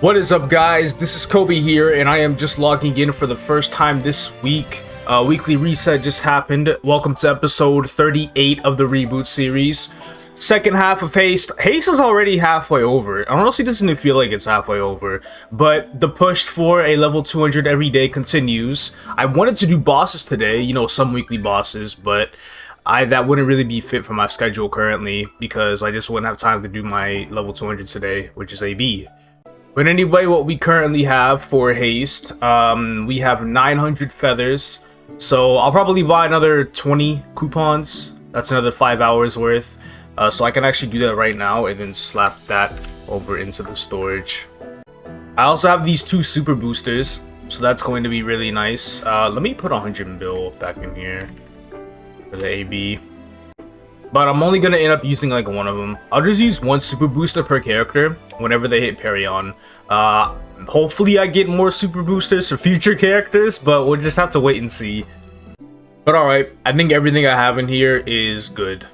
What is up, guys? This is Kobe here, and I am just logging in for the first time this week. Weekly reset just happened. Welcome to episode 38 of the Reboot series. Second half of Haste. Haste is already halfway over. I honestly doesn't feel like it's halfway over, but the push for a level 200 every day continues. I wanted to do bosses today, you know, some weekly bosses, but that wouldn't really be fit for my schedule currently because I just wouldn't have time to do my level 200 today, which is AB. But anyway, what we currently have for Haste, we have 900 feathers, so I'll probably buy another 20 coupons. That's another 5 hours worth, so I can actually do that right now and then slap that over into the storage. I also have these 2 super boosters, so that's going to be really nice. Let me put 100 bill back in here for the AB. But I'm only gonna end up using like one of them. I'll just use 1 super booster per character whenever they hit parry on. Hopefully I get more super boosters for future characters, but we'll just have to wait and see. But alright, I think everything I have in here is good.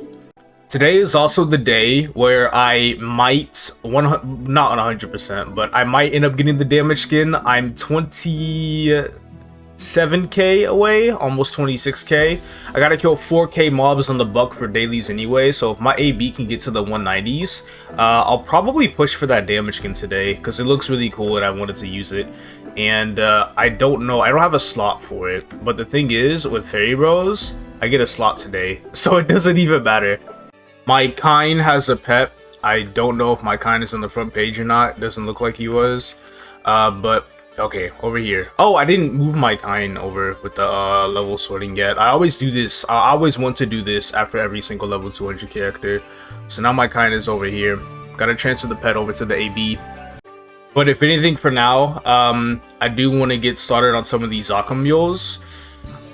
Today is also the day where I might, not 100%, but I might end up getting the damage skin. I'm 27k away, almost 26k. I gotta kill 4k mobs on the Bucc for dailies anyway, so if my AB can get to the 190s, I'll probably push for that damage skin today because it looks really cool and I wanted to use it. And I don't know, I don't have a slot for it, but the thing is, with Fairy Rose, I get a slot today, so it doesn't even matter. My Kine has a pet. I don't know if my Kine is on the front page or not. It doesn't look like he was, but okay, over here. Oh, I didn't move my Kine over with the level sorting yet. I always do this. I always want to do this after every single level 200 character. So now my Kine is over here. Gotta transfer the pet over to the AB. But if anything for now, I do want to get started on some of these Zakum Mules.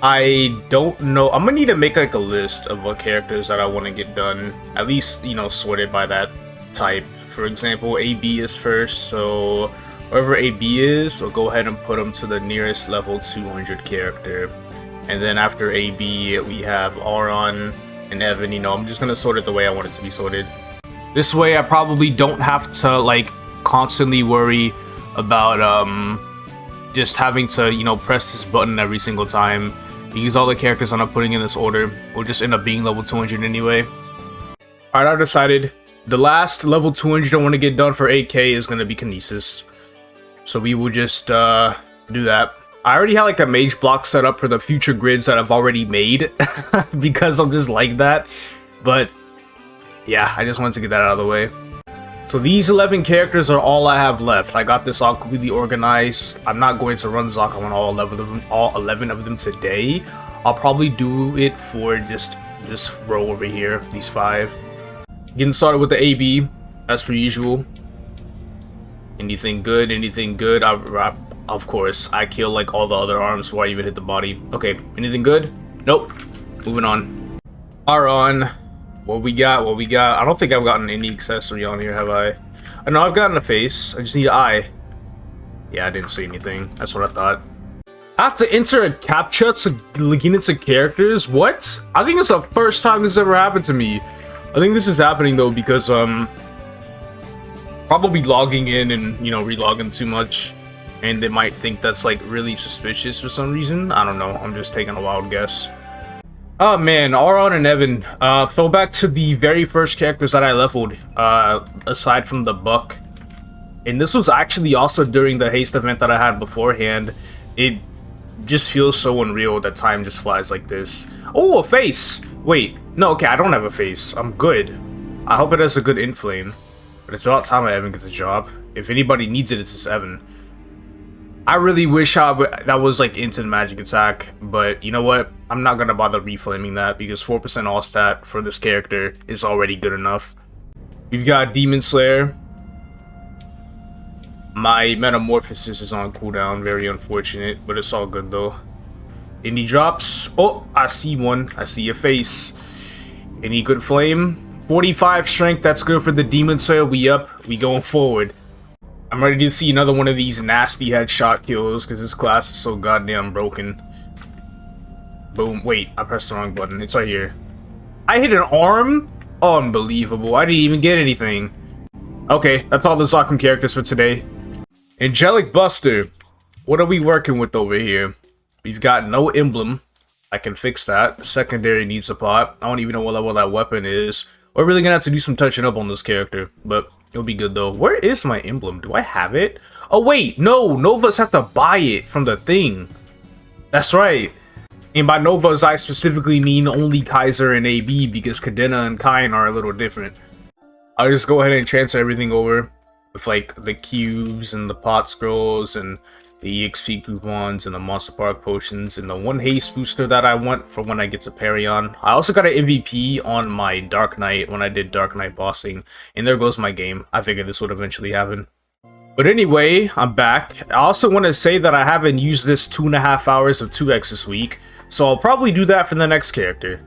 I don't know. I'm gonna need to make like a list of what characters that I want to get done. At least, you know, sorted by that type. For example, AB is first, so wherever AB is, we'll go ahead and put him to the nearest level 200 character. And then after AB, we have Aran and Evan. You know, I'm just gonna sort it the way I want it to be sorted. This way, I probably don't have to like constantly worry about just having to, you know, press this button every single time. Use all the characters I'm putting in this order. We'll just end up being level 200 anyway. Alright, I decided the last level 200 I want to get done for 8k is gonna be Kinesis. So we will just do that. I already had like a mage block set up for the future grids that I've already made because I'm just like that. But yeah, I just wanted to get that out of the way. So these 11 characters are all I have left. I got this all completely organized. I'm not going to run Zakum on all 11 of them today. I'll probably do it for just this row over here, these 5. Getting started with the AB, as per usual. Anything good? Anything good? Of course, I kill like all the other arms before I even hit the body. Okay, anything good? Nope. Moving on. Aran. What we got? What we got? I don't think I've gotten any accessory on here, have I? I know I've gotten a face. I just need an eye. Yeah, I didn't see anything. That's what I thought. I have to enter a captcha to get into characters? What? I think it's the first time this ever happened to me. I think this is happening though because probably logging in and, you know, relogging too much, and they might think that's like really suspicious for some reason. I don't know. I'm just taking a wild guess. Oh man, Aran and Evan. Throwback to the very first characters that I leveled, aside from the Bucc. And this was actually also during the Haste event that I had beforehand. It just feels so unreal that time just flies like this. Oh, a face! Wait, no, okay, I don't have a face. I'm good. I hope it has a good inflame. But it's about time Evan gets a job. If anybody needs it, it's just Evan. I really wish that was like instant magic attack, but you know what? I'm not gonna bother reflaming that because 4% all stat for this character is already good enough. We've got Demon Slayer. My Metamorphosis is on cooldown, very unfortunate, but it's all good though. Any drops? Oh, I see one. I see a face. Any good flame? 45 strength, that's good for the Demon Slayer. We up, we going forward. I'm ready to see another one of these nasty headshot kills because this class is so goddamn broken. Boom. Wait, I pressed the wrong button. It's right here. I hit an arm? Unbelievable. I didn't even get anything. Okay, that's all the Zakum characters for today. Angelic Buster. What are we working with over here? We've got no emblem. I can fix that. Secondary needs a pot. I don't even know what level that weapon is. We're really gonna have to do some touching up on this character, but it'll be good though. Where is my emblem? Do I have it? Oh wait, no, Novas have to buy it from the thing. That's right. And by Novas, I specifically mean only Kaiser and AB because Cadena and Kain are a little different. I'll just go ahead and transfer everything over with like the cubes and the pot scrolls and the EXP coupons and the Monster Park potions and the one haste booster that I want for when I get to Perion. I also got an MVP on my Dark Knight when I did Dark Knight bossing, and there goes my game. I figured this would eventually happen. But anyway, I'm back. I also want to say that I haven't used this 2.5 hours of 2x this week, so I'll probably do that for the next character.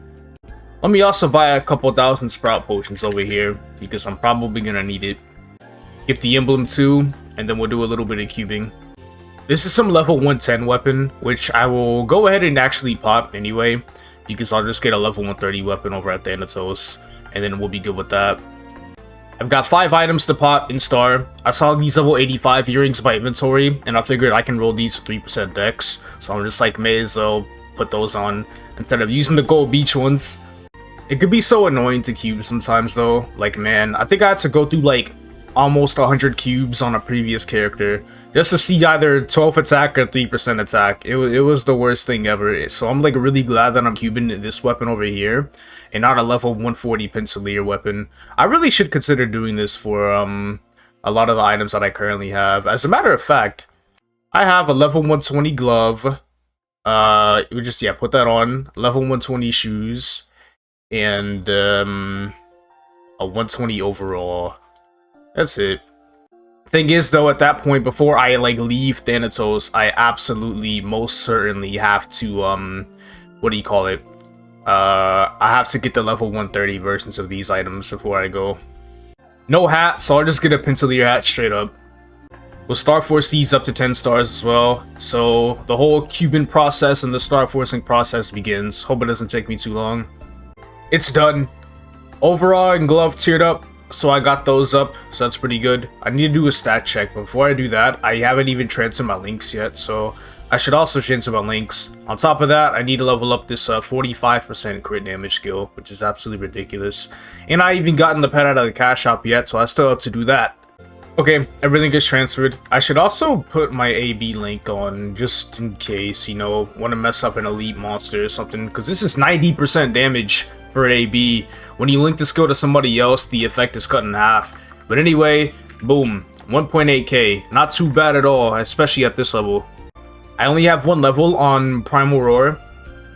Let me also buy a couple thousand sprout potions over here, because I'm probably gonna need it. Get the emblem too, and then we'll do a little bit of cubing. This is some level 110 weapon, which I will go ahead and actually pop anyway, because I'll just get a level 130 weapon over at Thanatos, and then we'll be good with that. I've got 5 items to pop in Star. I saw these level 85 earrings by inventory, and I figured I can roll these for 3% dex, so I'm just like, may as well put those on instead of using the gold beach ones. It could be so annoying to cube sometimes though. Like, man, I think I had to go through like almost 100 cubes on a previous character just to see either 12 attack or 3% attack. It was the worst thing ever. So I'm like really glad that I'm cubing this weapon over here and not a level 140 Pencilier weapon. I really should consider doing this for a lot of the items that I currently have. As a matter of fact, I have a level 120 glove. We just, yeah, put that on. Level 120 shoes. And a 120 overall. That's it. Thing is though, at that point, before I like leave Thanatos, I absolutely most certainly have to what do you call it? I have to get the level 130 versions of these items before I go. No hat, so I'll just get a Pencilier hat straight up. We'll Star Force these up to 10 stars as well. So the whole cubing process and the Star Forcing process begins. Hope it doesn't take me too long. It's done. Overall and glove tiered up, so I got those up, so that's pretty good. I need to do a stat check, but before I do that, I haven't even transferred my links yet, so I should also transfer my links. On top of that, I need to level up this 45% crit damage skill, which is absolutely ridiculous. And I haven't gotten the pet out of the cash shop yet, so I still have to do that. Okay, everything gets transferred. I should also put my AB link on, just in case, you know, want to mess up an elite monster or something, because this is 90% damage for an AB. When you link the skill to somebody else, the effect is cut in half. But anyway, boom, 1.8k. Not too bad at all, especially at this level. I only have 1 level on Primal Roar,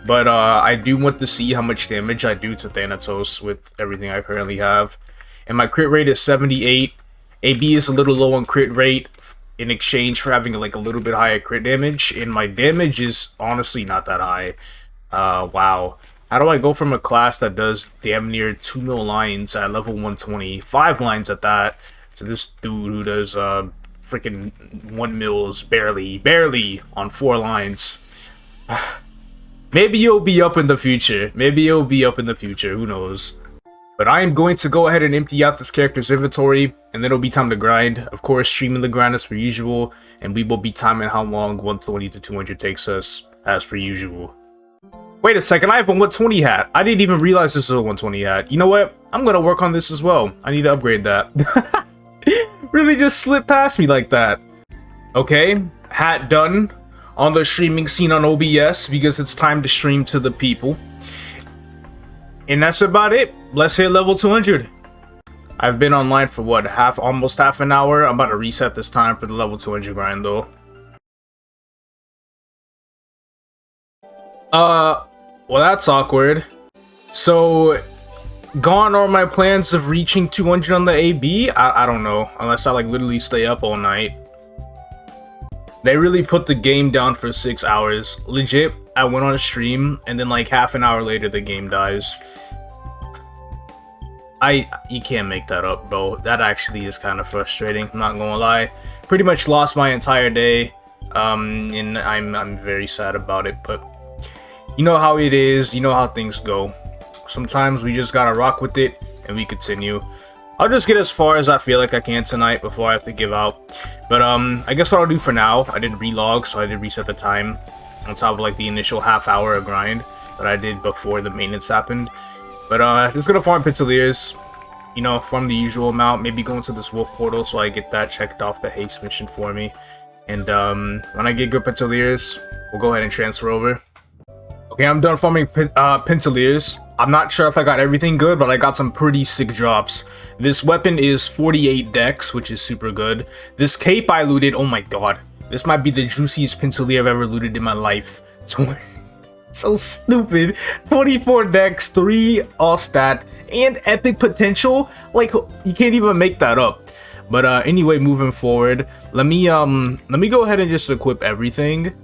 but I do want to see how much damage I do to Thanatos with everything I currently have. And my crit rate is 78. AB is a little low on crit rate in exchange for having like a little bit higher crit damage, and my damage is honestly not that high. Wow. How do I go from a class that does damn near 2 mil lines at level 120, 5 lines at that, to this dude who does freaking 1 mils barely on 4 lines? Maybe you'll be up in the future. Maybe you'll be up in the future. Who knows? But I am going to go ahead and empty out this character's inventory, and then it'll be time to grind. Of course, streaming the grind as per usual, and we will be timing how long 120 to 200 takes us as per usual. Wait a second, I have a 120 hat. I didn't even realize this was a 120 hat. You know what? I'm gonna work on this as well. I need to upgrade that. Really just slipped past me like that. Okay, hat done. On the streaming scene on OBS, because it's time to stream to the people. And that's about it. Let's hit level 200. I've been online for what, almost half an hour. I'm about to reset this time for the level 200 grind though. Well, that's awkward. So, gone are my plans of reaching 200 on the AB? I don't know, unless I like literally stay up all night. They really put the game down for 6 hours. Legit, I went on a stream, and then like half an hour later the game dies. You can't make that up, bro. That actually is kind of frustrating, I'm not gonna lie. Pretty much lost my entire day, and I'm very sad about it, but you know how it is, you know how things go. Sometimes we just gotta rock with it, and we continue. I'll just get as far as I feel like I can tonight before I have to give out. But I guess what I'll do for now, I did relog, so I did reset the time on top of like the initial half hour of grind that I did before the maintenance happened. But just gonna farm Pistoliers, you know, farm the usual amount, maybe go into this wolf portal so I get that checked off the haste mission for me. And when I get good Pistoliers, we'll go ahead and transfer over. Okay, I'm done farming Pistoliers. I'm not sure if I got everything good, but I got some pretty sick drops. This weapon is 48 dex, which is super good. This cape I looted, oh my god. This might be the juiciest Pistolier I've ever looted in my life. So stupid. 24 dex, 3 all stat, and epic potential. Like, you can't even make that up. But anyway, moving forward, let me go ahead and just equip everything.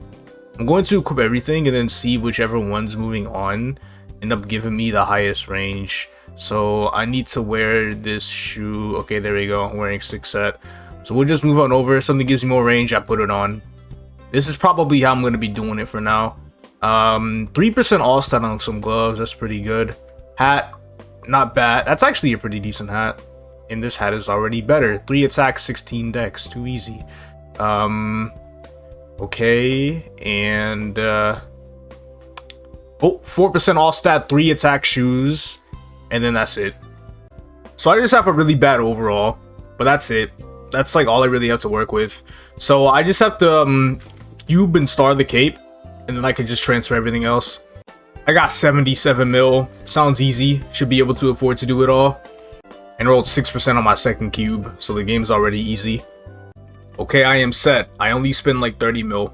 I'm going to equip everything and then see whichever one's moving on end up giving me the highest range. So I need to wear this shoe. Okay, there we go. I'm wearing 6 set. So we'll just move on over. Something gives me more range, I put it on. This is probably how I'm going to be doing it for now. 3% all stat on some gloves. That's pretty good. Hat, not bad. That's actually a pretty decent hat. And this hat is already better. 3 attack, 16 dex. Too easy. Okay. And, 4% all stat, 3 attack shoes. And then that's it. So I just have a really bad overall, but that's it. That's like all I really have to work with. So I just have to cube and star the cape, and then I can just transfer everything else. I got 77 mil. Sounds easy. Should be able to afford to do it all. And rolled 6% on my second cube, so the game's already easy. Okay, I am set. I only spent like 30 mil.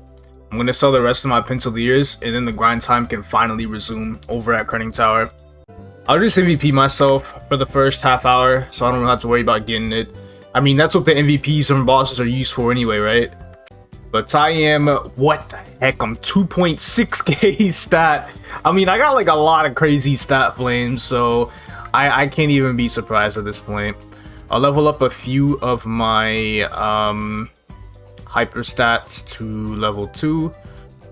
I'm gonna sell the rest of my Pistoliers, and then the grind time can finally resume over at Cunning Tower. I'll just MVP myself for the first half hour, so I don't have to worry about getting it. I mean, that's what the MVPs and bosses are used for anyway, right? But I am, what the heck, I'm 2.6k stat. I mean, I got like a lot of crazy stat flames, so I can't even be surprised at this point. I'll level up a few of my hyper stats to level 2.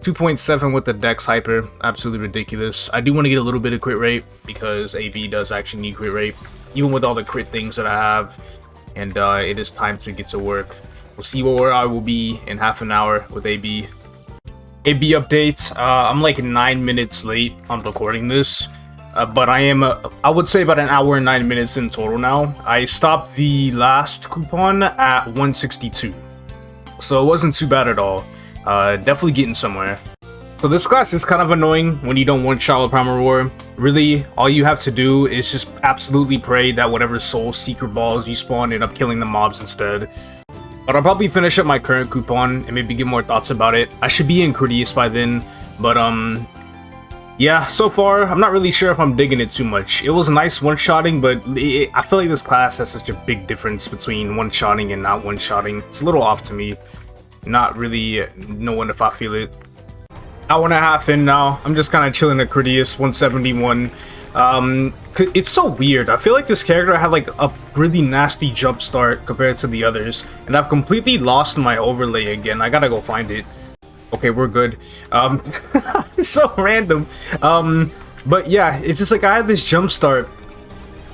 2.7 with the dex hyper, absolutely ridiculous. I do want to get a little bit of crit rate because AB does actually need crit rate, even with all the crit things that I have. And it is time to get to work. We'll see where I will be in half an hour with AB. AB updates. I'm like 9 minutes late on recording this, but I am, I would say about an hour and 9 minutes in total now. I stopped the last coupon at 162, so it wasn't too bad at all. Definitely getting somewhere. So this class is kind of annoying when you don't one-shot with Primal Roar. Really, all you have to do is just absolutely pray that whatever soul secret balls you spawn end up killing the mobs instead. But I'll probably finish up my current coupon and maybe give more thoughts about it. I should be in Critias by then, but yeah, so far I'm not really sure if I'm digging it too much. It was nice one-shotting, but I feel like this class has such a big difference between one-shotting and not one-shotting. It's a little off to me. Not really knowing if I feel it. Hour and a half in now. I'm just kind of chilling at Critias 171. It's so weird. I feel like this character had like a really nasty jump start compared to the others, and I've completely lost my overlay again. I gotta go find it. Okay, we're good. It's so random. But yeah, it's just like I had this jump start,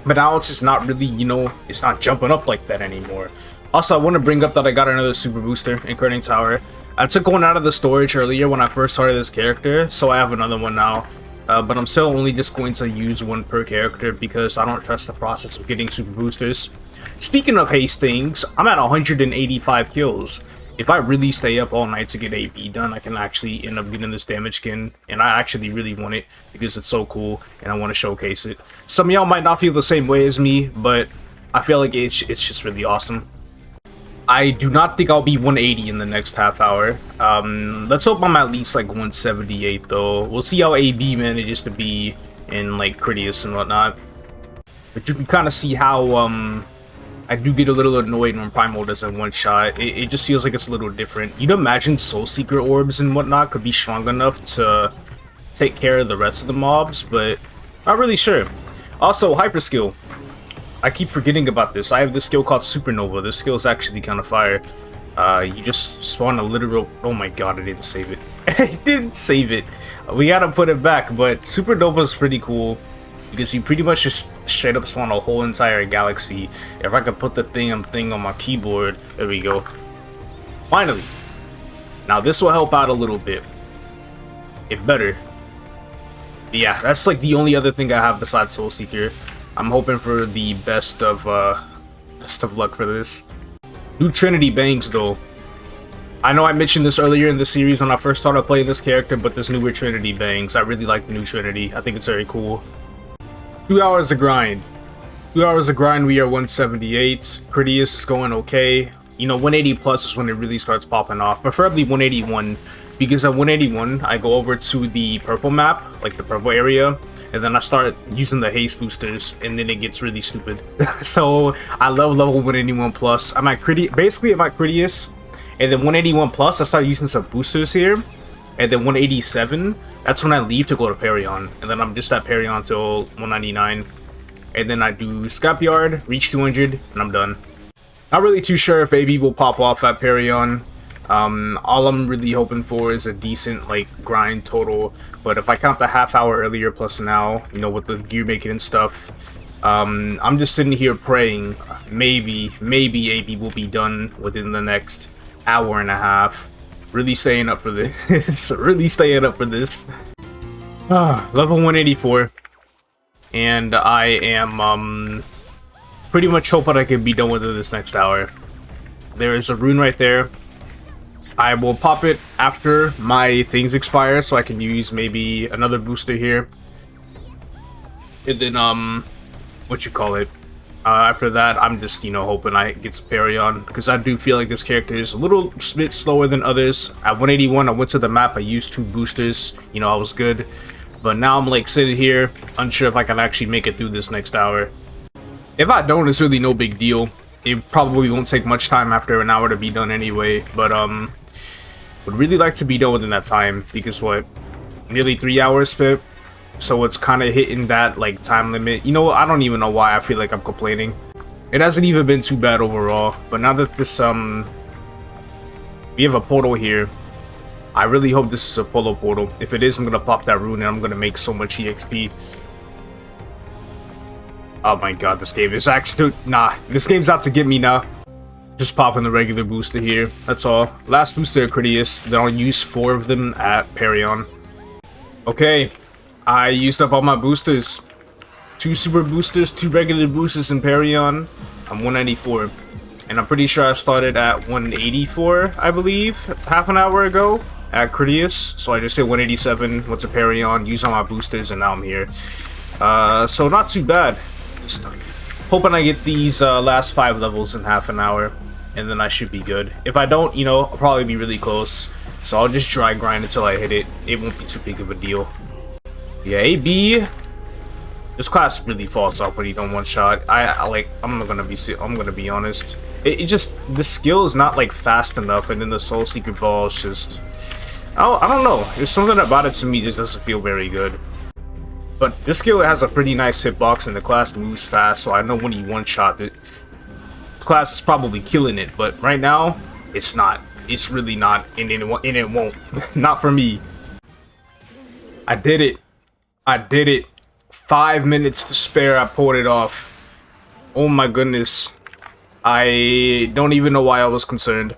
but now it's just not really, you know, it's not jumping up like that anymore. Also, I want to bring up that I got another super booster in Cunning Tower. I took one out of the storage earlier when I first started this character, so I have another one now. But I'm still only just going to use one per character because I don't trust the process of getting super boosters. Speaking of haste things, I'm at 185 kills. If I really stay up all night to get AB done, I can actually end up getting this damage skin, and I actually really want it because it's so cool and I want to showcase it. Some of y'all might not feel the same way as me, but I feel like it's just really awesome. I do not think I'll be 180 in the next half hour. Let's hope I'm at least like 178 though. We'll see how AB manages to be in like Critias and whatnot. But you can kind of see how I do get a little annoyed when Primal doesn't one shot. It just feels like it's a little different. You'd imagine Soul Secret orbs and whatnot could be strong enough to take care of the rest of the mobs, but not really sure. Also, hyper skill. I keep forgetting about this. I have this skill called Supernova. This skill is actually kind of fire. You just spawn a literal... Oh my god, I didn't save it. I didn't save it. We gotta put it back, but Supernova is pretty cool. because you pretty much just straight up spawn a whole entire galaxy. If I could put the thing on my keyboard, there we go. Finally. Now this will help out a little bit. It better. Yeah, that's like the only other thing I have besides Soul Seeker. I'm hoping for the best of luck for this. New Trinity bangs though. I know I mentioned this earlier in the series when I first started playing this character, but this newer Trinity bangs. I really like the new Trinity. I think it's very cool. 2 hours of grind. 2 hours of grind, we are 178. Critius is going okay. You know, 180 plus is when it really starts popping off. Preferably 181, because at 181, I go over to the purple map, like the purple area, and then I start using the haste boosters, and then it gets really stupid. So I love level 181 plus. I'm at basically I'm at Critius, and then 181 plus, I start using some boosters here, and then 187, that's when I leave to go to Perion, and then I'm just at Perion till 199, and then I do Scrapyard, reach 200, and I'm done. Not really too sure if AB will pop off at Perion. All I'm really hoping for is a decent like grind total, but if I count the half hour earlier plus now, you know, with the gear making and stuff, I'm just sitting here praying maybe AB will be done within the next hour and a half. Really staying up for this. Really staying up for this. Level 184, and I am pretty much hoping I can be done with it this next hour. There is a rune right there. I will pop it after my things expire, so I can use maybe another booster here. And then what you call it? After that, I'm just, you know, hoping I get some Perion, because I do feel like this character is a little bit slower than others. At 181, I went to the map, I used 2 boosters, you know, I was good. But now I'm like sitting here, unsure if I can actually make it through this next hour. If I don't, it's really no big deal. It probably won't take much time after an hour to be done anyway, but would really like to be done within that time, because what, nearly 3 hours spent? So it's kind of hitting that like time limit. You know what, I don't even know why I feel like I'm complaining. It hasn't even been too bad overall, but now that this we have a portal here, I really hope this is a polo portal. If it is, I'm gonna pop that rune and I'm gonna make so much EXP. Oh my god, this game is actually, nah, this game's out to get me now. Just popping the regular booster here, that's all. Last booster at Critius, then I'll use 4 of them at Perion. Okay. I used up all my boosters. 2 super boosters, 2 regular boosters in Perion. I'm 194. And I'm pretty sure I started at 184, I believe, half an hour ago at Critius. So I just hit 187, went to Perion, used all my boosters, and now I'm here. So not too bad. Just hoping I get these last 5 levels in half an hour, and then I should be good. If I don't, you know, I'll probably be really close. So I'll just try grind until I hit it. It won't be too big of a deal. Yeah, AB, this class really falls off when you don't one shot. I'm gonna be honest. It just, the skill is not like fast enough, and then the Soul Seeker ball is just, I don't know. There's something about it to me just doesn't feel very good. But this skill has a pretty nice hitbox, and the class moves fast, so I know when you one shot it, the class is probably killing it. But right now, it's not. It's really not, and it won't. Not for me. I did it. I did it. 5 minutes to spare, I pulled it off. Oh my goodness. I don't even know why I was concerned.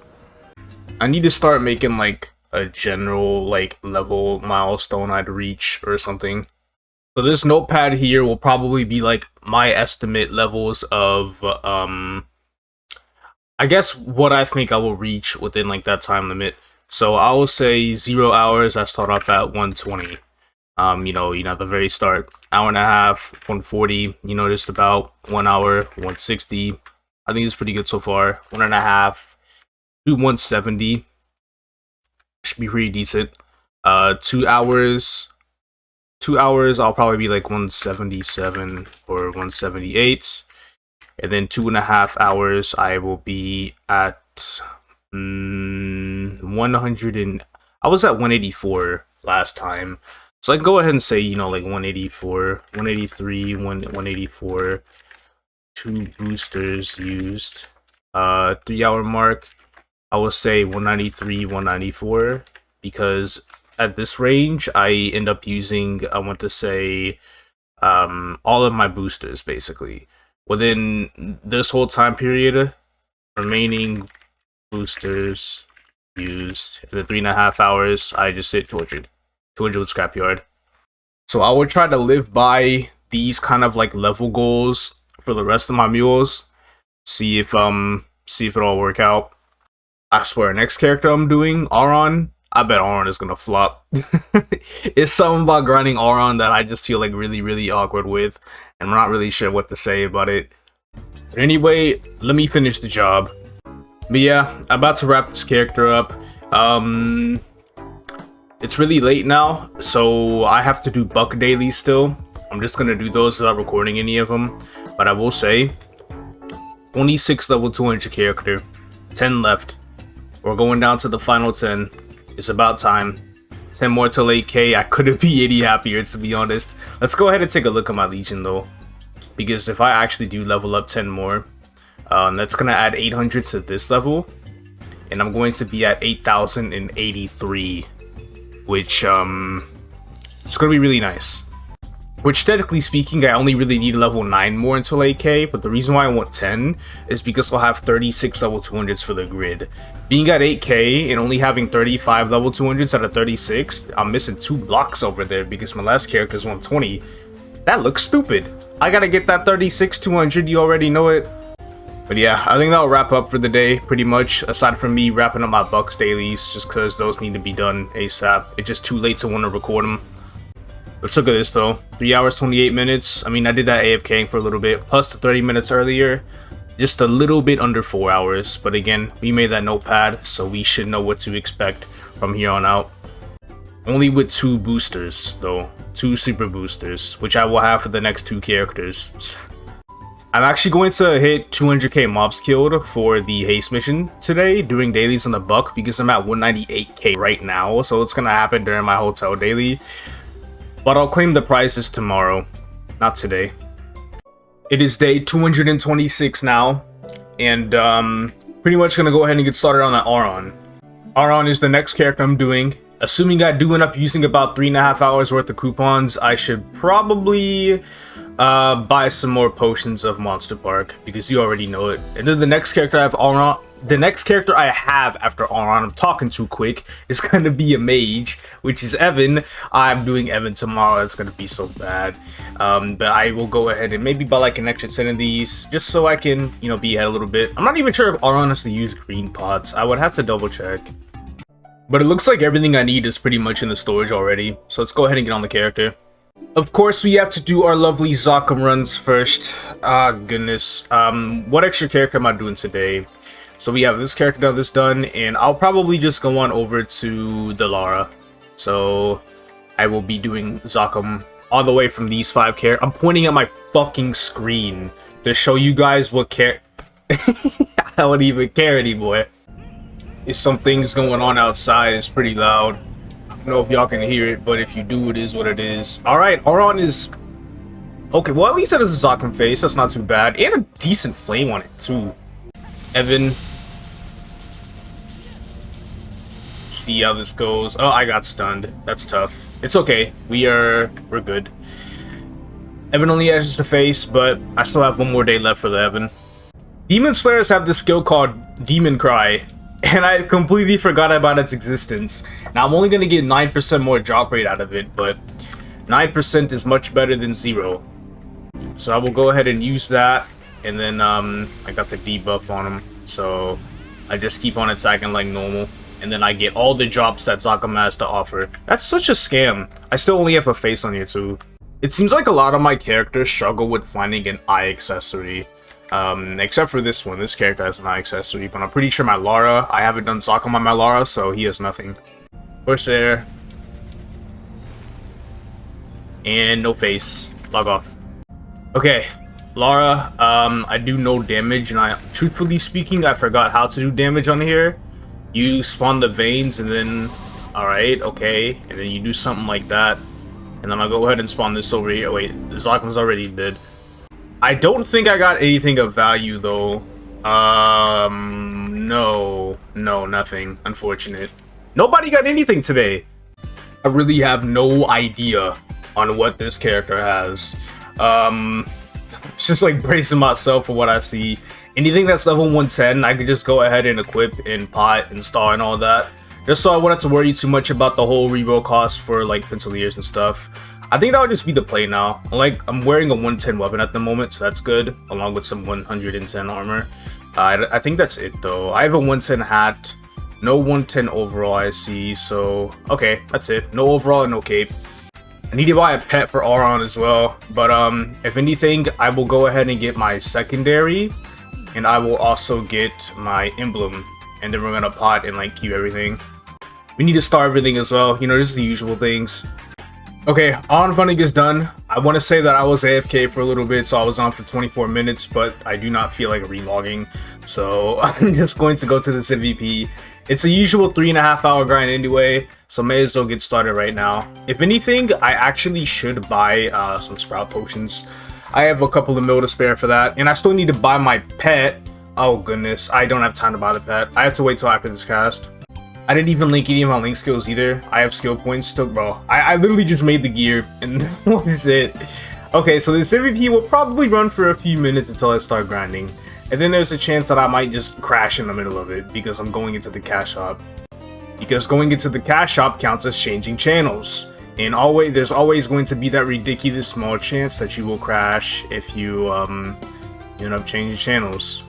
I need to start making like a general like level milestone I'd reach or something. So this notepad here will probably be like my estimate levels of I guess what I think I will reach within like that time limit. So I will say 0 hours, I start off at 120. You know, at the very start, hour and a half, 140, you know, just about 1 hour, 160. I think it's pretty good so far. 1.5, do 170. Should be pretty decent. 2 hours, I'll probably be like 177 or 178. And then 2.5 hours, I will be at 100 and I was at 184 last time. So I can go ahead and say, you know, like 184, 183, 184, 2 boosters used. 3 hour mark, I will say 193, 194, because at this range, I end up using, I want to say, all of my boosters basically within this whole time period. Remaining boosters used in the 3.5 hours. I just hit 200 with scrapyard. So I would try to live by these kind of like level goals for the rest of my mules. See if it all work out. I swear, next character I'm doing, Aran, I bet Aran is gonna flop. It's something about grinding Aran that I just feel like really awkward with, and I'm not really sure what to say about it. But anyway, let me finish the job. But yeah, I'm about to wrap this character up. It's really late now, so I have to do Bucc dailies still. I'm just gonna do those without recording any of them. But I will say, 26 level 200 character, 10 left. We're going down to the final 10. It's about time. 10 more till 8k. I couldn't be any happier, to be honest. Let's go ahead and take a look at my Legion though, because if I actually do level up 10 more, that's gonna add 800 to this level, and I'm going to be at 8,083, which is gonna be really nice. Which, technically speaking, I only really need level 9 more until 8k, but the reason why I want 10 is because I'll have 36 level 200s for the grid. Being at 8k and only having 35 level 200s out of 36, I'm missing 2 blocks over there because my last character is 120. That looks stupid. I gotta get that 36 200, you already know it. But yeah, I think that'll wrap up for the day, pretty much, aside from me wrapping up my Bucc dailies, just because those need to be done ASAP. It's just too late to want to record them. Let's look at this though. 3 hours 28 minutes. I mean, I did that AFKing for a little bit, plus the 30 minutes earlier. Just a little bit under 4 hours. But again, we made that notepad, so we should know what to expect from here on out. Only with 2 boosters though. 2 super boosters, which I will have for the next 2 characters. I'm actually going to hit 200k mobs killed for the Haste mission today, doing dailies on the Bucc, because I'm at 198k right now, so it's gonna happen during my hotel daily. But I'll claim the prizes tomorrow, not today. It is day 226 now, and pretty much gonna go ahead and get started on that Aran. Aran is the next character I'm doing. Assuming I do end up using about 3.5 hours worth of coupons, I should probably buy some more potions of Monster Park, because you already know it. And then the next character I have Aran. The next character I have after Aran, I'm talking too quick, is gonna be a mage, which is Evan. I'm doing Evan tomorrow. It's gonna be so bad. But I will go ahead and maybe buy like an extra 10 of these, just so I can, you know, be ahead a little bit. I'm not even sure if Aran has to use green pots. I would have to double check. But it looks like everything I need is pretty much in the storage already. So let's go ahead and get on the character. Of course, we have to do our lovely Zakum runs first. Ah, goodness. What extra character am I doing today? So we have this character done, this done, and I'll probably just go on over to the Lara. So I will be doing Zakum all the way from these 5 characters. I'm pointing at my fucking screen to show you guys what I don't even care anymore. There's some things going on outside. It's pretty loud. I don't know if y'all can hear it, but if you do, it is what it is. Alright, Aran is... Okay, well, at least it has a Zakum face. That's not too bad. And a decent flame on it, too. Evan. See how this goes. Oh, I got stunned. That's tough. It's okay. We're good. Evan only has the face, but I still have 1 more day left for the Evan. Demon Slayers have this skill called Demon Cry, and I completely forgot about its existence. Now, I'm only going to get 9% more drop rate out of it, but 9% is much better than 0. So I will go ahead and use that, and then I got the debuff on him, so I just keep on attacking like normal, and then I get all the drops that Zakum has to offer. That's such a scam. I still only have a face on here too. It seems like a lot of my characters struggle with finding an eye accessory. Except for this one. This character has an eye accessory, but I'm pretty sure my Lara, I haven't done Zakum on my Lara, so he has nothing. Corsair. And no face. Log off. Okay, Lara, I do no damage, and truthfully speaking, I forgot how to do damage on here. You spawn the veins, and then, alright, okay, and then you do something like that, and then I'll go ahead and spawn this over here. Wait, the Zakum's already dead. I don't think I got anything of value, though. No, nothing, unfortunate. Nobody got anything today. I really have no idea on what this character has. It's just like bracing myself for what I see. Anything that's level 110, I could just go ahead and equip and pot and star and all that. Just so I wouldn't have to worry too much about the whole reroll cost for like Penciliers and stuff. I think that would just be the play now. Like, I'm wearing a 110 weapon at the moment, so that's good, along with some 110 armor. I think that's it though. I have a 110 hat, no 110 overall I see, so okay, that's it. No overall and no cape. I need to buy a pet for Aran as well, but if anything, I will go ahead and get my secondary, and I will also get my emblem, and then we're gonna pot and like keep everything. We need to star everything as well, you know, just the usual things. Okay, Aran funding is done. I want to say that I was AFK for a little bit, so I was on for 24 minutes, but I do not feel like relogging, so I'm just going to go to this MVP. It's a usual 3.5 hour grind anyway, so may as well get started right now. If anything, I actually should buy some sprout potions. I have a couple of mil to spare for that, and I still need to buy my pet. Oh goodness, I don't have time to buy the pet. I have to wait till after this cast. I didn't even link any of my link skills either. I have skill points still, bro. I literally just made the gear, and what is it? Okay, so this MVP will probably run for a few minutes until I start grinding. And then there's a chance that I might just crash in the middle of it because I'm going into the cash shop. Because going into the cash shop counts as changing channels. And there's always going to be that ridiculous small chance that you will crash if you end up changing channels.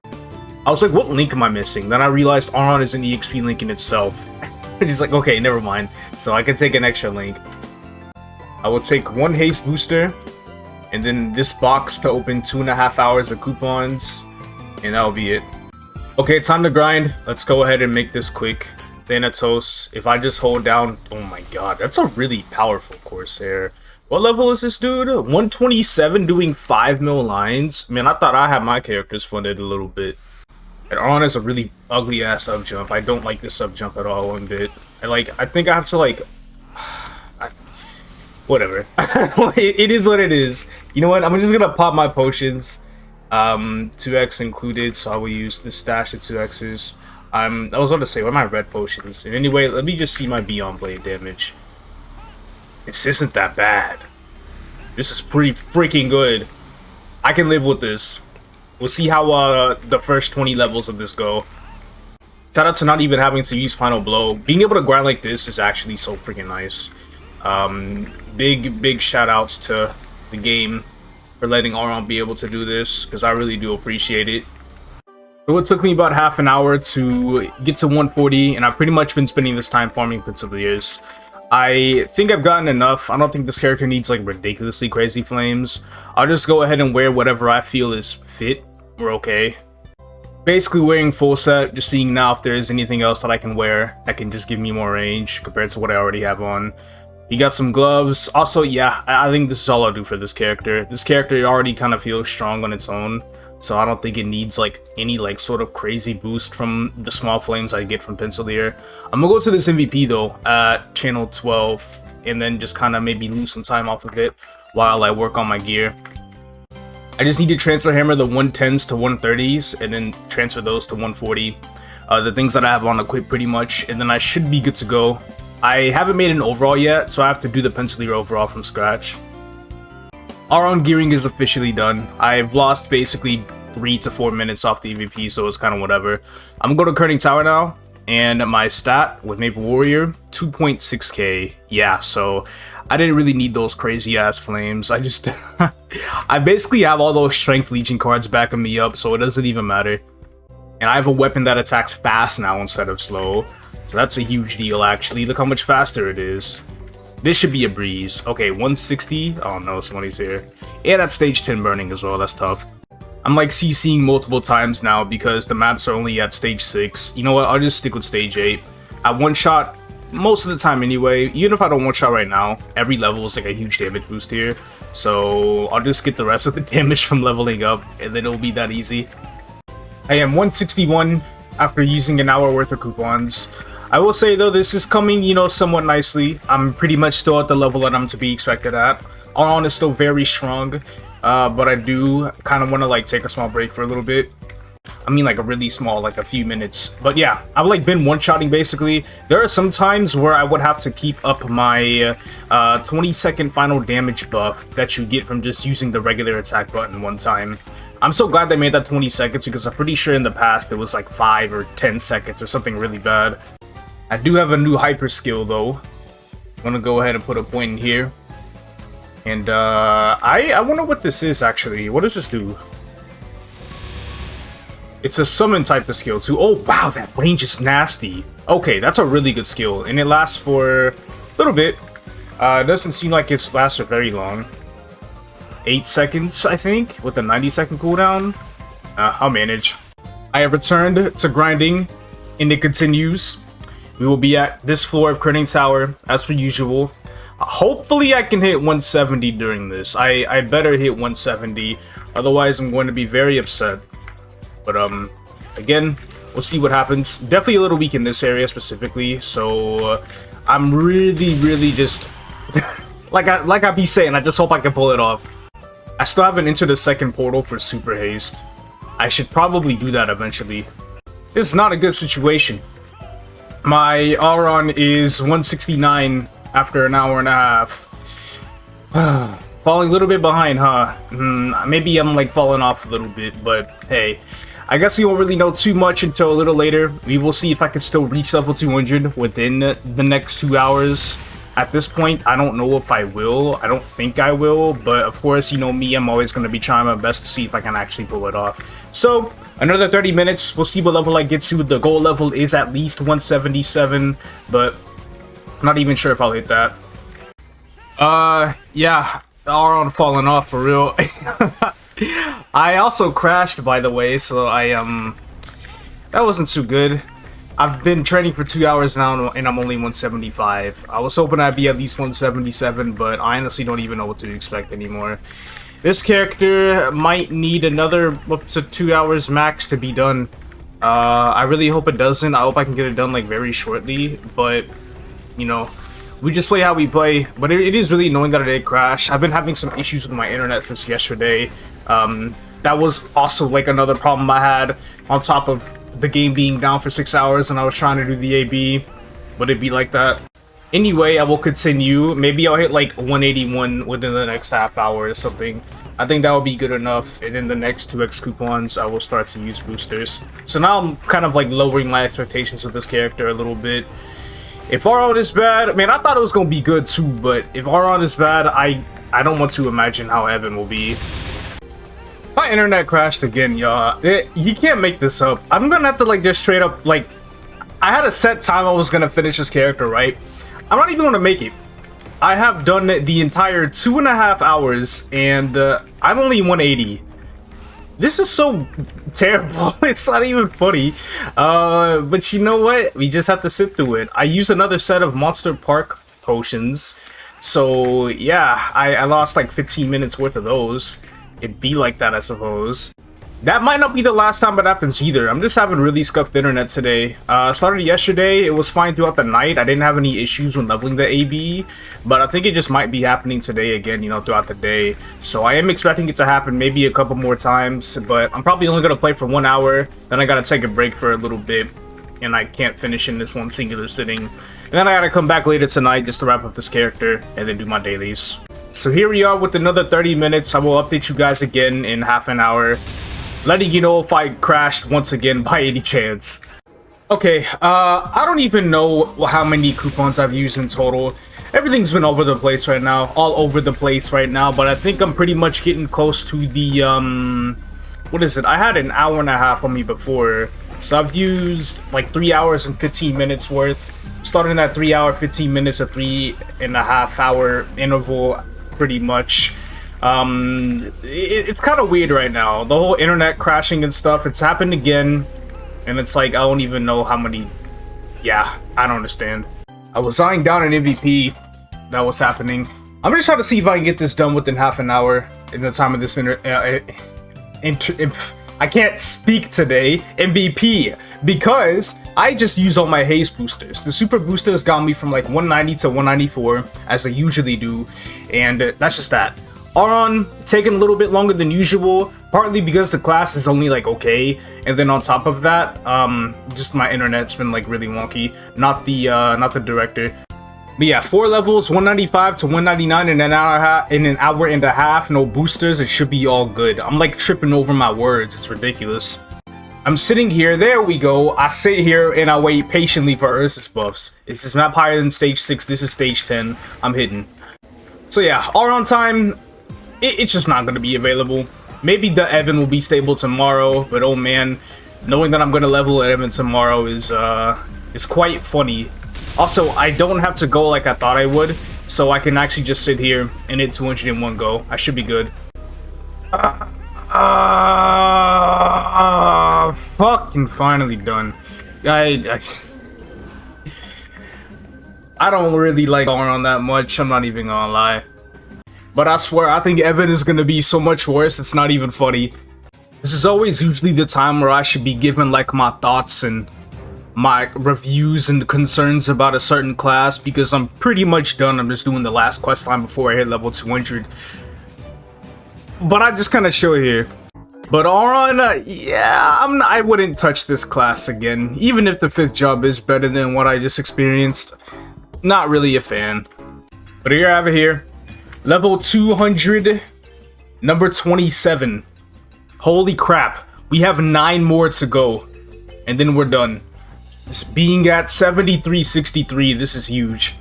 I was like, what link am I missing? Then I realized Aran is an EXP link in itself. I'm just like, okay, never mind. So I can take an extra link. I will take one haste booster, and then this box to open 2.5 hours of coupons, and that'll be it. Okay, time to grind. Let's go ahead and make this quick. Thanatos. If I just hold down, oh my god, that's a really powerful Corsair. What level is this dude? 127 doing 5 mil lines? Man, I thought I had my characters funded a little bit. And Aran is a really ugly ass sub jump. I don't like this sub jump at all one bit. I think I have to like whatever. It is what it is. You know what? I'm just gonna pop my potions. 2x included, so I will use this stash of 2x's. I was about to say, where are my red potions? And anyway, let me just see my Beyond Blade damage. This isn't that bad. This is pretty freaking good. I can live with this. We'll see how the first 20 levels of this go. Shout out to not even having to use Final Blow. Being able to grind like this is actually so freaking nice. Big shout outs to the game for letting Aran be able to do this, because I really do appreciate it. So it took me about half an hour to get to 140, and I've pretty much been spending this time farming Penciliers. I think I've gotten enough. I don't think this character needs like ridiculously crazy flames. I'll just go ahead and wear whatever I feel is fit. We're okay. Basically wearing full set, just seeing now if there is anything else that I can wear that can just give me more range compared to what I already have on. You got some gloves. Also, yeah, I think this is all I'll do for this character. This character already kind of feels strong on its own, so I don't think it needs like any like sort of crazy boost from the small flames I get from Pencilier. I'm gonna go to this MVP though at channel 12, and then just kind of maybe lose some time off of it while I work on my gear. I just need to transfer hammer the 110s to 130s and then transfer those to 140. The things that I have on equip pretty much, and then I should be good to go. I haven't made an overall yet, so I have to do the Pencilier overall from scratch. Aran gearing is officially done. I've lost basically 3 to 4 minutes off the EVP, so it's kind of whatever. I'm going to Kerning Tower now, and my stat with Maple Warrior, 2.6k. Yeah, so I didn't really need those crazy ass flames. I just I basically have all those strength legion cards backing me up, so it doesn't even matter. And I have a weapon that attacks fast now instead of slow, so that's a huge deal actually. Look how much faster it is. This should be a breeze. Okay, 160. Oh no, somebody's here. Yeah, that's stage 10 burning as well. That's tough. I'm like CCing multiple times now because the maps are only at stage 6. You know what? I'll just stick with stage 8. I one shot most of the time anyway. Even if I don't one shot right now, every level is like a huge damage boost here. So I'll just get the rest of the damage from leveling up, and then it'll be that easy. I am 161 after using an hour worth of coupons. I will say though, this is coming, you know, somewhat nicely. I'm pretty much still at the level that I'm to be expected at. Aran is still very strong, but I do kind of want to like take a small break for a little bit. I mean like a really small, like a few minutes. But yeah, I've like been one-shotting basically. There are some times where I would have to keep up my 20-second final damage buff that you get from just using the regular attack button one time. I'm so glad they made that 20 seconds because I'm pretty sure in the past it was like 5 or 10 seconds or something really bad. I do have a new hyper skill though. I'm gonna go ahead and put a point in here. And I wonder what this is actually. What does this do? It's a summon type of skill too. Oh wow, that range is nasty. Okay, that's a really good skill. And it lasts for a little bit. It doesn't seem like it's lasts for very long. 8 seconds, I think, with a 90-second cooldown. I'll manage. I have returned to grinding, and it continues. We will be at this floor of Kerning Tower, as per usual. Hopefully I can hit 170 during this. I better hit 170, otherwise I'm going to be very upset. But again, we'll see what happens. Definitely a little weak in this area specifically, so I'm really just like I be saying, I just hope I can pull it off. I still haven't entered the second portal for Super Haste. I should probably do that eventually. This is not a good situation. My Aran is 169 after an hour and a half. Falling a little bit behind, huh? Maybe I'm like falling off a little bit, but hey. I guess we won't really know too much until a little later. We will see if I can still reach level 200 within the next 2 hours. At this point, I don't know if I will. I don't think I will, but of course, you know me, I'm always going to be trying my best to see if I can actually pull it off. So, another 30 minutes. We'll see what level I get to. The goal level is at least 177, but I'm not even sure if I'll hit that. Yeah, Aran falling off for real. I also crashed, by the way, so that wasn't too good. I've been training for 2 hours now, and I'm only 175. I was hoping I'd be at least 177, but I honestly don't even know what to expect anymore. This character might need another up to 2 hours max to be done. I really hope it doesn't. I hope I can get it done like very shortly, but you know, we just play how we play. But it is really annoying that it did crash. I've been having some issues with my internet since yesterday. That was also like another problem I had on top of the game being down for 6 hours and I was trying to do the AB. Would it be like that? Anyway, I will continue. Maybe I'll hit like 181 within the next half hour or something. I think that will be good enough, and in the next 2x coupons I will start to use boosters. So now I'm kind of like lowering my expectations with this character a little bit. If Aran is bad, man, I thought it was gonna be good too, but if Aran is bad, I don't want to imagine how Evan will be. My internet crashed again, y'all. You can't make this up. I'm gonna have to like just straight up like, I had a set time I was gonna finish this character, right? I'm not even gonna make it. I have done the entire 2.5 hours and I'm only 180. This is so terrible. It's not even funny. But you know what? We just have to sit through it. I used another set of Monster Park potions. So yeah, I lost like 15 minutes worth of those. It'd be like that, I suppose. That might not be the last time it happens either. I'm just having really scuffed internet today. Started yesterday, it was fine throughout the night. I didn't have any issues when leveling the AB, but I think it just might be happening today again, you know, throughout the day. So I am expecting it to happen maybe a couple more times, but I'm probably only gonna play for 1 hour. Then I gotta take a break for a little bit, and I can't finish in this one singular sitting. And then I gotta come back later tonight just to wrap up this character and then do my dailies. So here we are with another 30 minutes. I will update you guys again in half an hour, letting you know if I crashed once again by any chance. Okay, I don't even know how many coupons I've used in total. Everything's been over the place right now, all over the place right now, but I think I'm pretty much getting close to the, what is it? I had an hour and a half on me before, so I've used like 3 hours and 15 minutes worth, starting at 3 hour, 15 minutes, a 3.5 hour interval, pretty much. It's kind of weird right now. The whole internet crashing and stuff, it's happened again, and it's like I don't even know how many. Yeah, I don't understand. I was eyeing down an MVP. That was happening. I'm just trying to see if I can get this done within half an hour in the time of this I can't speak today. MVP, because I just use all my haste boosters. The super boosters got me from like 190 to 194 as I usually do, and that's just that. Aran taking a little bit longer than usual, Partly because the class is only like okay, and then on top of that, just my internet's been like really wonky. Not the director. But yeah, 4 levels, 195 to 199 in an hour and a half. No boosters. It should be all good. I'm like tripping over my words. It's ridiculous. I'm sitting here. There we go. I sit here and I wait patiently for Ursus buffs. This is map higher than stage 6. This is stage 10. I'm hidden. So yeah, Aran time. It's just not gonna be available. Maybe the Evan will be stable tomorrow, but oh man, knowing that I'm gonna level Evan tomorrow is quite funny. Also, I don't have to go like I thought I would, so I can actually just sit here and hit 200 in one go. I should be good. Fucking finally done. I don't really like Aran that much, I'm not even gonna lie. But I swear, I think Evan is gonna be so much worse, it's not even funny. This is always usually the time where I should be given like my thoughts and my reviews and concerns about a certain class, because I'm pretty much done. I'm just doing the last quest line before I hit level 200. But I just kind of chill here. But Aran, yeah, I wouldn't touch this class again. Even if the 5th job is better than what I just experienced. Not really a fan. But here I have it here. Level 200, number 27. Holy crap. We have 9 more to go. And then we're done. This being at 7363, this is huge.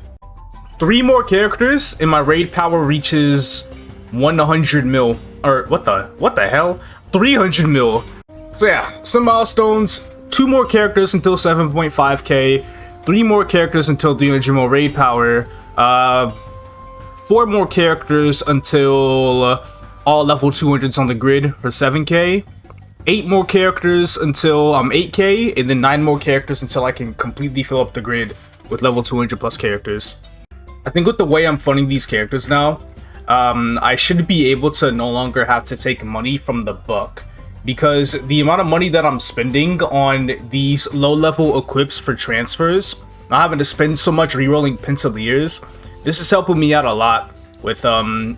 3 more characters and my raid power reaches 100 mil. Or what the hell? 300 mil. So yeah, some milestones. 2 more characters until 7.5k. 3 more characters until 300 mil raid power. 4 more characters until all level 200s on the grid for 7k. 8 more characters until I'm 8k, and then 9 more characters until I can completely fill up the grid with level 200 plus characters. I think with the way I'm funding these characters now, I should be able to no longer have to take money from the Bucc, because the amount of money that I'm spending on these low-level equips for transfers, not having to spend so much rerolling Pentaliers, this is helping me out a lot with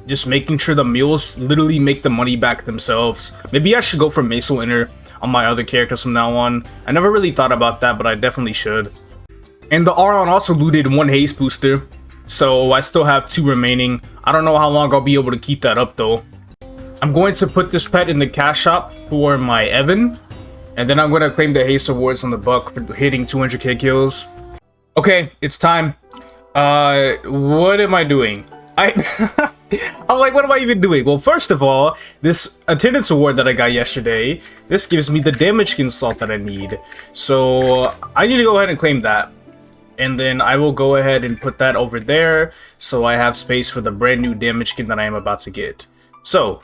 just making sure the mules literally make the money back themselves. Maybe I should go for Maso Inner on my other characters from now on. I never really thought about that, but I definitely should. And the Aran also looted 1 haste booster, so I still have 2 remaining. I don't know how long I'll be able to keep that up though. I'm going to put this pet in the cash shop for my Evan, and then I'm going to claim the haste awards on the Bucc for hitting 200k kills. Okay, it's time. What am I doing? I'm like, what am I even doing? Well, first of all, this attendance award that I got yesterday, this gives me the damage skin slot that I need. So I need to go ahead and claim that. And then I will go ahead and put that over there, so I have space for the brand new damage skin that I am about to get. So,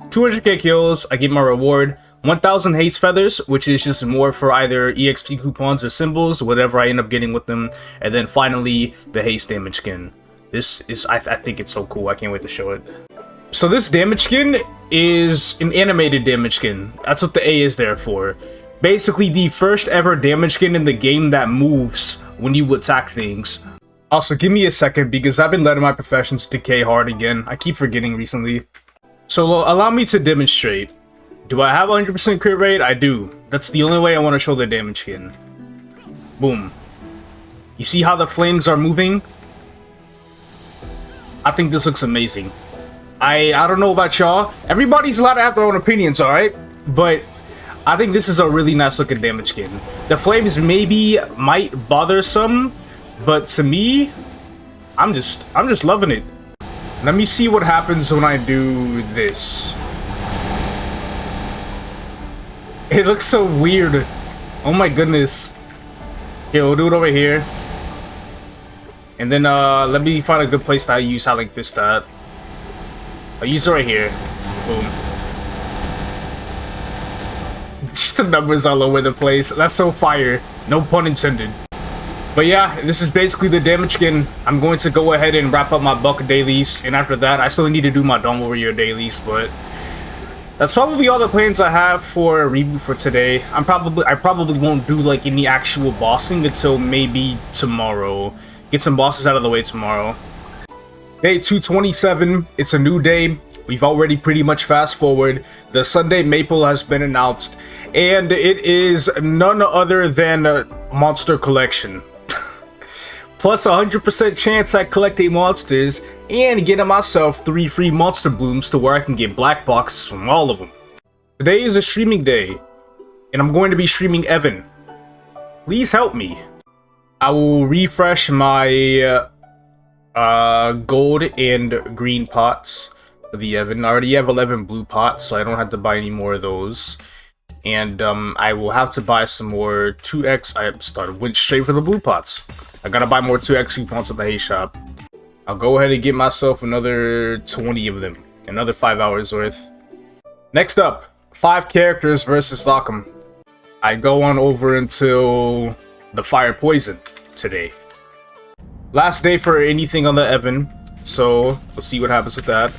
200k kills, I get my reward. 1000 haste feathers, which is just more for either EXP coupons or symbols, whatever I end up getting with them. And then finally, the haste damage skin. This is, I think it's so cool. I can't wait to show it. So this damage skin is an animated damage skin. That's what the A is there for. Basically the first ever damage skin in the game that moves when you attack things. Also, give me a second because I've been letting my professions decay hard again. I keep forgetting recently. So allow me to demonstrate. Do I have 100% crit rate? I do. That's the only way I want to show the damage skin. Boom. You see how the flames are moving? I think this looks amazing. I don't know about y'all. Everybody's allowed to have their own opinions, alright? But I think this is a really nice looking damage skin. The flames might bother some, but to me, I'm just loving it. Let me see what happens when I do this. It looks so weird. Oh my goodness. Okay, we'll do it over here. And then let me find a good place to use how like this that. I'll use it right here. Boom. Just the numbers all over the place. That's so fire. No pun intended. But yeah, this is basically the damage skin. I'm going to go ahead and wrap up my Bucc dailies, and after that, I still need to do my Dawn Warrior dailies, but that's probably all the plans I have for Reboot for today. I probably won't do like any actual bossing until maybe tomorrow. Get some bosses out of the way tomorrow. Day 227. It's a new day. we've already pretty much fast forward. The Sunday Maple has been announced, and it is none other than a monster collection. Plus 100% chance at collecting monsters and getting myself 3 free monster blooms to where I can get black boxes from all of them. Today is a streaming day, and I'm going to be streaming Evan. Please help me. I will refresh my gold and green pots for the Evan. I already have 11 blue pots, so I don't have to buy any more of those. And I will have to buy some more 2x. Went straight for the blue pots. I gotta buy more 2x coupons at the Haste shop. I'll go ahead and get myself another 20 of them. Another 5 hours worth. Next up, 5 characters versus Zakum. I go on over until the fire poison today. Last day for anything on the Evan, so let's see what happens with that.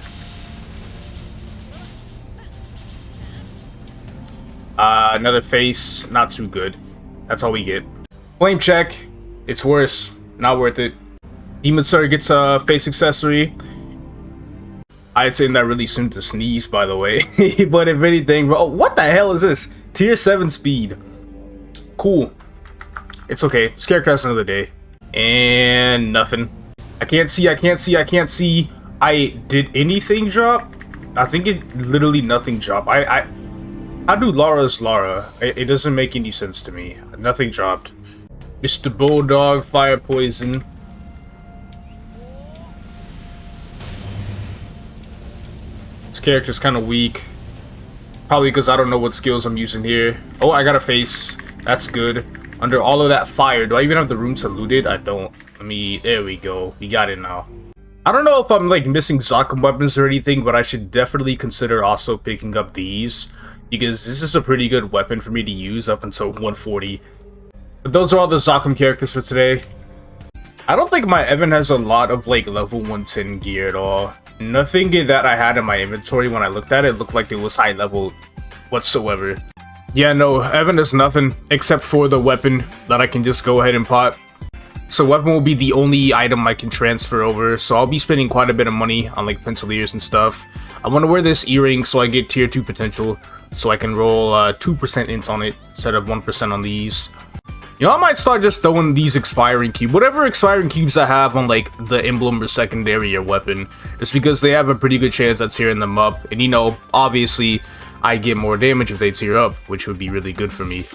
Another face, not too good. That's all we get. Flame check, it's worse, not worth it. Demon Slayer gets a face accessory. I'd say that really soon to sneeze, by the way. But if anything, bro, what the hell is this? Tier 7 speed. Cool. It's okay. This character has another day. And nothing. I can't see. I did anything drop? I think it literally nothing dropped. How do Lara's Lara? It doesn't make any sense to me. Nothing dropped. Mr. Bulldog, fire poison. This character's kind of weak. Probably because I don't know what skills I'm using here. Oh, I got a face. That's good. Under all of that fire, do I even have the room to loot it? I don't. There we go. We got it now. I don't know if I'm like missing Zakum weapons or anything, but I should definitely consider also picking up these, because this is a pretty good weapon for me to use up until 140. But those are all the Zakum characters for today. I don't think my Evan has a lot of like level 110 gear at all. Nothing that I had in my inventory when I looked at it looked like it was high level whatsoever. Yeah, no, Evan has nothing except for the weapon that I can just go ahead and pot. So weapon will be the only item I can transfer over, so I'll be spending quite a bit of money on like penciliers and stuff. I want to wear this earring so I get tier 2 potential, so I can roll 2% int on it instead of 1% on these. You know, I might start just throwing these expiring cubes, whatever expiring cubes I have on like the emblem or secondary or weapon, just because they have a pretty good chance at tearing them up, and you know, obviously I get more damage if they tear up, which would be really good for me.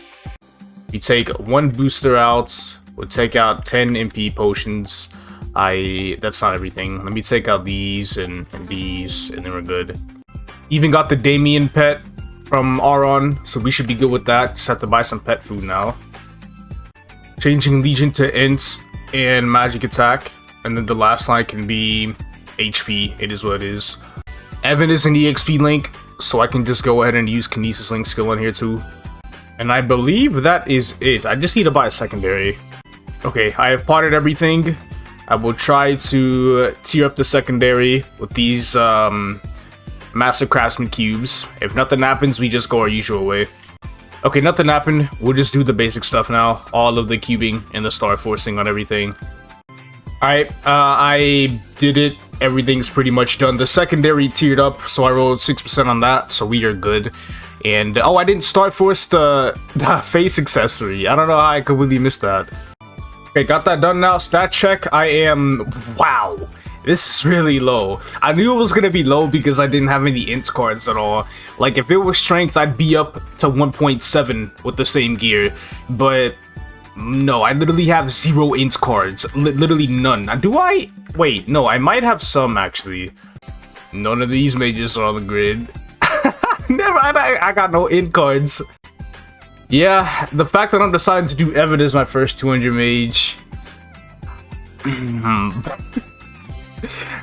You take 1 booster out, we'll take out 10 MP potions. That's not everything. Let me take out these and these, and then we're good. Even got the Damien pet from Aran, so we should be good with that. Just have to buy some pet food now. Changing Legion to Int and magic attack, and then the last line can be HP. It is what it is. Evan is an EXP link, so I can just go ahead and use Kinesis Link skill in here too. And I believe that is it. I just need to buy a secondary. Okay, I have potted everything. I will try to tier up the secondary with these Master Craftsman cubes. If nothing happens, we just go our usual way. Okay, nothing happened. We'll just do the basic stuff now. All of the cubing and the star forcing on everything. Alright, I did it. Everything's pretty much done. The secondary tiered up, so I rolled 6% on that, so we are good. And, oh, I didn't star force the face accessory. I don't know how I completely missed that. Okay, got that done now. Stat check, I am... Wow. This is really low. I knew it was gonna be low because I didn't have any int cards at all. Like, if it was strength, I'd be up to 1.7 with the same gear. But... no, I literally have 0 int cards. Literally none. Do I? Wait, no, I might have some, actually. None of these mages are on the grid. Never, I got no int cards. Yeah, the fact that I'm deciding to do Evan as my first 200 mage.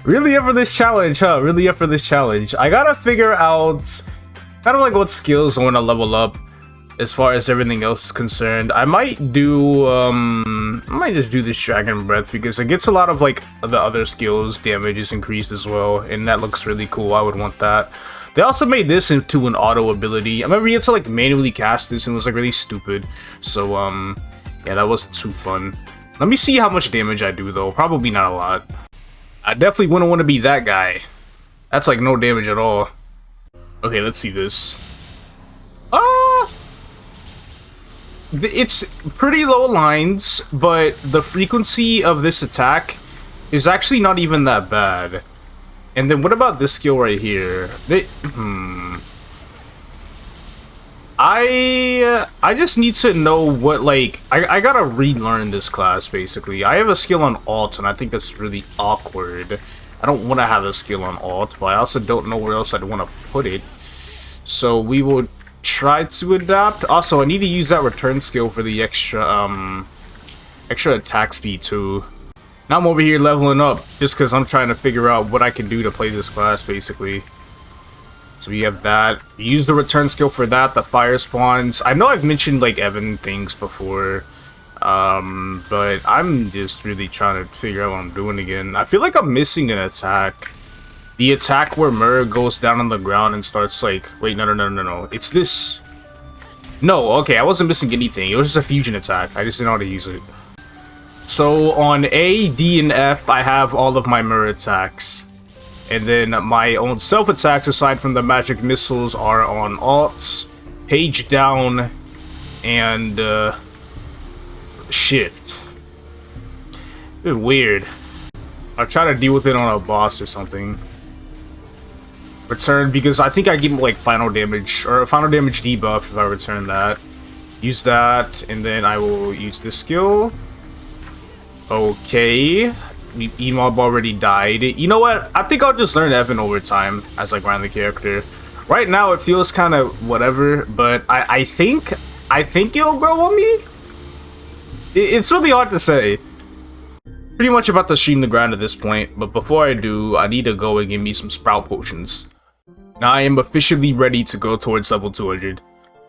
Really up for this challenge, huh? Really up for this challenge. I gotta figure out kind of like what skills I want to level up. As far as everything else is concerned, I might just do this Dragon Breath because it gets a lot of like the other skills damage is increased as well, and that looks really cool. I would want that. They also made this into an auto ability. I remember you had to like manually cast this and it was like really stupid. So yeah, that wasn't too fun. Let me see how much damage I do though. Probably not a lot. I definitely wouldn't want to be that guy. That's like no damage at all. Okay, let's see this. Ah! It's pretty low lines, but the frequency of this attack is actually not even that bad. And then what about this skill right here? I just need to know what, like, I gotta relearn this class, basically. I have a skill on alt, and I think that's really awkward. I don't want to have a skill on alt, but I also don't know where else I'd want to put it. So we will try to adapt. Also, I need to use that return skill for the extra attack speed, too. Now I'm over here leveling up, just because I'm trying to figure out what I can do to play this class, basically. So we have that. Use the return skill for that, the fire spawns. I know I've mentioned like Evan things before, but I'm just really trying to figure out what I'm doing again. I feel like I'm missing an attack. The attack where Murr goes down on the ground and starts like, wait, no. It's this. No, okay, I wasn't missing anything. It was just a fusion attack. I just didn't know how to use it. So on A, D, and F, I have all of my Murr attacks. And then my own self-attacks, aside from the magic missiles, are on alt, page down, and shift. Bit weird. I'll try to deal with it on a boss or something. Return, because I think I give him like final damage, or a final damage debuff if I return that. Use that, and then I will use this skill. Okay. E-Mob already died. You know what? I think I'll just learn Evan over time as I grind the character. Right now it feels kind of whatever, but I think it'll grow on me. It's really hard to say. Pretty much about to stream the grind at this point, but before I do, I need to go and give me some sprout potions. Now I am officially ready to go towards level 200.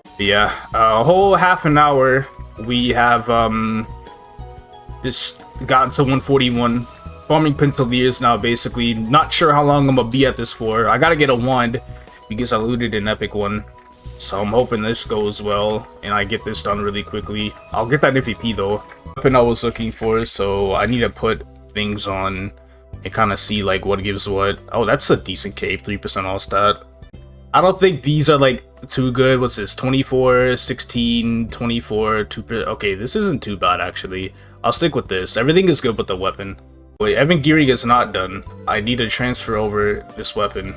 But yeah, a whole half an hour. We have just gotten to 141. Farming Pentaliers now, basically. Not sure how long I'm gonna be at this for. I gotta get a wand because I looted an epic one. So I'm hoping this goes well and I get this done really quickly. I'll get that MVP though. Weapon I was looking for, so I need to put things on and kind of see like what gives what. Oh, that's a decent cave, 3% all stat. I don't think these are like too good. What's this? 24, 16, 24, 2%. Okay, this isn't too bad actually. I'll stick with this. Everything is good but the weapon. Wait, Evan Gearing is not done. I need to transfer over this weapon.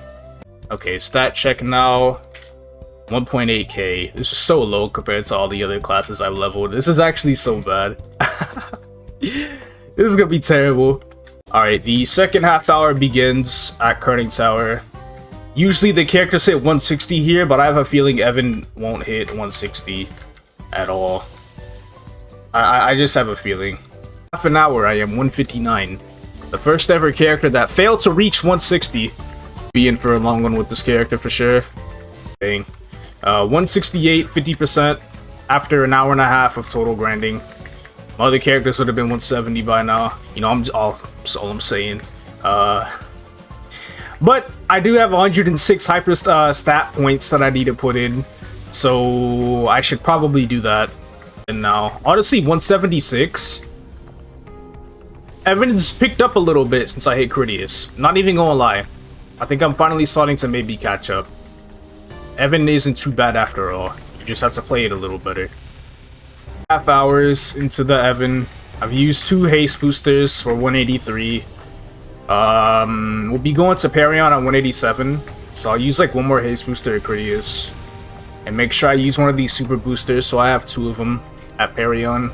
Okay, stat check now. 1.8k. This is so low compared to all the other classes I've leveled. This is actually so bad. This is gonna be terrible. Alright, the second half hour begins at Kerning Tower. Usually the characters hit 160 here, but I have a feeling Evan won't hit 160 at all. I just have a feeling. Half an hour, I am 159. The first ever character that failed to reach 160. Be in for a long one with this character for sure. Dang. 168, 50% after an hour and a half of total grinding. My other characters would have been 170 by now. You know, that's all I'm saying. But I do have 106 hyper stat points that I need to put in. So I should probably do that. And now, honestly, 176. Evan's picked up a little bit since I hit Critias. Not even gonna lie. I think I'm finally starting to maybe catch up. Evan isn't too bad after all. You just have to play it a little better. Half hours into the Evan. I've used 2 haste boosters for 183. We'll be going to Perion on 187. So I'll use like one more haste booster at Critias. And make sure I use one of these super boosters, so I have 2 of them at Perion.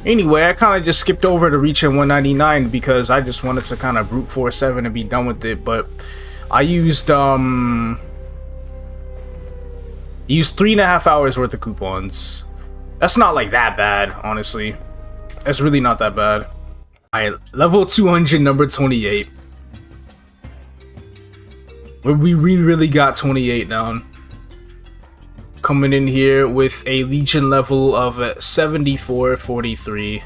Anyway, I kind of just skipped over to reaching 199 because I just wanted to kind of brute force 7 and be done with it, but I used 3.5 hours worth of coupons. That's not like that bad, honestly. That's really not that bad. Alright, level 200, number 28. We really got 28 down. Coming in here with a Legion level of 7443.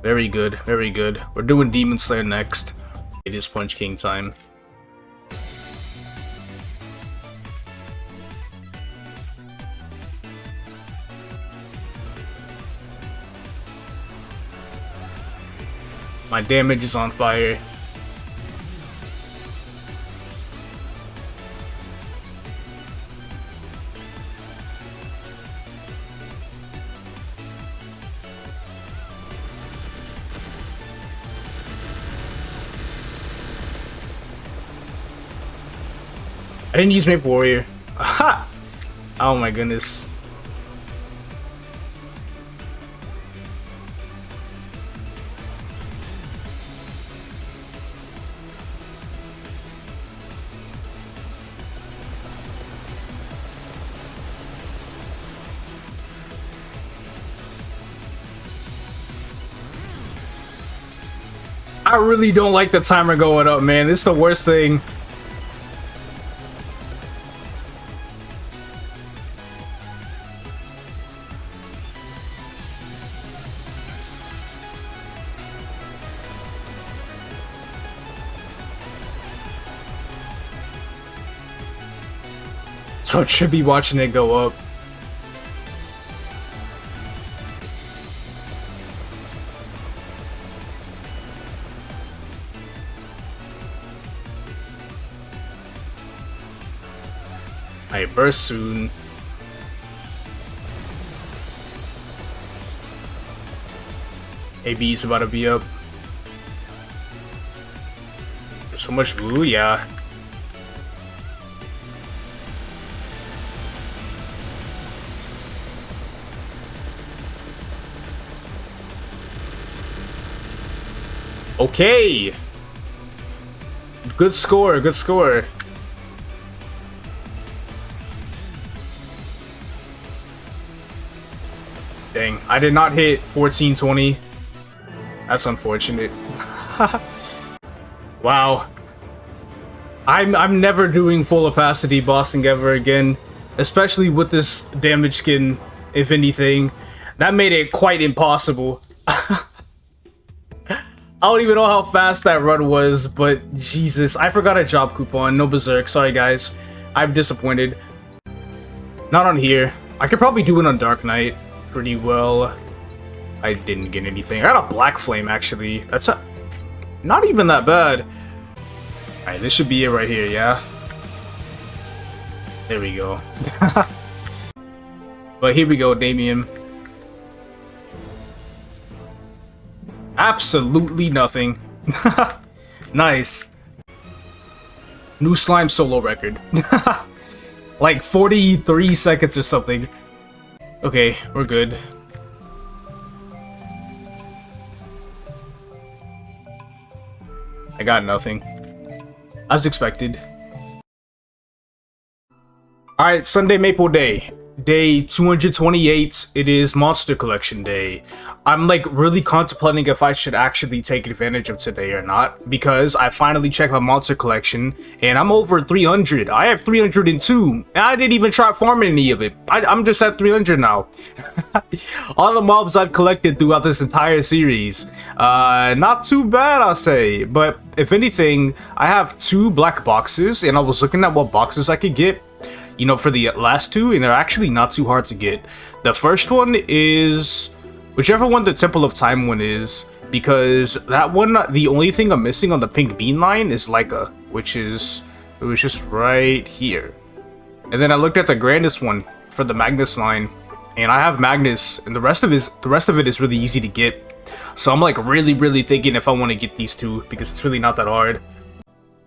Very good, very good. We're doing Demon Slayer next. It is Punch King time. My damage is on fire. I didn't use Maple Warrior. Aha! Oh my goodness. I really don't like the timer going up, man. This is the worst thing. So it should be watching it go up. I burst soon. AB is about to be up. So much blue, yeah. Okay. Good score, good score. Dang, I did not hit 1420. That's unfortunate. Wow. I'm never doing full opacity bossing ever again, especially with this damage skin, if anything. That made it quite impossible. I don't even know how fast that run was, but Jesus, I forgot a job coupon. No Berserk, sorry guys. I'm disappointed. Not on here. I could probably do it on Dark Knight pretty well. I didn't get anything. I got a Black Flame actually. That's not even that bad. Alright, this should be it right here, yeah? There we go. But here we go, Damien. Absolutely nothing. Nice. New slime solo record. Like 43 seconds or something. Okay, we're good. I got nothing. As expected. Alright, Sunday Maple Day. Day 228. It is Monster Collection Day. I'm like really contemplating if I should actually take advantage of today or not, because I finally checked my monster collection and I'm over 300. I have 302 and I didn't even try farming any of it. I'm just at 300 now. All the mobs I've collected throughout this entire series. Not too bad, I'll say, but if anything, I have 2 black boxes and I was looking at what boxes I could get, you know, for the last 2, and they're actually not too hard to get. The first one is whichever one the Temple of Time one is, because that one, the only thing I'm missing on the pink bean line is Leica, which is, it was just right here. And then I looked at the grandest one for the Magnus line, and I have Magnus, and the rest of it is really easy to get. So I'm like really thinking if I want to get these 2, because it's really not that hard.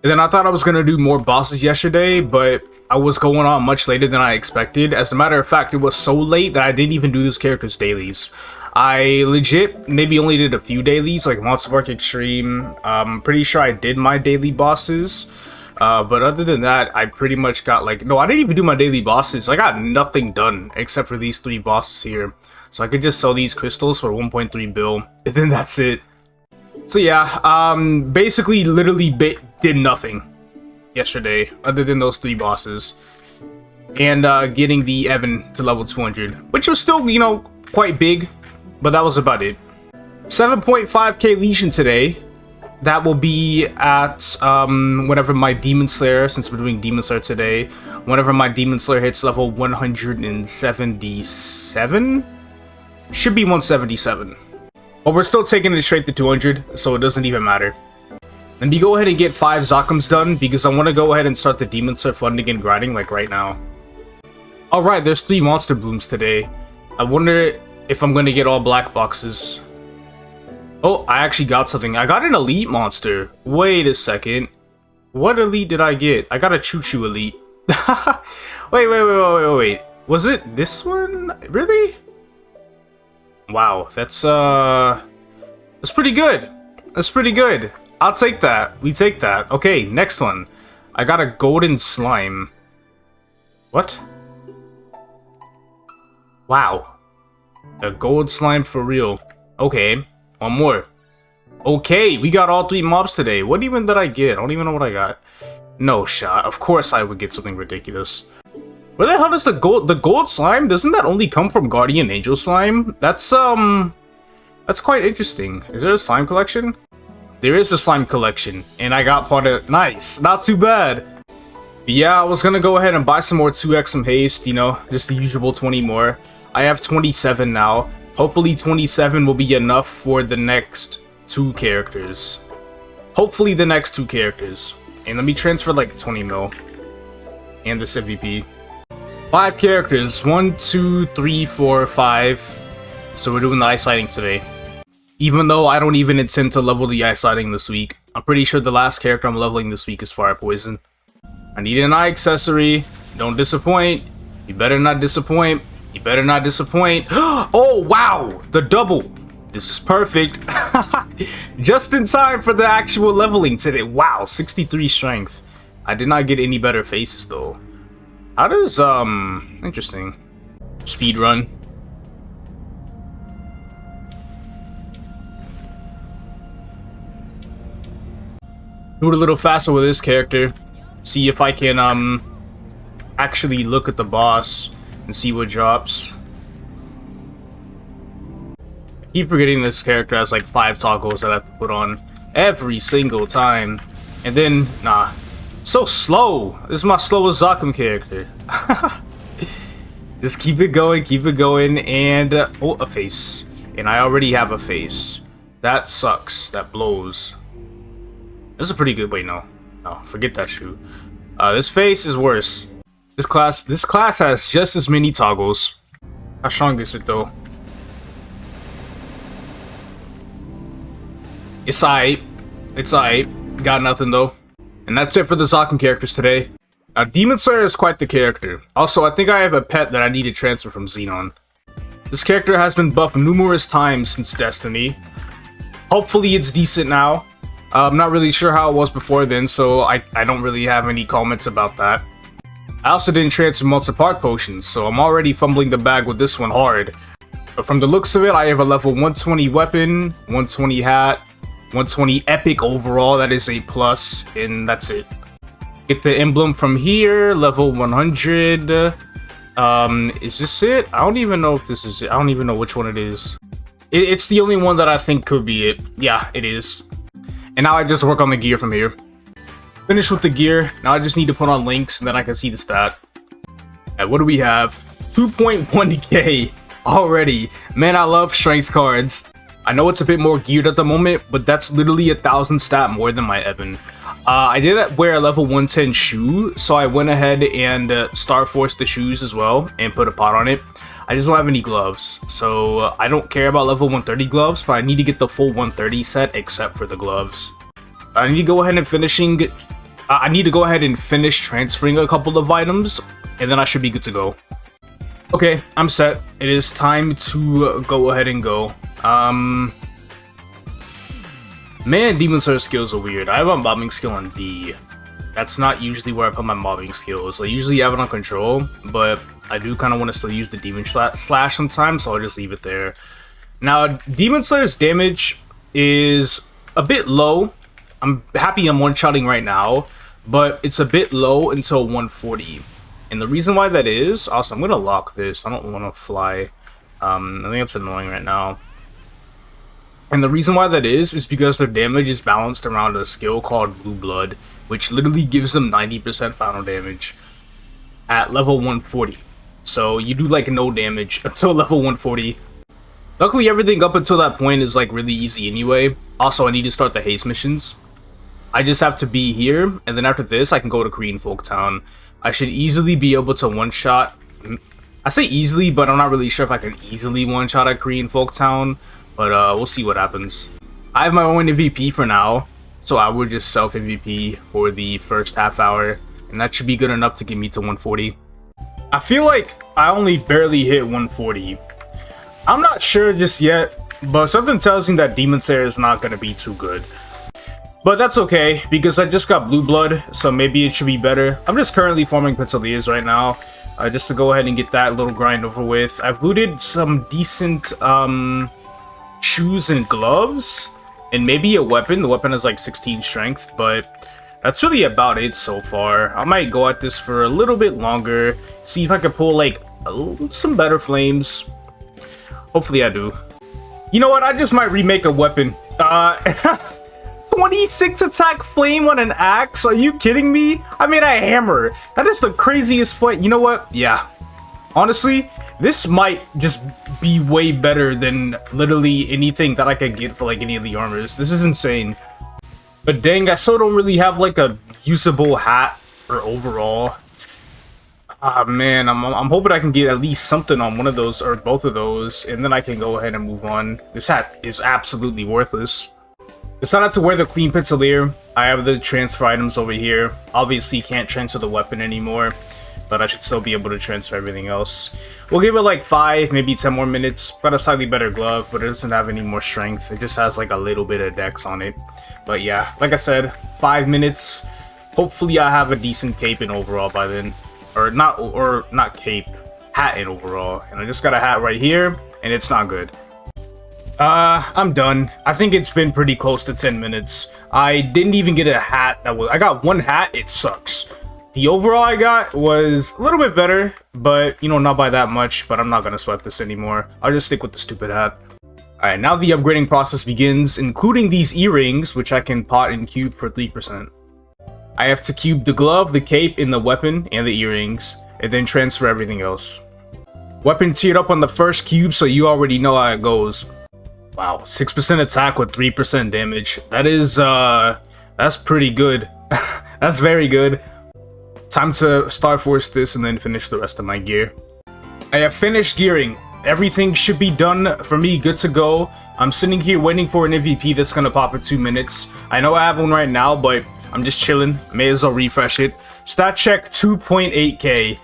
And then I thought I was gonna do more bosses yesterday, but I was going on much later than I expected. As a matter of fact, it was so late that I didn't even do this character's dailies. I legit maybe only did a few dailies, like Monster Park Extreme. I'm pretty sure I did my daily bosses. But other than that, I pretty much got like... No, I didn't even do my daily bosses. I got nothing done except for these 3 bosses here. So I could just sell these crystals for 1.3 bill. And then that's it. So yeah, basically literally did nothing yesterday other than those 3 bosses. And getting the Evan to level 200. Which was still, you know, quite big. But that was about it. 7.5k Legion today. That will be at whenever my Demon Slayer, since we're doing Demon Slayer today, whenever my Demon Slayer hits level 177? Should be 177. But we're still taking it straight to 200, so it doesn't even matter. Let me go ahead and get 5 Zakums done, because I want to go ahead and start the Demon Slayer funding and grinding like right now. Alright, there's 3 monster blooms today. I wonder if I'm going to get all black boxes. Oh, I actually got something. I got an elite monster. Wait a second. What elite did I get? I got a Choo Choo elite. Wait. Was it this one? Really? Wow, that's pretty good. That's pretty good. I'll take that. We take that. Okay, next one. I got a golden slime. What? Wow. A gold slime for real. Okay, one more. Okay, we got all 3 mobs today. What even did I get? I don't even know what I got. No shot. Of course I would get something ridiculous. Where the hell does the gold slime? Doesn't that only come from Guardian Angel slime? That's quite interesting. Is there a slime collection? There is a slime collection, and I got part of. Nice, not too bad. But yeah, I was gonna go ahead and buy some more 2x some haste. You know, just the usual 20 more. I have 27 now. Hopefully 27 will be enough for the next 2 characters. Hopefully the next 2 characters. And let me transfer like 20 mil. And this MVP. 5 characters. 1, 2, 3, 4, 5. So we're doing the ice lighting today. Even though I don't even intend to level the ice lighting this week. I'm pretty sure the last character I'm leveling this week is Fire Poison. I need an eye accessory. Don't disappoint. You better not disappoint. You better not disappoint. Oh, wow! The double. This is perfect. Just in time for the actual leveling today. Wow, 63 strength. I did not get any better faces though. How does, interesting. Speed run. Do it a little faster with this character. See if I can, actually look at the boss and see what drops. I keep forgetting this character has like 5 toggles that I have to put on every single time. And then, nah. So slow! This is my slowest Zakum character. Just keep it going, and oh, a face. And I already have a face. That sucks. That blows. This is a pretty good. Wait, no, forget that shoe. This face is worse. This class has just as many toggles. How strong is it though? It's aight. It's aight. Got nothing though. And that's it for the Zakum characters today. Now, Demon Slayer is quite the character. Also, I think I have a pet that I need to transfer from Xenon. This character has been buffed numerous times since Destiny. Hopefully it's decent now. I'm not really sure how it was before then, so I don't really have any comments about that. I also didn't transfer multi-part potions, so I'm already fumbling the bag with this one hard. But from the looks of it, I have a level 120 weapon, 120 hat, 120 epic overall, that is a plus, and that's it. Get the emblem from here, level 100. Is this it? I don't even know if this is it. I don't even know which one it is. It's the only one that I think could be it. Yeah, it is. And now I just work on the gear from here. Finish with the gear. Now I just need to put on links and then I can see the stat. Alright, what do we have? 2.1k already. Man, I love strength cards. I know it's a bit more geared at the moment, but that's literally 1,000 stat more than my Evan. I did wear a level 110 shoe, so I went ahead and Star Forced the shoes as well and put a pot on it. I just don't have any gloves, so I don't care about level 130 gloves, but I need to get the full 130 set except for the gloves. I need to go ahead and finish transferring a couple of items, and then I should be good to go. Okay, I'm set. It is time to go ahead and go. Man, Demon Slayer skills are weird. I have a mobbing skill on D. That's not usually where I put my mobbing skills. I usually have it on control, but I do kind of want to still use the Demon Slash sometimes, so I'll just leave it there. Now, Demon Slayer's damage is a bit low. I'm happy I'm one-shotting right now, but it's a bit low until 140. And the reason why that is, also, I'm going to lock this. I don't want to fly. I think that's annoying right now. And the reason why that is because their damage is balanced around a skill called Blue Blood, which literally gives them 90% final damage at level 140. So you do like no damage until level 140. Luckily, everything up until that point is like really easy anyway. Also, I need to start the haste missions. I just have to be here, and then after this, I can go to Green Folk Town. I should easily be able to one-shot. I say easily, but I'm not really sure if I can easily one-shot at Green Folk Town. But we'll see what happens. I have my own MVP for now, so I would just self-MVP for the first half hour. and that should be good enough to get me to 140. I feel like I only barely hit 140. I'm not sure just yet, but something tells me that Demon Slayer is not going to be too good. But that's okay, because I just got Blue Blood, so maybe it should be better. I'm just currently farming Petzeliers right now, just to go ahead and get that little grind over with. I've looted some decent shoes and gloves, and maybe a weapon. The weapon has like 16 strength, but that's really about it so far. I might go at this for a little bit longer, see if I can pull like some better flames. Hopefully I do. You know what? I just might remake a weapon. 26 attack flame on an axe? Are you kidding me? I made a hammer. That is the craziest flame. You know what? Yeah. Honestly, this might just be way better than literally anything that I could get for like any of the armors. This is insane. But dang, I still don't really have like a usable hat or overall. Ah man, I'm hoping I can get at least something on one of those or both of those, and then I can go ahead and move on. This hat is absolutely worthless. Decided to wear the Clean Petzelier. I have the transfer items over here. Obviously can't transfer the weapon anymore, but I should still be able to transfer everything else. We'll give it like 5, maybe 10 more minutes. Got a slightly better glove, but it doesn't have any more strength. It just has like a little bit of dex on it. But yeah, like I said, 5 minutes. Hopefully I have a decent cape in overall by then. Or not cape, hat in overall. And I just got a hat right here, and it's not good. I'm done. I think it's been pretty close to 10 minutes. I didn't even get a hat that was... I got one hat, it sucks. The overall I got was a little bit better, but, you know, not by that much, but I'm not gonna sweat this anymore. I'll just stick with the stupid hat. Alright, now the upgrading process begins, including these earrings, which I can pot and cube for 3%. I have to cube the glove, the cape, and the weapon, and the earrings, and then transfer everything else. Weapon tiered up on the first cube, so you already know how it goes. Wow, 6% attack with 3% damage. That is, that's pretty good. That's very good. Time to Star Force this and then finish the rest of my gear. I have finished gearing. Everything should be done for me, good to go. I'm sitting here waiting for an MVP that's gonna pop in 2 minutes. I know I have one right now, but I'm just chilling. May as well refresh it. Stat check 2.8k.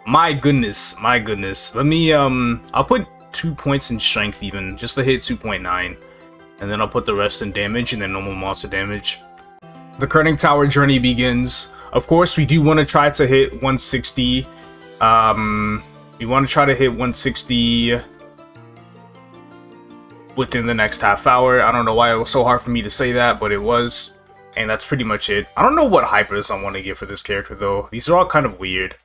My goodness, my goodness. Let me, I'll put 2 points in strength even, just to hit 2.9. And then I'll put the rest in damage and then normal monster damage. The Kerning Tower journey begins. Of course, we do want to try to hit 160. We want to try to hit 160 within the next half hour. I don't know why it was so hard for me to say that, but it was. And that's pretty much it. I don't know what hypers I want to get for this character though. These are all kind of weird.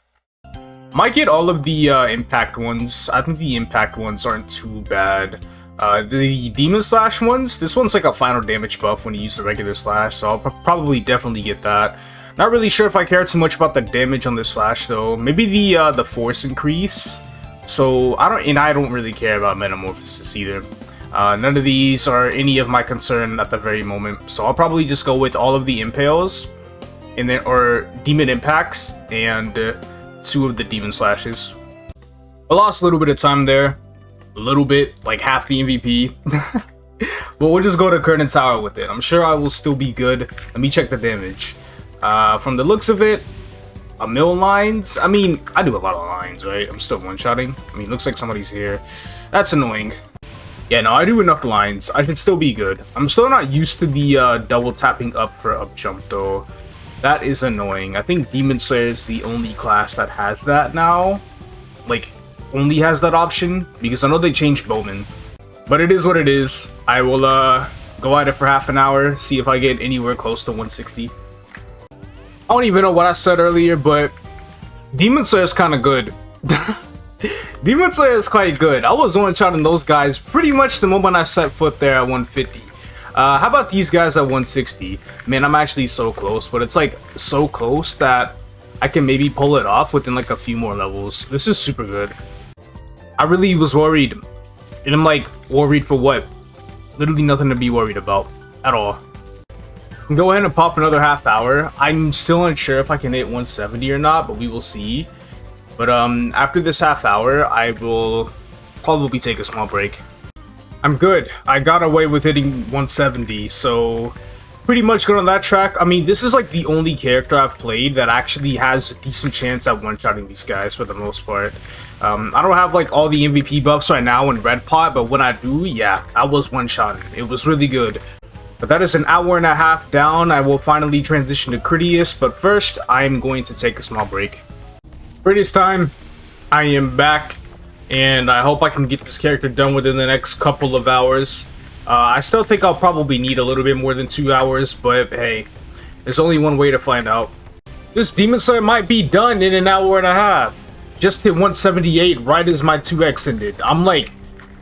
Might get all of the impact ones. I think the impact ones aren't too bad. The Demon Slash ones, this one's like a final damage buff when you use the regular slash, so I'll probably definitely get that. Not really sure if I care too much about the damage on this slash though. Maybe the force increase. So I don't really care about Metamorphosis either. None of these are any of my concern at the very moment. So I'll probably just go with all of the Impales, and then or Demon Impacts and 2 of the Demon Slashes. I lost a little bit of time there. A little bit, like half the MVP. But we'll just go to Kerning Tower with it. I'm sure I will still be good. Let me check the damage. From the looks of it, a mill lines. I mean, I do a lot of lines, right? I'm still one-shotting. I mean, looks like somebody's here. That's annoying. Yeah, no, I do enough lines. I should still be good. I'm still not used to the double tapping up for up jump though. That is annoying. I think Demon Slayer is the only class that has that now. Like, only has that option, because I know they changed Bowman. But it is what it is. I will go at it for half an hour, see if I get anywhere close to 160. I don't even know what I said earlier, but Demon Slayer is kind of good. Demon Slayer is quite good. I was one-shotting those guys pretty much the moment I set foot there at 150. How about these guys at 160? Man, I'm actually so close, but it's like so close that I can maybe pull it off within like a few more levels. This is super good. I really was worried, and I'm like, worried for what? Literally nothing to be worried about at all. Go ahead and pop another half hour. I'm still unsure if I can hit 170 or not, but we will see. But after this half hour, I will probably take a small break. I'm good. I got away with hitting 170, so pretty much good on that track. I mean, this is like the only character I've played that actually has a decent chance at one-shotting these guys for the most part. I don't have like all the MVP buffs right now in Red Pot, but when I do, yeah, I was one-shotting. It was really good. But that is an hour and a half down. I will finally transition to Critias, but first, I am going to take a small break. Critias time. I am back, and I hope I can get this character done within the next couple of hours. I still think I'll probably need a little bit more than 2 hours, but hey, there's only one way to find out. This Demon Slayer might be done in an hour and a half. Just hit 178 right as my 2x ended. I'm like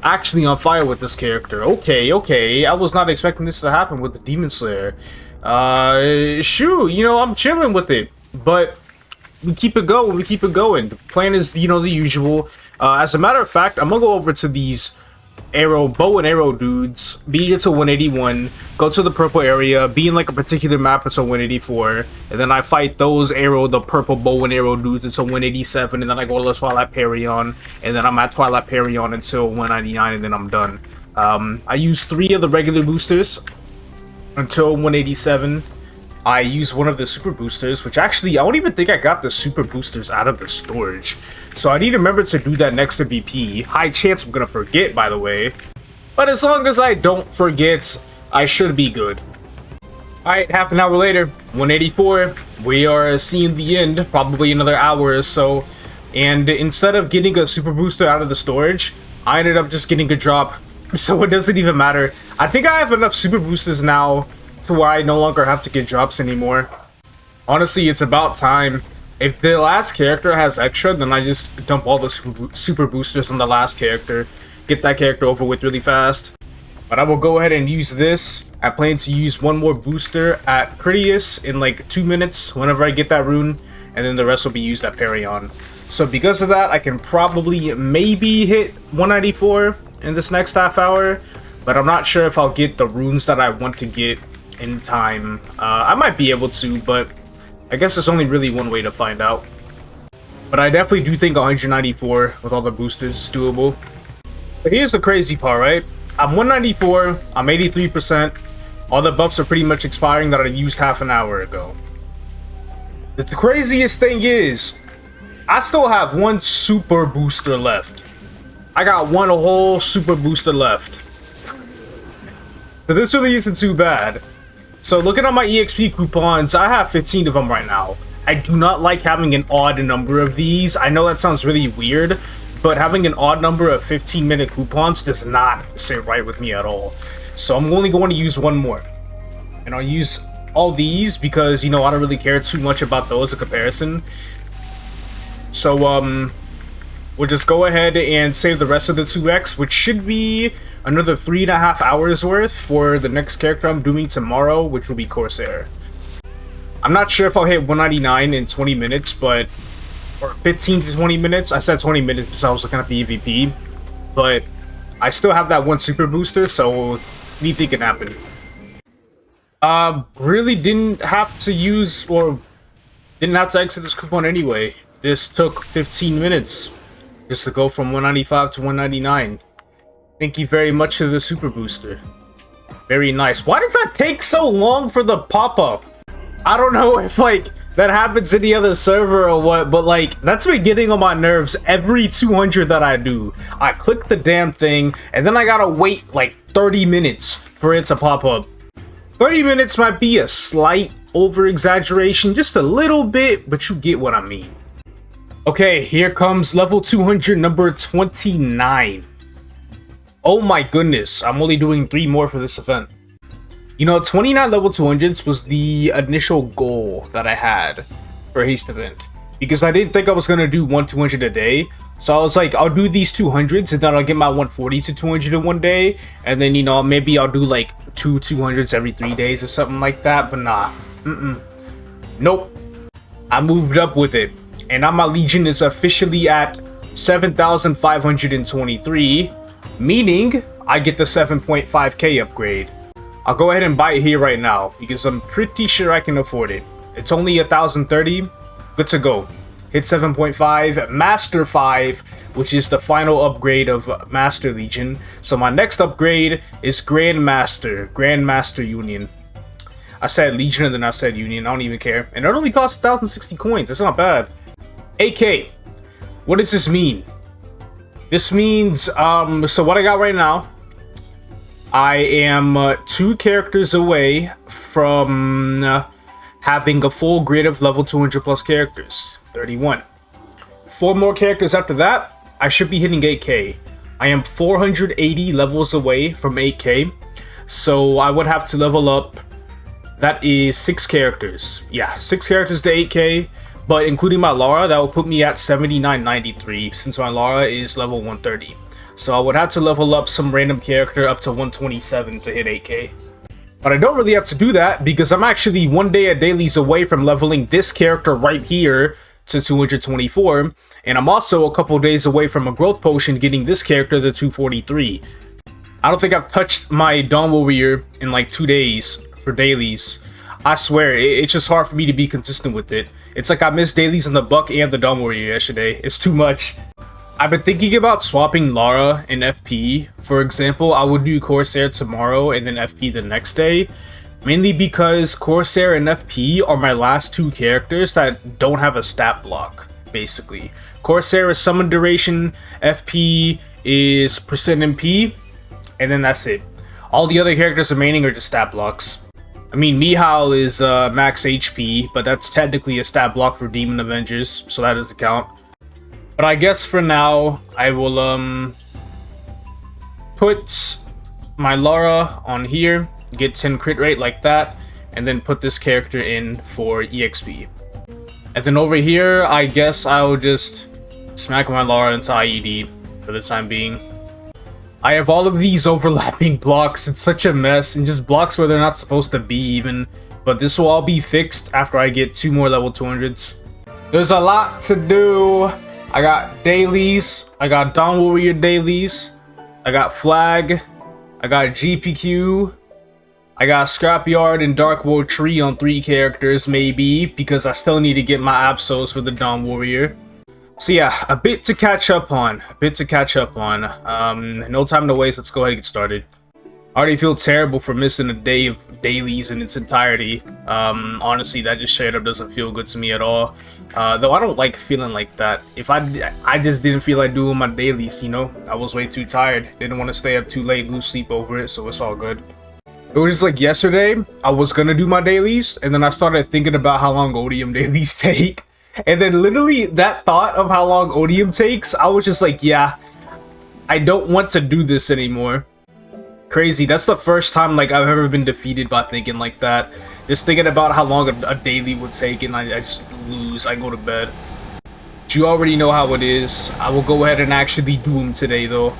actually on fire with this character. Okay, I was not expecting this to happen with the Demon Slayer. Shoot, you know, I'm chilling with it, but we keep it going. The plan is, you know, the usual. As a matter of fact, I'm gonna go over to these bow and arrow dudes, beat it to 181, go to the purple area, be in like a particular map until 184, and then I fight those the purple bow and arrow dudes until 187, and then I go to the Twilight Perion, and then I'm at Twilight Perion until 199, and then I'm done. I use 3 of the regular boosters until 187. I use one of the super boosters, which actually, I don't even think I got the super boosters out of the storage. So I need to remember to do that next to VP. High chance I'm gonna forget, by the way. But as long as I don't forget, I should be good. Alright, half an hour later, 184. We are seeing the end, probably another hour or so. And instead of getting a super booster out of the storage, I ended up just getting a drop. So it doesn't even matter. I think I have enough super boosters now to where I no longer have to get drops anymore. Honestly, it's about time. If the last character has extra, then I just dump all the super boosters on the last character. Get that character over with really fast. But I will go ahead and use this. I plan to use one more booster at Critias in like 2 minutes whenever I get that rune. And then the rest will be used at Perion. So because of that, I can probably maybe hit 194 in this next half hour. But I'm not sure if I'll get the runes that I want to get in time. I might be able to, but I guess there's only really one way to find out. But I definitely do think 194 with all the boosters is doable. But here's the crazy part, right? I'm 194, I'm 83%. All the buffs are pretty much expiring that I used half an hour ago. The craziest thing is, I still have one super booster left. I got one whole super booster left. So this really isn't too bad. So looking at my EXP coupons, I have 15 of them right now. I do not like having an odd number of these. I know that sounds really weird, but having an odd number of 15-minute coupons does not sit right with me at all. So I'm only going to use one more. And I'll use all these because, you know, I don't really care too much about those in comparison. So, we'll just go ahead and save the rest of the 2x, which should be another 3.5 hours worth for the next character I'm doing tomorrow, which will be Corsair. I'm not sure if I'll hit 199 in 20 minutes, but or 15 to 20 minutes. I said 20 minutes because I was looking at the EVP, but I still have that one super booster, so anything can happen. Really didn't have to use or didn't have to exit this coupon anyway. This took 15 minutes. Just to go from 195 to 199. Thank you very much to the super booster. Very nice. Why does that take so long for the pop-up? I don't know if like that happens in the other server or what, but like that's been getting on my nerves every 200 that I do. I click the damn thing and then I gotta wait like 30 minutes for it to pop up. 30 minutes might be a slight over-exaggeration, just a little bit, but you get what I mean. Okay, here comes level 200, number 29. Oh my goodness, I'm only doing 3 more for this event. You know, 29 level 200s was the initial goal that I had for Haste event. Because I didn't think I was going to do 1 200 a day. So I was like, I'll do these 200s and then I'll get my 140 to 200 in one day. And then, you know, maybe I'll do like 2 200s every 3 days or something like that. But nah, nope. I moved up with it. And now my Legion is officially at 7,523, meaning I get the 7.5k upgrade. I'll go ahead and buy it here right now because I'm pretty sure I can afford it. It's only 1,030. Good to go. Hit 7.5, Master 5, which is the final upgrade of Master Legion. So my next upgrade is Grandmaster Union. I said Legion and then I said Union. I don't even care. And it only costs 1,060 coins. That's not bad. 8K. What does this mean? This means, so what I got right now, I am 2 characters away from having a full grid of level 200 plus characters. 31. 4 more characters after that, I should be hitting 8K. I am 480 levels away from 8K. So I would have to level up. That is 6 characters. Yeah, 6 characters to 8K. But including my Lara, that will put me at 7993 since my Lara is level 130. So I would have to level up some random character up to 127 to hit 8K. But I don't really have to do that because I'm actually 1 day at Dailies away from leveling this character right here to 224. And I'm also a couple days away from a growth potion getting this character to 243. I don't think I've touched my Dawn Warrior in like 2 days for Dailies. I swear, it's just hard for me to be consistent with it. It's like I missed Dailies on the Bucc and the Dawn Warrior yesterday. It's too much. I've been thinking about swapping Lara and FP. For example, I would do Corsair tomorrow and then FP the next day. Mainly because Corsair and FP are my last 2 characters that don't have a stat block, basically. Corsair is summon duration, FP is percent MP, and then that's it. All the other characters remaining are just stat blocks. I mean, Mihal is max HP, but that's technically a stat block for Demon Avengers, so that doesn't count. But I guess for now, I will put my Lara on here, get 10 crit rate like that, and then put this character in for EXP. And then over here, I guess I'll just smack my Lara into IED for the time being. I have all of these overlapping blocks. It's such a mess, and just blocks where they're not supposed to be even. But this will all be fixed after I get 2 more level 200s. There's a lot to do. I got Dailies. I got Dawn Warrior Dailies. I got Flag. I got GPQ. I got Scrapyard and Dark World Tree on 3 characters maybe, because I still need to get my Absols for the Dawn Warrior. So yeah, a bit to catch up on. No time to waste, let's go ahead and get started. I already feel terrible for missing a day of Dailies in its entirety. Honestly, that just straight up doesn't feel good to me at all. Though I don't like feeling like that. If I just didn't feel like doing my Dailies, you know? I was way too tired. Didn't want to stay up too late, lose sleep over it, so it's all good. It was just like yesterday, I was gonna do my Dailies, and then I started thinking about how long Odium Dailies take. And then literally that thought of how long Odium takes, I was just like, yeah, I don't want to do this anymore. Crazy, that's the first time like I've ever been defeated by thinking like that. Just thinking about how long a daily would take and I just lose, I go to bed. But you already know how it is. I will go ahead and actually do them today though.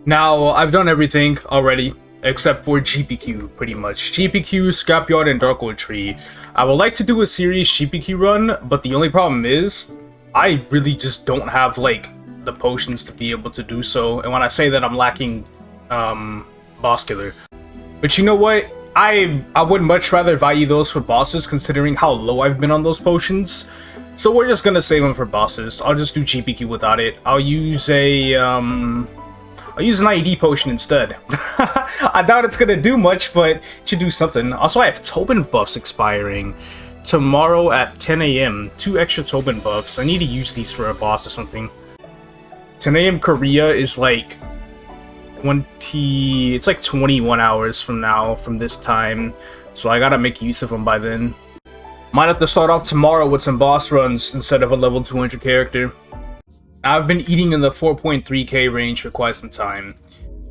Now, I've done everything already. Except for GPQ, pretty much. GPQ, Scrapyard, and Dark World Tree. I would like to do a serious GPQ run, but the only problem is, I really just don't have, like, the potions to be able to do so. And when I say that, I'm lacking, boss killer. But you know what? I would much rather value those for bosses, considering how low I've been on those potions. So we're just gonna save them for bosses. I'll just do GPQ without it. I'll use I'll use an IED potion instead. I doubt it's gonna do much, but it should do something. Also, I have Tobin buffs expiring tomorrow at 10 AM. 2 extra Tobin buffs. I need to use these for a boss or something. 10 AM Korea is like 20... It's like 21 hours from now, from this time. So I gotta make use of them by then. Might have to start off tomorrow with some boss runs instead of a level 200 character. I've been eating in the 4.3k range for quite some time.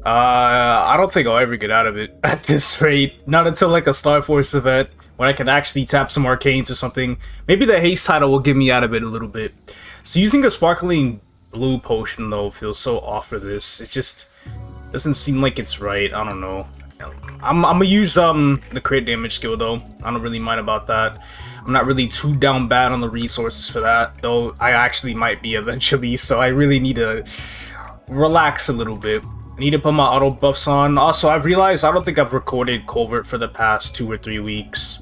I don't think I'll ever get out of it at this rate. Not until like a Star Force event, when I can actually tap some Arcanes or something. Maybe the Haste title will get me out of it a little bit. So using a sparkling blue potion though feels so off for this. It just doesn't seem like it's right. I don't know. I'm gonna use the crit damage skill though. I don't really mind about that. I'm not really too down bad on the resources for that, though I actually might be eventually, so I really need to relax a little bit. I need to put my auto buffs on. Also, I've realized I don't think I've recorded Culvert for the past 2 or 3 weeks.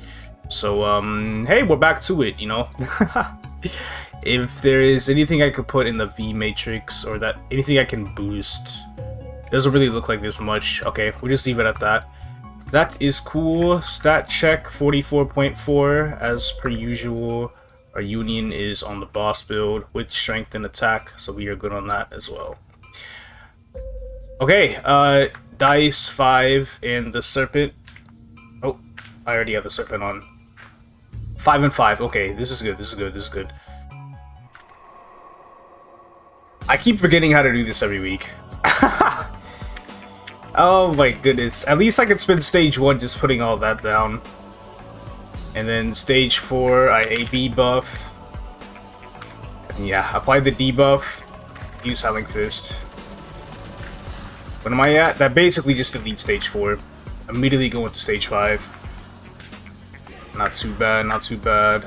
So, hey, we're back to it, you know? If there is anything I could put in the V matrix, or anything I can boost. It doesn't really look like this much. Okay, we'll just leave it at that. That is cool. Stat check 44.4 as per usual. Our union is on the boss build with strength and attack, so we are good on that as well. Okay, dice 5 and the serpent. Oh, I already have the serpent on. 5 and 5. Okay, this is good. This is good. This is good. I keep forgetting how to do this every week. Oh my goodness. At least I can spend stage 1 just putting all that down. And then stage 4, I AB buff. And yeah, apply the debuff. Use Howling Fist. What am I at? That basically just deletes stage 4. Immediately go into stage 5. Not too bad, not too bad.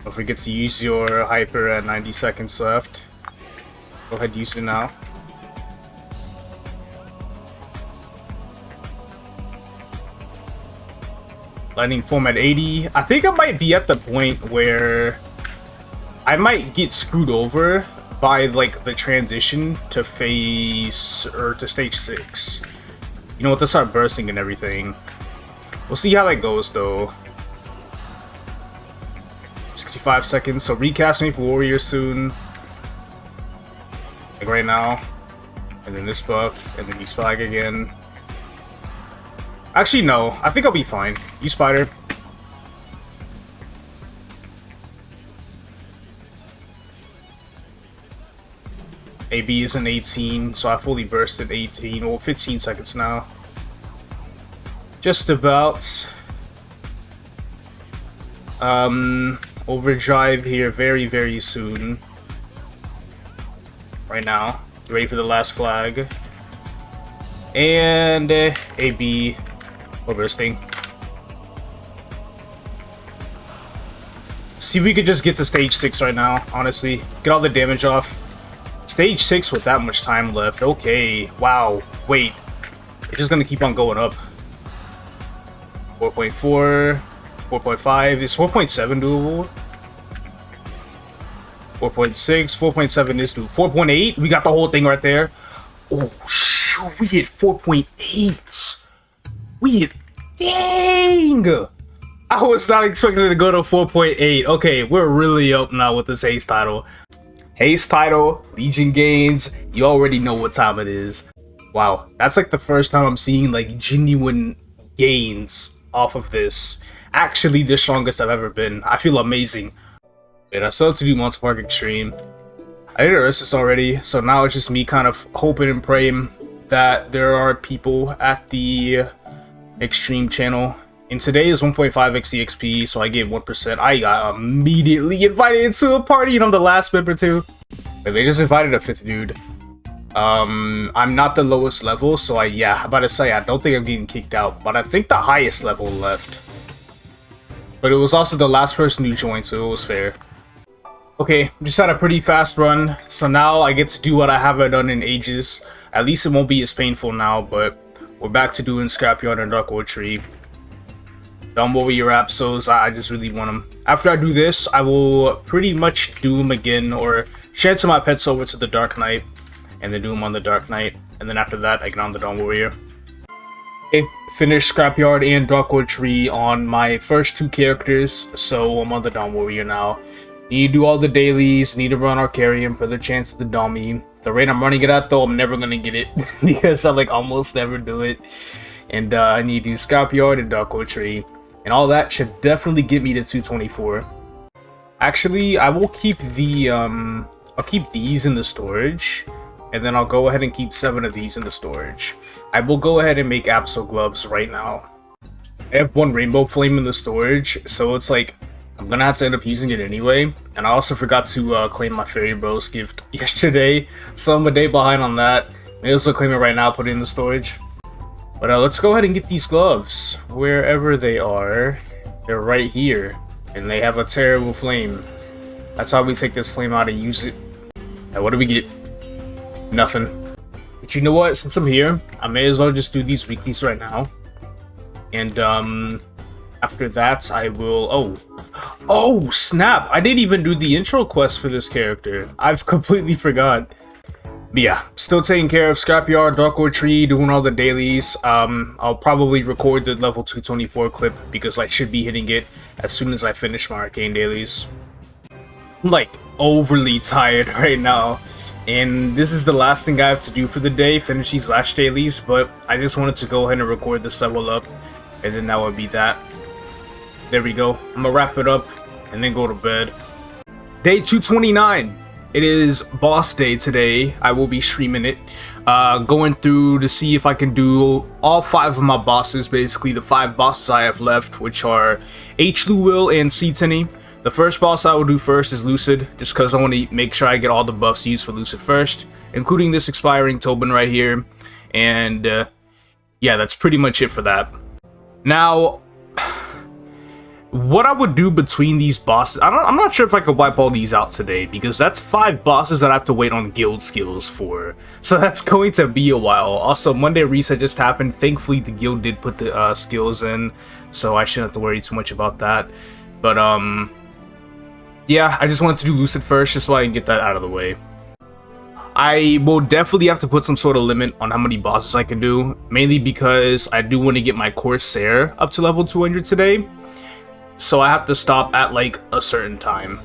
Don't forget to use your hyper at 90 seconds left. Go ahead, use it now. Lightning form at 80. I think I might be at the point where I might get screwed over by like the transition to phase or to stage 6. You know what, to start bursting and everything. We'll see how that goes though. 65 seconds, so recast Maple Warrior soon. Like right now. And then this buff, and then use flag again. Actually, no. I think I'll be fine. Use Spider. AB is an 18, so I fully burst at 18. Well, 15 seconds now. Just about. Overdrive here very, very soon. Right now. Ready for the last flag. And AB. Bursting. See, we could just get to stage 6 right now, honestly. Get all the damage off. Stage 6 with that much time left. Okay. Wow. Wait. It's just gonna keep on going up. 4.4. 4.5. Is 4.7 doable? 4.6. 4.7 is doable. 4.8? We got the whole thing right there. Oh, shoot. We hit 4.8. We hit, dang! I was not expecting to go to 4.8. Okay, we're really up now with this Haste title. Haste title, Legion gains, you already know what time it is. Wow, that's like the first time I'm seeing like genuine gains off of this. Actually, the strongest I've ever been. I feel amazing. Wait, I still have to do multi-mark extreme. I did Verus already, so now it's just me kind of hoping and praying that there are people at the Extreme channel. And today is 1.5x EXP, so I get 1%. I got immediately invited into a party and I'm the last member too. But they just invited a 5th dude. I'm not the lowest level, so I'm about to say I don't think I'm getting kicked out, but I think the highest level left. But it was also the last person who joined, so it was fair. Okay, just had a pretty fast run, so now I get to do what I haven't done in ages. At least it won't be as painful now, but we're back to doing Scrapyard and Dark Tree. Done what your Rapsos, I just really want them. After I do this, I will pretty much do them again, or shed some of my pets over to the Dark Knight, and then do them on the Dark Knight. And then after that, I get on the Dawn Warrior. Okay, finish Scrapyard and Dark Tree on my first 2 characters, so I'm on the Dawn Warrior now. Need to do all the dailies, need to run Arcane for the chance of the dummy. The rate I'm running it at though, I'm never gonna get it because I like almost never do it. And I need to do Scrapyard and Dark Tree. And all that should definitely get me to 224. Actually, I will keep the I'll keep these in the storage. And then I'll go ahead and keep 7 of these in the storage. I will go ahead and make Absol gloves right now. I have 1 rainbow flame in the storage, so it's like I'm gonna have to end up using it anyway. And I also forgot to claim my Fairy Bros gift yesterday, so I'm a day behind on that. May as well claim it right now, put it in the storage. But let's go ahead and get these gloves. Wherever they are, they're right here. And they have a terrible flame. That's how we take this flame out and use it. Now what do we get? Nothing. But you know what? Since I'm here, I may as well just do these weeklies right now. And after that, I will... Oh, snap! I didn't even do the intro quest for this character. I've completely forgot. But yeah, still taking care of Scrapyard, Dark Tree, doing all the dailies. I'll probably record the level 224 clip because I should be hitting it as soon as I finish my Arcane dailies. I'm like overly tired right now, and this is the last thing I have to do for the day, finish these last dailies, but I just wanted to go ahead and record this level up, and then that would be that. There we go. I'm gonna wrap it up and then go to bed. Day 229. It is boss day today. I will be streaming it, going through to see if I can do all 5 of my bosses, basically the 5 bosses I have left, which are H. Will and C. Tinny. The first boss I will do first is Lucid, just because I want to make sure I get all the buffs used for Lucid first, including this expiring Tobin right here, and yeah, that's pretty much it for that. Now, what I would do between these bosses, I'm not sure if I could wipe all these out today, because that's 5 bosses that I have to wait on guild skills for. So that's going to be a while. Also, Monday reset just happened. Thankfully, the guild did put the skills in, so I shouldn't have to worry too much about that. But, yeah, I just wanted to do Lucid first, just so I can get that out of the way. I will definitely have to put some sort of limit on how many bosses I can do, mainly because I do want to get my Corsair up to level 200 today. So I have to stop at like a certain time.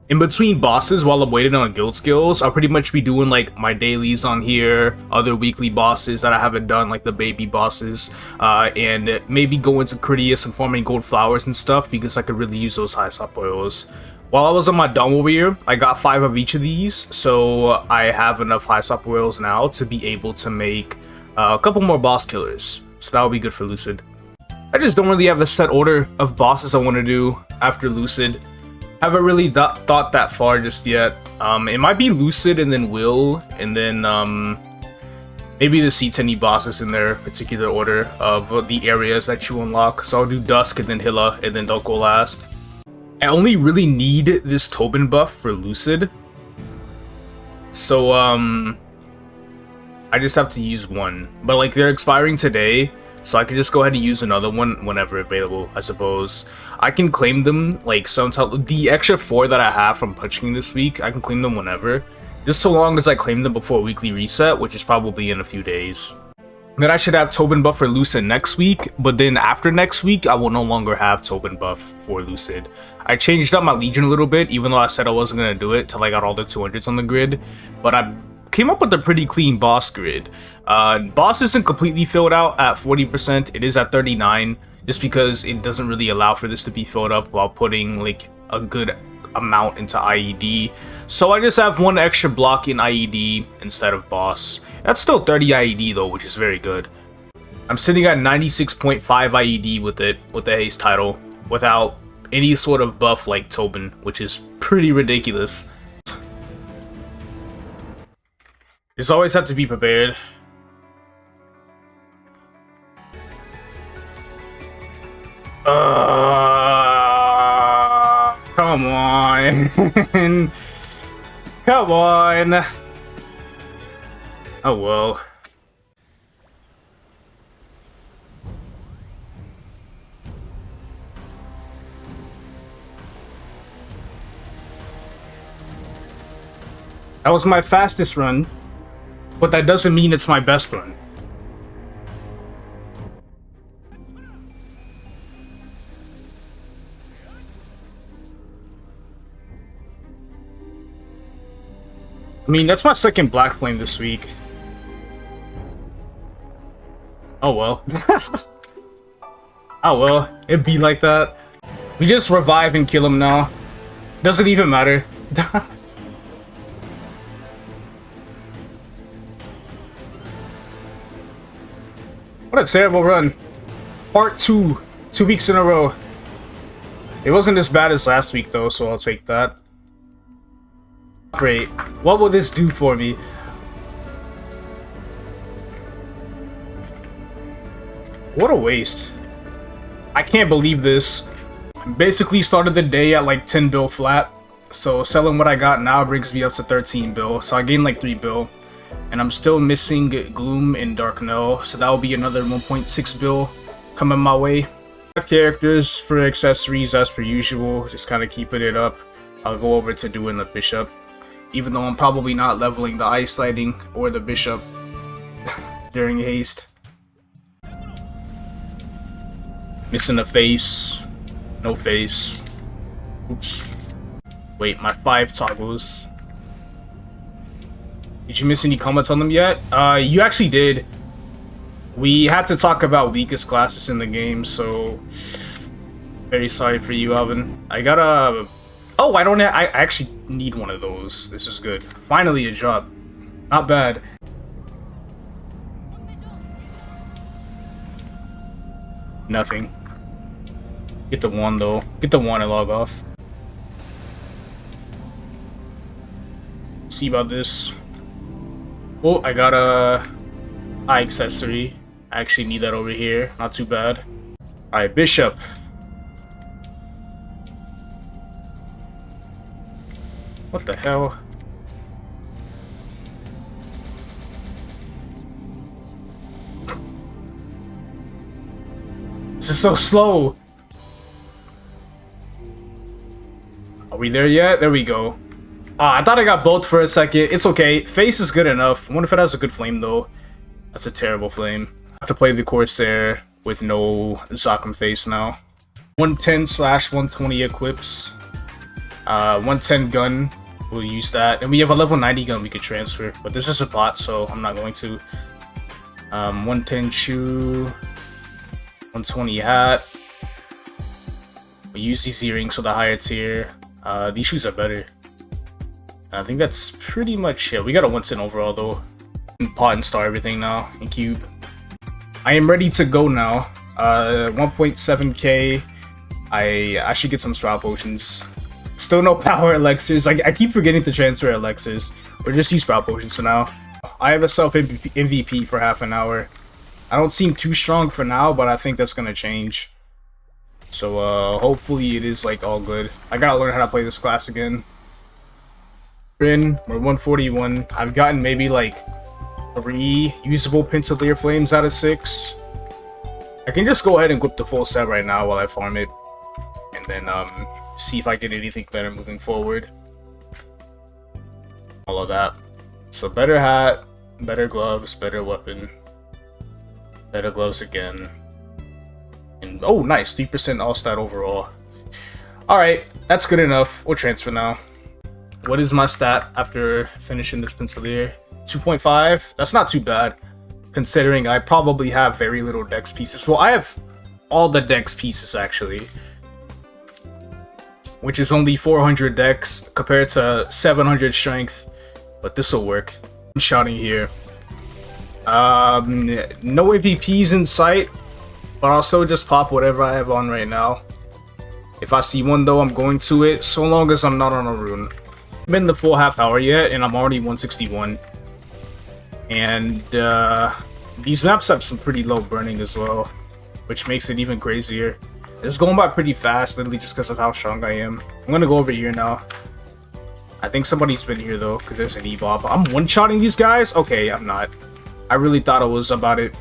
In between bosses, while I'm waiting on guild skills, I'll pretty much be doing like my dailies on here, other weekly bosses that I haven't done, like the baby bosses, and maybe go into Critias and farming gold flowers and stuff, because I could really use those high stop oils. While I was on my Dawn Warrior, I got 5 of each of these, so I have enough high stop oils now to be able to make a couple more boss killers. So that will be good for Lucid. I just don't really have a set order of bosses I want to do after Lucid. Haven't really thought that far just yet. It might be Lucid and then Will, and then maybe the C10 bosses in their particular order of the areas that you unlock. So I'll do Dusk and then Hilla, and then they'll go last. I only really need this Tobin buff for Lucid. So I just have to use one. But like they're expiring today, so I can just go ahead and use another one whenever available, I suppose. I can claim them, like, sometimes. The extra 4 that I have from punching this week, I can claim them whenever. Just so long as I claim them before weekly reset, which is probably in a few days. Then I should have Tobin buff for Lucid next week, but then after next week, I will no longer have Tobin buff for Lucid. I changed up my Legion a little bit, even though I said I wasn't going to do it till I got all the 200s on the grid. But I came up with a pretty clean boss grid. Boss isn't completely filled out at 40%, it is at 39, just because it doesn't really allow for this to be filled up while putting like a good amount into IED. So I just have 1 extra block in IED instead of boss. That's still 30 IED though, which is very good. I'm sitting at 96.5 IED with it, with the Haste title, without any sort of buff like Tobin, which is pretty ridiculous. Just always have to be prepared. Come on. Come on. Oh well. That was my fastest run. But that doesn't mean it's my best run. I mean, that's my second Black Flame this week. Oh well. Oh well, it'd be like that. We just revive and kill him now. Doesn't even matter. What a terrible run. Part 2, 2 weeks in a row. It wasn't as bad as last week though, so I'll take that. Great. What will this do for me? What a waste. I can't believe this. Basically started the day at like 10 bill flat. So selling what I got now brings me up to 13 bill. So I gained like 3 bill. And I'm still missing Gloom and Darknell, so that will be another 1.6 bill coming my way. 5 characters for accessories as per usual, just kind of keeping it up. I'll go over to doing the bishop. even though I'm probably not leveling the Ice Lightning or the Bishop during Haste. Missing a face. No face. Oops. Wait, my 5 toggles. Did you miss any comments on them yet? You actually did. We had to talk about weakest classes in the game, so very sorry for you, Alvin. I got a... Oh, I actually need one of those. This is good. Finally a drop. Not bad. Nothing. Get the one though. Get the one and log off. See about this. Oh, I got a eye accessory. I actually need that over here. Not too bad. Alright, Bishop. What the hell? This is so slow. Are we there yet? There we go. I thought I got both for a second. It's okay. Face is good enough. I wonder if it has a good flame though. That's a terrible flame. I have to play the Corsair with no Zakum face now. 110/120 equips. 110 gun. We'll use that. And we have a level 90 gun we could transfer. But this is a bot, so I'm not going to. 110 shoe. 120 hat. We use these earrings for the higher tier. These shoes are better. I think that's pretty much it. We got a 110 overall though. Pot and star everything now in cube. I am ready to go now. 1.7k. I should get some sprout potions. Still no power elixirs. I keep forgetting to transfer elixirs. Or just use sprout potions for now. I have a self MVP for half an hour. I don't seem too strong for now, but I think that's gonna change. So hopefully it is like all good. I gotta learn how to play this class again. We're 141. I've gotten maybe like 3 usable Pinsaleer Flames out of 6. I can just go ahead and whip the full set right now while I farm it. And then see if I get anything better moving forward. All of that. So better hat, better gloves, better weapon. Better gloves again. And oh nice, 3% all stat overall. Alright, that's good enough. We'll transfer now. What is my stat after finishing this Pinsaleer? 2.5? That's not too bad, considering I probably have very little dex pieces. Well, I have all the dex pieces actually, which is only 400 dex compared to 700 strength, but this will work. I'm shouting here. No MVPs in sight, but I'll still just pop whatever I have on right now. If I see one though, I'm going to it, so long as I'm not on a rune. I'm in the full half hour yet, and I'm already 161. And these maps have some pretty low burning as well, which makes it even crazier. It's going by pretty fast, literally just because of how strong I am. I'm gonna go over here now. I think somebody's been here though, because there's an E-Bob. I'm one-shotting these guys? Okay, I'm not. I really thought I was about it.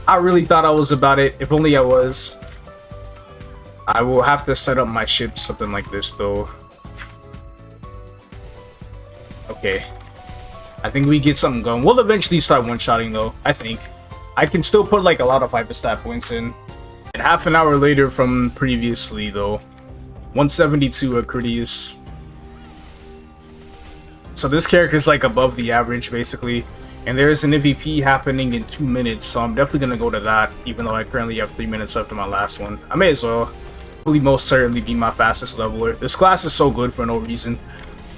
I really thought I was about it. If only I was. I will have to set up my ship something like this though. Okay. I think we get something going. We'll eventually start one-shotting though, I think. I can still put like a lot of hyper stat points in. And half an hour later from previously though. 172 at Critias. So this character is like above the average basically. And there's an MVP happening in 2 minutes, so I'm definitely gonna go to that, even though I currently have 3 minutes left in my last one. I may as well. Probably most certainly be my fastest leveler. This class is so good for no reason.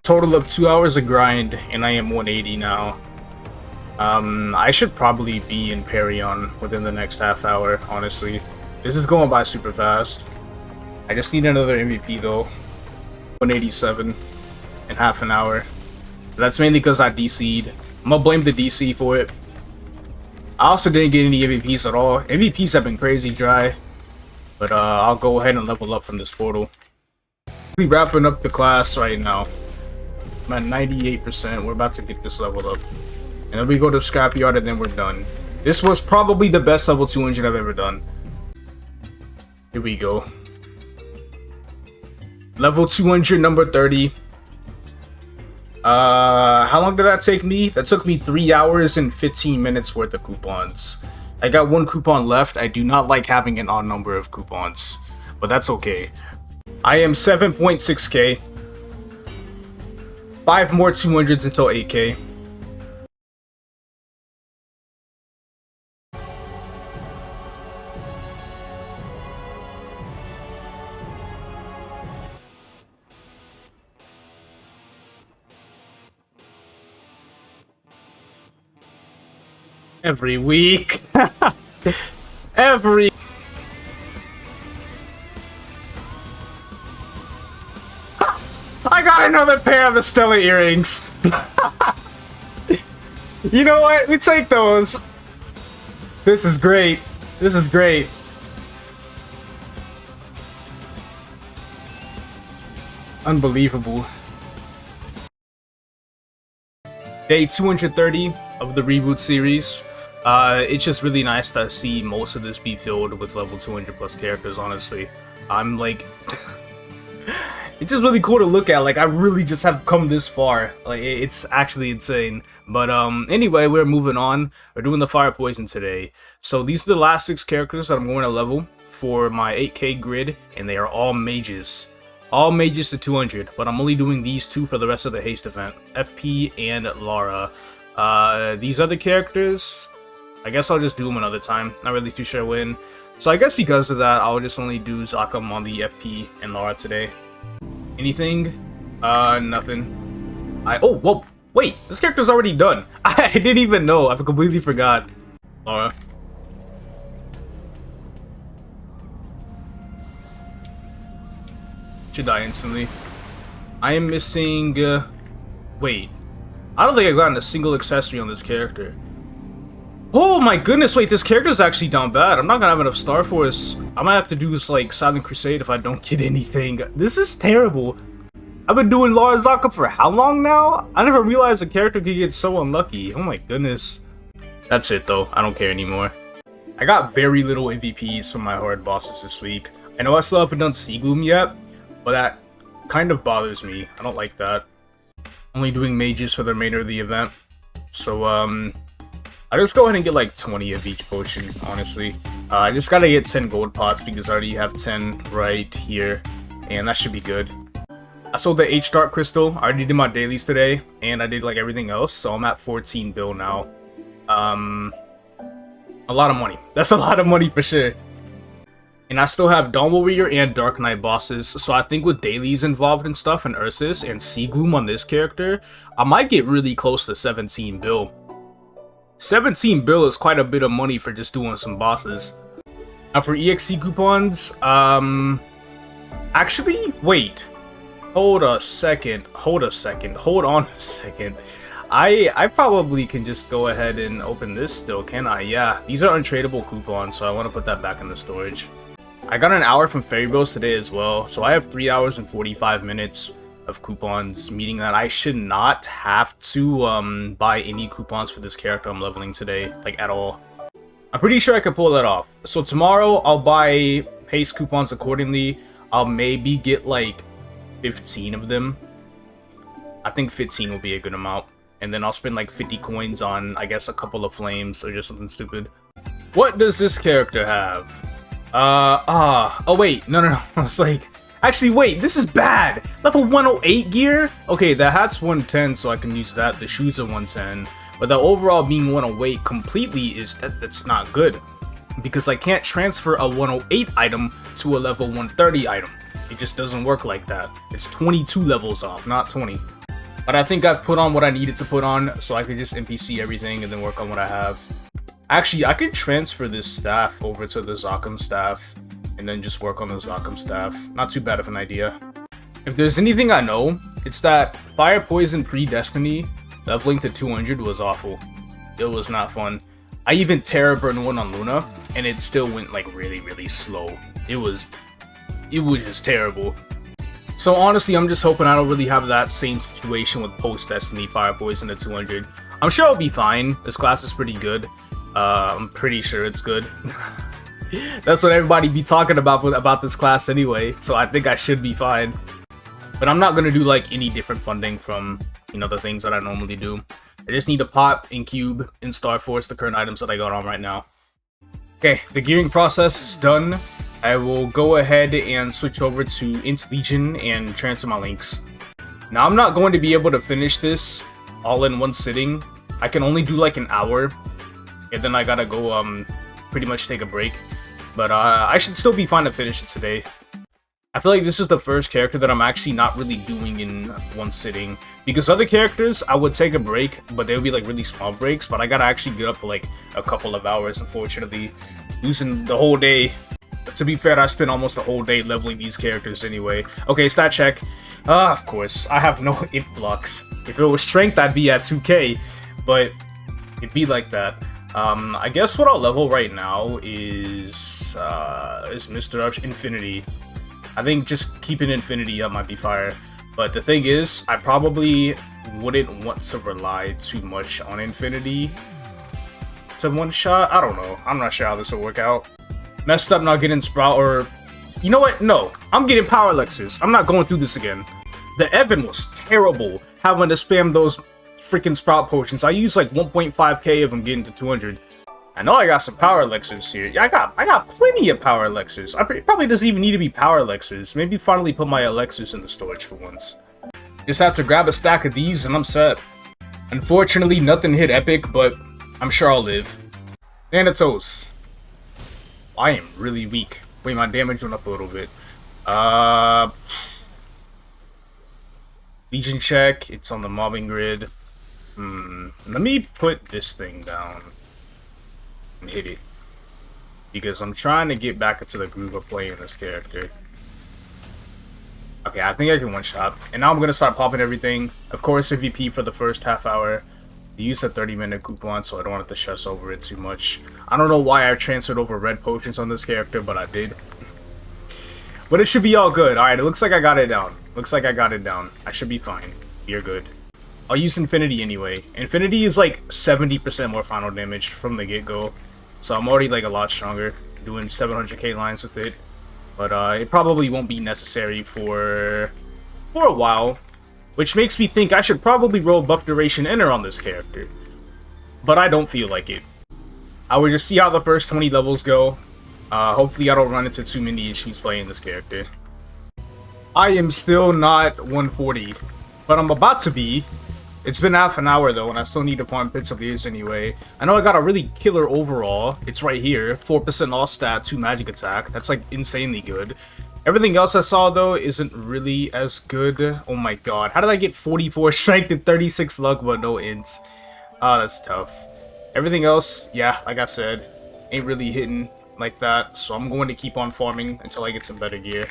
Total of 2 hours of grind, and I am 180 now. I should probably be in Perion within the next half hour, honestly. This is going by super fast. I just need another MVP though. 187 in half an hour. That's mainly because I DC'd. I'm gonna blame the DC for it. I also didn't get any MVPs at all. MVPs have been crazy dry. But I'll go ahead and level up from this portal. We're wrapping up the class right now. I'm at 98%. We're about to get this leveled up. And then we go to Scrapyard and then we're done. This was probably the best level 200 I've ever done. Here we go. Level 200, number 30. How long did that take me? That took me 3 hours and 15 minutes worth of coupons. I got one coupon left. I do not like having an odd number of coupons, but that's okay. I am 7.6k. 5 more 200s until 8k. Every week. Every. I got another pair of the Stella earrings. You know what? We take those. This is great. This is great. Unbelievable. Day 230 of the Reboot series. It's just really nice to see most of this be filled with level 200 plus characters, honestly. I'm like... it's just really cool to look at. Like, I really just have come this far. Like, it's actually insane. But anyway, we're moving on. We're doing the Fire Poison today. So these are the last 6 characters that I'm going to level for my 8k grid, and they are all mages. All mages to 200, but I'm only doing these 2 for the rest of the Haste event. FP and Lara. These other characters, I guess I'll just do them another time. Not really too sure when. So I guess because of that, I'll just only do Zakum on the FP and Lara today. Anything? Nothing. Oh, whoa, wait, this character's already done. I didn't even know. I completely forgot. Lara. Should die instantly. I am missing, wait. I don't think I've gotten a single accessory on this character. Oh my goodness, wait, this character's actually down bad. I'm not gonna have enough Star Force. I might have to do this like Silent Crusade if I don't get anything. This is terrible. I've been doing Lara Zakum for how long now? I never realized a character could get so unlucky. Oh my goodness. That's it though, I don't care anymore. I got very little MVPs from my hard bosses this week. I know I still haven't done Sea Gloom yet, but that kind of bothers me. I don't like that. Only doing mages for the remainder of the event. So, I'll just go ahead and get like 20 of each potion, honestly. I just gotta get 10 gold pots because I already have 10 right here. And that should be good. I sold the H Dark Crystal. I already did my dailies today. And I did like everything else. So I'm at 14 bill now. A lot of money. That's a lot of money for sure. And I still have Dawn Warrior and Dark Knight bosses, so I think with dailies involved and stuff, and Ursus and Sea Gloom on this character, I might get really close to 17 bill. 17 bill is quite a bit of money for just doing some bosses. Now for EXP coupons, actually, wait. Hold on a second. I probably can just go ahead and open this still, can I? Yeah, these are untradeable coupons, so I want to put that back in the storage. I got an hour from Fairy Bills today as well, so I have 3 hours and 45 minutes of coupons, meaning that I should not have to buy any coupons for this character I'm leveling today, like at all. I'm pretty sure I could pull that off. So tomorrow I'll buy Haste coupons accordingly. I'll maybe get like 15 of them. I think 15 will be a good amount. And then I'll spend like 50 coins on, I guess, a couple of flames or just something stupid. What does this character have? Oh wait, no. I was like, actually wait, this is bad. Level 108 gear? Okay, the hat's 110, so I can use that. The shoes are 110. But the overall being 108 completely is, that's not good. Because I can't transfer a 108 item to a level 130 item. It just doesn't work like that. It's 22 levels off, not 20. But I think I've put on what I needed to put on, so I could just NPC everything and then work on what I have. Actually, I could transfer this staff over to the Zakum staff, and then just work on the Zakum staff. Not too bad of an idea. If there's anything I know, it's that Fire Poison pre-Destiny, leveling to 200 was awful. It was not fun. I even Terror Burn one on Luna, and it still went like really slow. It was just terrible. So honestly, I'm just hoping I don't really have that same situation with post-Destiny Fire Poison at 200. I'm sure I'll be fine. This class is pretty good. I'm pretty sure it's good. That's what everybody be talking about this class anyway, so I think I should be fine. But I'm not gonna do like any different funding from you know, the things that I normally do. I just need to pop and cube and Star Force the current items that I got on right now. Okay, the gearing process is done. I will go ahead and switch over to Int Legion and transfer my links. Now, I'm not going to be able to finish this all in one sitting. I can only do like an hour, and then I gotta go pretty much take a break. But I should still be fine to finish it today. I feel like this is the first character that I'm actually not really doing in one sitting. Because other characters, I would take a break, but they would be like really small breaks. But I gotta actually get up for like a couple of hours, unfortunately. Losing the whole day. But to be fair, I spent almost the whole day leveling these characters anyway. Okay, stat check. Of course, I have no imp blocks. If it was strength, I'd be at 2k. But it'd be like that. I guess what I'll level right now is Mr. Infinity. I think just keeping Infinity up might be fire. But the thing is, I probably wouldn't want to rely too much on Infinity to one shot. I don't know. I'm not sure how this will work out. Messed up not getting Sprout or... You know what? No. I'm getting Power Elixirs. I'm not going through this again. The Evan was terrible having to spam those freaking Sprout Potions. I used like 1.5k of them getting to 200. I know I got some Power Elixirs here. Yeah, I got plenty of Power Elixirs. It probably doesn't even need to be Power Elixirs. Maybe finally put my Elixirs in the storage for once. Just have to grab a stack of these and I'm set. Unfortunately, nothing hit epic, but I'm sure I'll live. Thanatos. I am really weak. Wait, my damage went up a little bit. Legion check. It's on the mobbing grid. Let me put this thing down. And hit it. Because I'm trying to get back into the groove of playing this character. Okay, I think I can one-shot. And now I'm going to start popping everything. Of course, EVP for the first half hour. I used a 30-minute coupon, so I don't want to stress over it too much. I don't know why I transferred over red potions on this character, but I did. But it should be all good. Alright, it looks like I got it down. Looks like I got it down. I should be fine. You're good. I'll use Infinity anyway. Infinity is like 70% more final damage from the get-go. So I'm already like a lot stronger. Doing 700k lines with it. But it probably won't be necessary for a while. Which makes me think I should probably roll buff duration enter on this character. But I don't feel like it. I will just see how the first 20 levels go. Hopefully I don't run into too many issues playing this character. I am still not 140. But I'm about to be. It's been half an hour though, and I still need to farm Pits of the Ears anyway. I know I got a really killer overall. It's right here. 4% all stat, 2 magic attack. That's like insanely good. Everything else I saw though isn't really as good. Oh my god. How did I get 44 strength and 36 luck but no int? Ah, that's tough. Everything else, yeah, like I said, ain't really hitting like that. So I'm going to keep on farming until I get some better gear.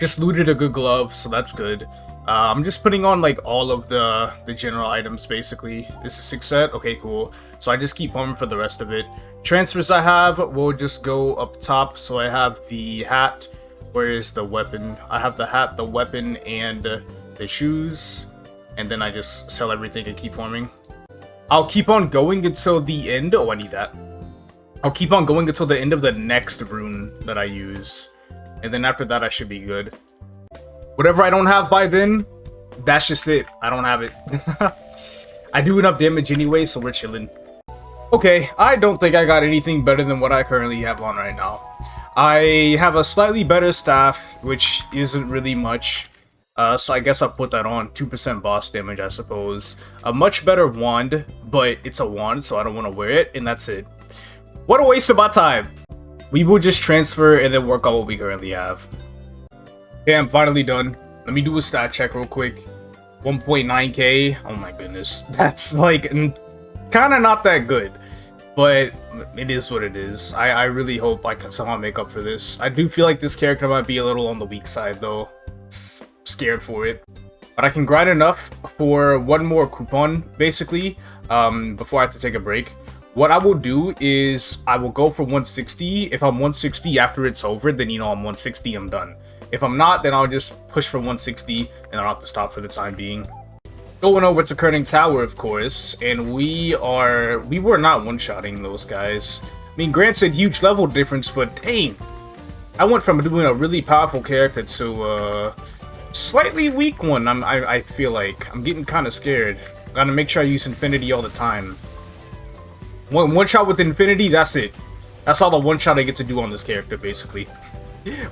Just looted a good glove, so that's good. I'm just putting on like all of the general items basically. This is 6 set? Okay, cool. So I just keep farming for the rest of it. Transfers I have will just go up top. So I have the hat. Where is the weapon? I have the hat, the weapon, and the shoes. And then I just sell everything and keep farming. I'll keep on going until the end. Oh, I need that. I'll keep on going until the end of the next rune that I use. And then after that, I should be good. Whatever I don't have by then, that's just it. I don't have it. I do enough damage anyway, so we're chilling. Okay, I don't think I got anything better than what I currently have on right now. I have a slightly better staff, which isn't really much. So I guess I'll put that on. 2% boss damage, I suppose. A much better wand, but it's a wand, so I don't want to wear it, and that's it. What a waste of my time! We will just transfer and then work on what we currently have. Okay, I'm finally done. Let me do a stat check real quick. 1.9k. Oh my goodness. That's like kind of not that good. But it is what it is. I really hope I can somehow make up for this. I do feel like this character might be a little on the weak side though. Scared for it. But I can grind enough for one more coupon, basically, before I have to take a break. What I will do is I will go for 160. If I'm 160 after it's over, then you know I'm 160, I'm done. If I'm not, then I'll just push for 160 and I'll have to stop for the time being. Going over to Kerning Tower, of course, and we were not one-shotting those guys. I mean, granted, huge level difference, but dang, I went from doing a really powerful character to slightly weak one. I feel like I'm getting kind of scared. Gotta make sure I use Infinity all the time. One shot with Infinity, that's it. That's all the one shot I get to do on this character, basically.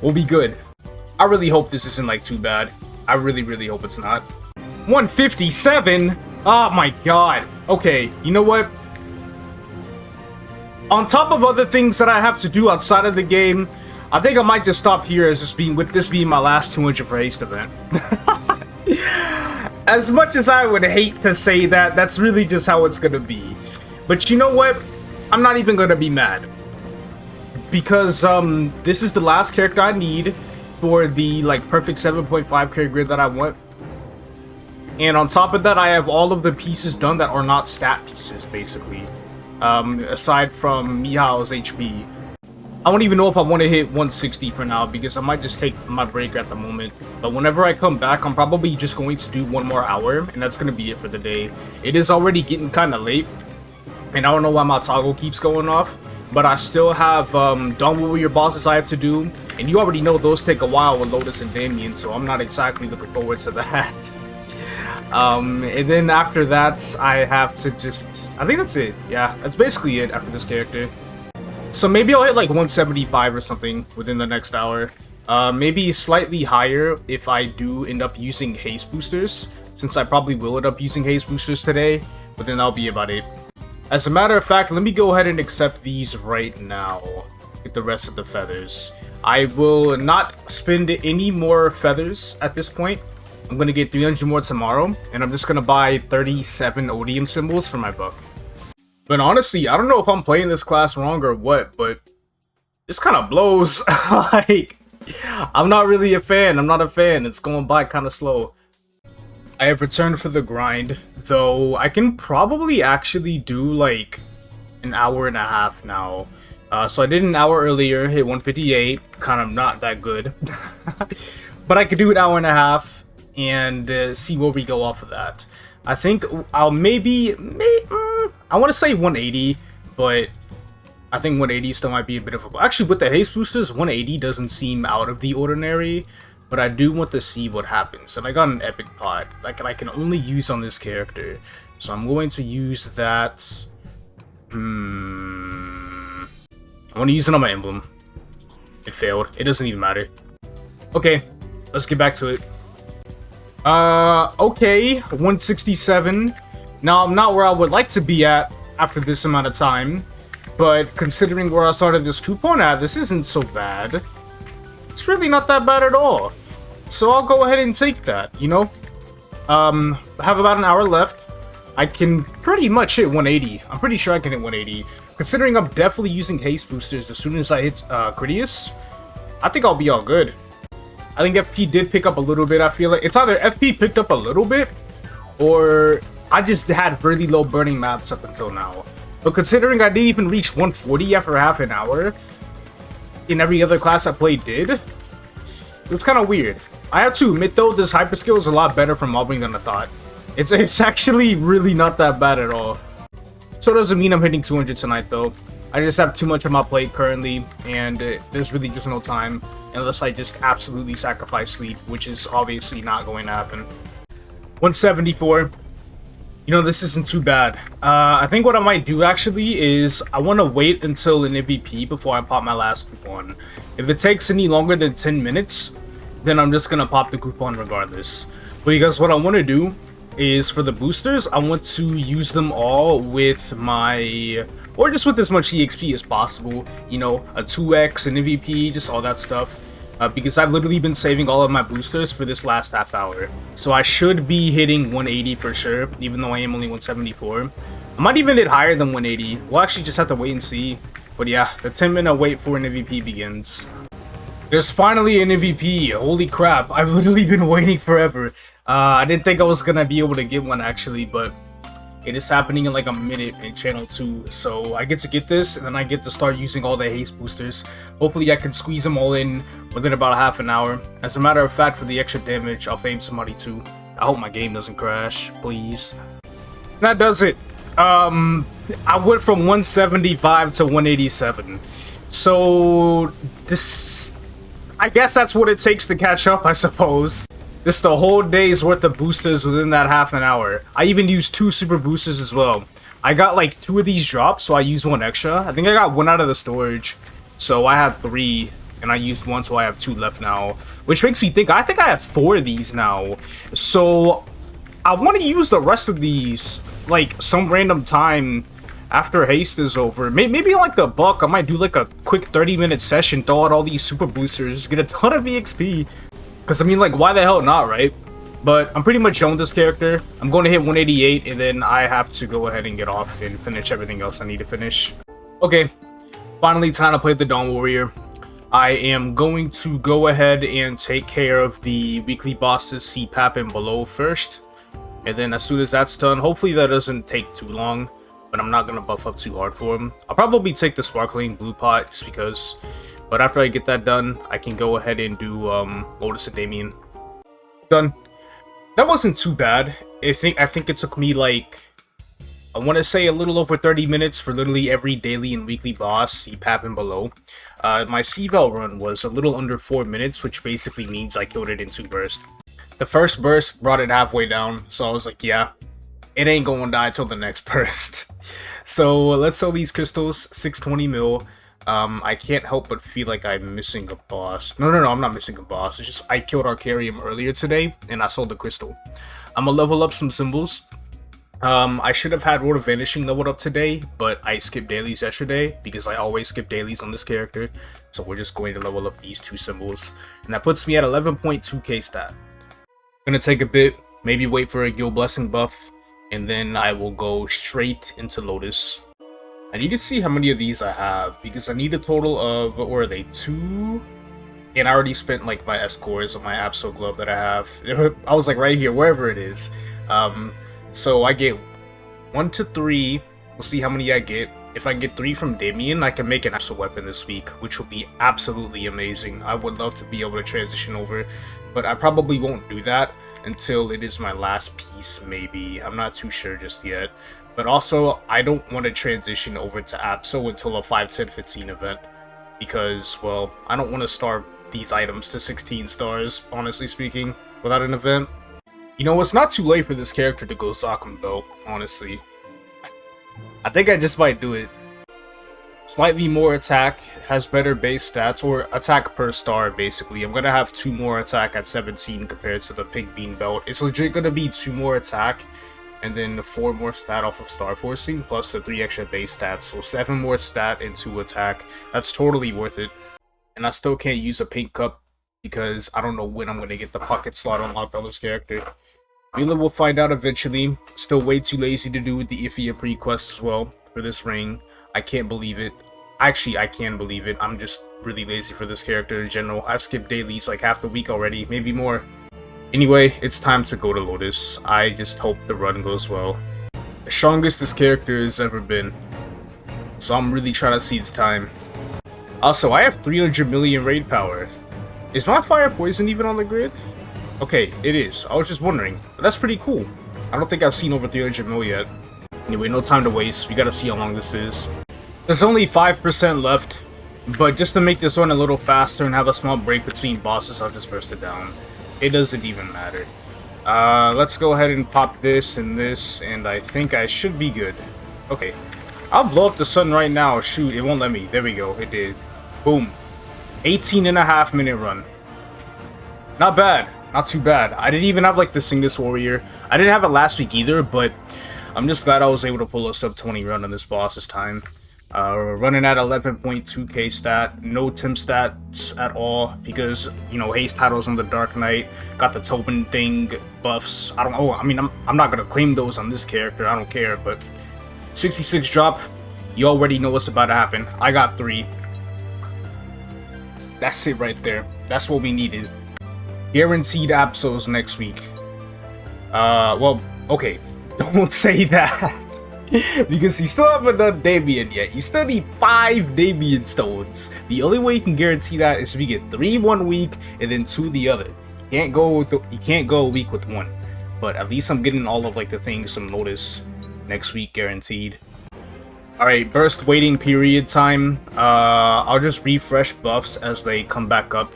We'll be good. I really hope this isn't like too bad. I really hope it's not. 157? Oh my god. Okay, you know what? On top of other things that I have to do outside of the game, I think I might just stop here as this being my last 200 for Haste event. As much as I would hate to say that, that's really just how it's gonna be. But you know what? I'm not even gonna be mad. Because this is the last character I need for the like perfect 7.5 character grid that I want. And on top of that, I have all of the pieces done that are not stat pieces, basically. Aside from Mihail's HP. I don't even know if I want to hit 160 for now, because I might just take my break at the moment. But whenever I come back, I'm probably just going to do one more hour, and that's going to be it for the day. It is already getting kind of late, and I don't know why my toggle keeps going off. But I still have done with your bosses I have to do, and you already know those take a while with Lotus and Damien, so I'm not exactly looking forward to that. And then after that, I have to just... I think that's it. Yeah, that's basically it after this character. So maybe I'll hit like 175 or something within the next hour. Maybe slightly higher if I do end up using haste boosters, since I probably will end up using haste boosters today, but then that'll be about it. As a matter of fact, let me go ahead and accept these right now with the rest of the feathers. I will not spend any more feathers at this point. I'm going to get 300 more tomorrow, and I'm just going to buy 37 odium symbols for my Bucc. But honestly, I don't know if I'm playing this class wrong or what, but this kind of blows. Like, I'm not really a fan. I'm not a fan. It's going by kind of slow. I have returned for the grind, though I can probably actually do like an hour and a half now. So I did an hour earlier, hit 158, kind of not that good. But I could do an hour and a half and see where we go off of that. I think I'll maybe I want to say 180, but I think 180 still might be a bit of a... Actually, with the haste boosters, 180 doesn't seem out of the ordinary, but I do want to see what happens. And I got an epic pod that I can only use on this character, so I'm going to use that. I want to use it on my emblem. It failed. It doesn't even matter. Okay, let's get back to it. Okay, 167. Now, I'm not where I would like to be at after this amount of time, but considering where I started this coupon at, this isn't so bad. It's really not that bad at all. So I'll go ahead and take that, you know? I have about an hour left. I can pretty much hit 180. I'm pretty sure I can hit 180. Considering I'm definitely using haste boosters as soon as I hit Critias, I think I'll be all good. I think FP did pick up a little bit, I feel like. It's either FP picked up a little bit, or I just had really low burning maps up until now. But considering I didn't even reach 140 after half an hour, in every other class I played did, it was kind of weird. I have to admit though, this hyper skill is a lot better for mobbing than I thought. It's actually really not that bad at all. So it doesn't mean I'm hitting 200 tonight though. I just have too much on my plate currently, and there's really just no time unless I just absolutely sacrifice sleep, which is obviously not going to happen. 174. You know, this isn't too bad. I think what I might do actually is I want to wait until an MVP before I pop my last coupon. If it takes any longer than 10 minutes, then I'm just going to pop the coupon regardless. Because what I want to do is for the boosters, I want to use them all with my... or just with as much EXP as possible, you know, a 2x, an MVP, just all that stuff. Because I've literally been saving all of my boosters for this last half hour. So I should be hitting 180 for sure, even though I am only 174. I might even hit higher than 180. We'll actually just have to wait and see. But yeah, the 10-minute wait for an MVP begins. There's finally an MVP. Holy crap, I've literally been waiting forever. I didn't think I was gonna be able to get one actually, but it is happening in like a minute in channel 2, so I get to get this, and then I get to start using all the haste boosters. Hopefully I can squeeze them all in within about half an hour. As a matter of fact, for the extra damage, I'll fame somebody too. I hope my game doesn't crash, please. That does it. I went from 175 to 187. So, this... I guess that's what it takes to catch up, I suppose. This is the whole day's worth of boosters within that half an hour. I even used 2 super boosters as well. I got like 2 of these drops, so I used 1 extra. I think I got 1 out of the storage, so I had 3, and I used 1, so I have 2 left now. Which makes me think, I think I have 4 of these now. So I want to use the rest of these, like, some random time after Haste is over. Maybe like the Bucc, I might do like a quick 30-minute session, throw out all these super boosters, get a ton of EXP. Because, I mean, like, why the hell not, right? But I'm pretty much on this character. I'm going to hit 188, and then I have to go ahead and get off and finish everything else I need to finish. Okay, finally time to play the Dawn Warrior. I am going to go ahead and take care of the weekly bosses, CPAP and below first. And then as soon as that's done, hopefully that doesn't take too long, but I'm not going to buff up too hard for him. I'll probably take the Sparkling Blue Pot just because... But after I get that done, I can go ahead and do Lotus and Damien. Done. That wasn't too bad. I think it took me like, I want to say a little over 30 minutes for literally every daily and weekly boss, CPAP and below. My CVAL run was a little under 4 minutes, which basically means I killed it in 2 bursts. The first burst brought it halfway down, so I was like, yeah, it ain't gonna die till the next burst. So let's sell these crystals, 620 mil. I can't help but feel like I'm missing a boss. No, I'm not missing a boss. It's just I killed Arcane earlier today, and I sold the crystal. I'm gonna level up some symbols. I should have had Road of Vanishing leveled up today, but I skipped dailies yesterday, because I always skip dailies on this character. So we're just going to level up these 2 symbols. And that puts me at 11.2k stat. Gonna take a bit, maybe wait for a Guild Blessing buff, and then I will go straight into Lotus. I need to see how many of these I have, because I need a total of, what were they, 2? And I already spent like my S-cores on my Absol glove that I have. I was like right here, wherever it is. So I get 1 to 3, we'll see how many I get. If I get 3 from Damien, I can make an Absol weapon this week, which will be absolutely amazing. I would love to be able to transition over, but I probably won't do that until it is my last piece, maybe. I'm not too sure just yet. But also, I don't want to transition over to Absol until a 5, 10, 15 event. Because, well, I don't want to starve these items to 16 stars, honestly speaking, without an event. You know, it's not too late for this character to go Zakum belt, honestly. I think I just might do it. Slightly more attack, has better base stats, or attack per star, basically. I'm gonna have 2 more attack at 17 compared to the Pink Bean belt. It's legit gonna be 2 more attack, and then 4 more stat off of Star Forcing, plus the 3 extra base stats, so 7 more stat and 2 attack. That's totally worth it. And I still can't use a pink cup, because I don't know when I'm going to get the pocket slot unlocked on this character. Mule will find out eventually. Still way too lazy to do with the Ifia pre-quest as well, for this ring. I can't believe it. Actually, I can believe it. I'm just really lazy for this character in general. I've skipped dailies like half the week already, maybe more. Anyway, it's time to go to Lotus. I just hope the run goes well. The strongest this character has ever been. So I'm really trying to see its time. Also, I have 300 million raid power. Is my fire poison even on the grid? Okay, it is. I was just wondering. But that's pretty cool. I don't think I've seen over 300 mil yet. Anyway, no time to waste. We gotta see how long this is. There's only 5% left. But just to make this run a little faster and have a small break between bosses, I'll just burst it down. It doesn't even matter. Let's go ahead and pop this, and I think I should be good. Okay. I'll blow up the sun right now. Shoot, it won't let me. There we go. It did. Boom. 18.5 minute run. Not bad. Not too bad. I didn't even have like the Singus Warrior. I didn't have it last week either, but I'm just glad I was able to pull a sub 20 run on this boss this time. We're running at 11.2k stat, no Tim stats at all, because, you know, Haste titles on the Dark Knight, got the Tobin thing buffs. I don't know, I mean, I'm not gonna claim those on this character, I don't care, but 66 drop, you already know what's about to happen. I got 3. That's it right there. That's what we needed. Guaranteed Absols next week. Well, okay, don't say that. Because you still haven't done Damien yet. You still need 5 Damien stones. The only way you can guarantee that is if you get 3 one week and then 2 the other. You can't go a week with 1. But at least I'm getting all of like the things from Lotus next week guaranteed. Alright, burst waiting period time. I'll just refresh buffs as they come back up,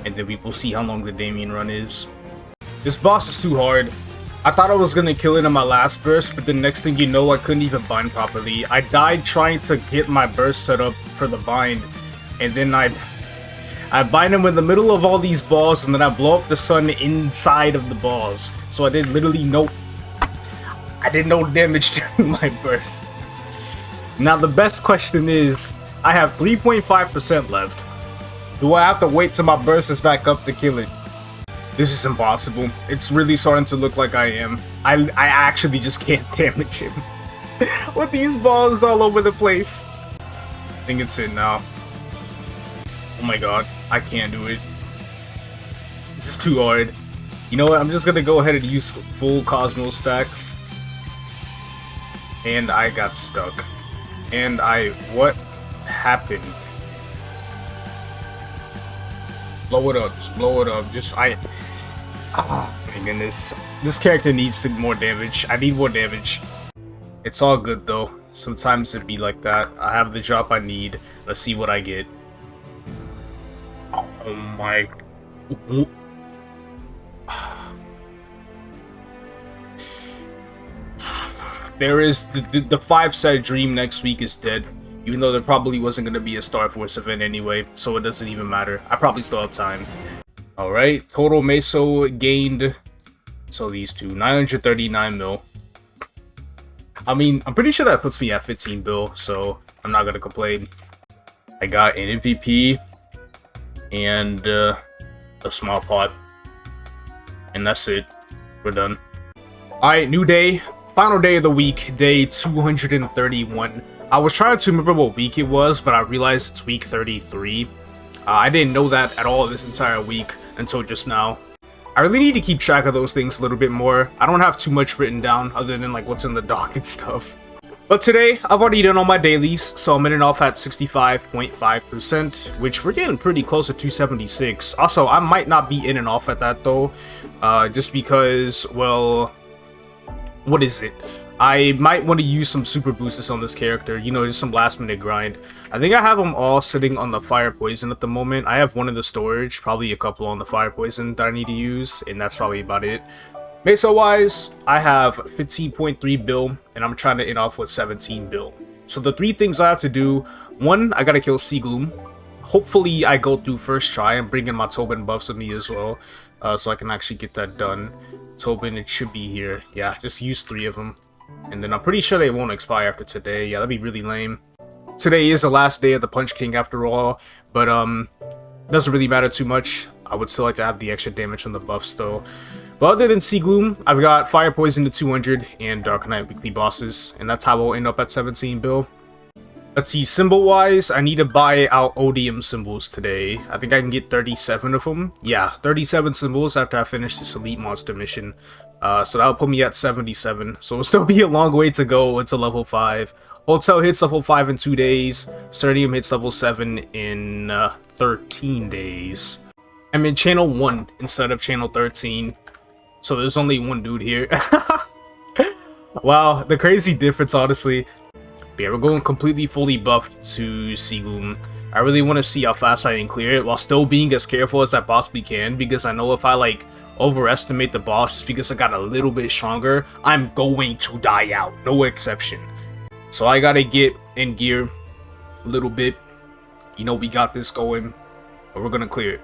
and then we will see how long the Damien run is. This boss is too hard. I thought I was gonna kill it in my last burst, but the next thing you know, I couldn't even bind properly. I died trying to get my burst set up for the bind, and then I bind him in the middle of all these balls, and then I blow up the sun inside of the balls. So I did literally no damage during my burst. Now the best question is, I have 3.5% left. Do I have to wait till my burst is back up to kill it? This is impossible. It's really starting to look like I am. I actually just can't damage him. With these balls all over the place. I think it's in now. Oh my god, I can't do it. This is too hard. You know what, I'm just gonna go ahead and use full Cosmo stacks. And I got stuck. And what happened? Blow it up, just blow it up. Oh my goodness. This character needs more damage. I need more damage. It's all good though. Sometimes it'd be like that. I have the drop I need. Let's see what I get. Oh my. There is the 5-set dream next week is dead. Even though there probably wasn't going to be a Star Force event anyway, so it doesn't even matter. I probably still have time. Alright, total Meso gained, so these two, 939 mil. I mean, I'm pretty sure that puts me at 15 bill, so I'm not going to complain. I got an MVP and a small pot. And that's it. We're done. Alright, new day. Final day of the week, day 231. I was trying to remember what week it was, but I realized it's week 33. I didn't know that at all this entire week until just now. I really need to keep track of those things a little bit more. I don't have too much written down other than like what's in the dock and stuff. But today, I've already done all my dailies, so I'm ending off at 65.5%, which we're getting pretty close to 276. Also, I might not be in and off at that though, just because, well, what is it? I might want to use some super boosters on this character, you know, just some last minute grind. I think I have them all sitting on the fire poison at the moment. I have one in the storage, probably a couple on the fire poison that I need to use, and that's probably about it. Mesa wise, I have 15.3 bill, and I'm trying to end off with 17 bill. So the three things I have to do: one, I gotta kill Gloom. Hopefully I go through first try and bring in my Tobin buffs with me as well, so I can actually get that done. Tobin, it should be here. Yeah, just use 3 of them. And then I'm pretty sure they won't expire after today. Yeah, that'd be really lame. Today is the last day of the Punch King after all, but doesn't really matter too much. I would still like to have the extra damage on the buffs though. But other than Gloom, I've got Fire Poison to 200 and Dark Knight weekly bosses, and that's how we'll end up at 17 bill. Let's see, symbol wise, I need to buy out Odium symbols today. I think I can get 37 of them. Yeah, 37 symbols after I finish this Elite Monster mission. So that'll put me at 77. So it'll still be a long way to go until level 5. Hotel hits level 5 in 2 days. Cernium hits level 7 in 13 days. I'm in channel 1 instead of channel 13. So there's only one dude here. Wow, the crazy difference, honestly. But yeah, we're going completely fully buffed to Gloom. I really want to see how fast I can clear it while still being as careful as I possibly can, because I know if I like overestimate the boss just because I got a little bit stronger, I'm going to die out, no exception. So I gotta get in gear a little bit. You know, we got this going, but we're gonna clear it.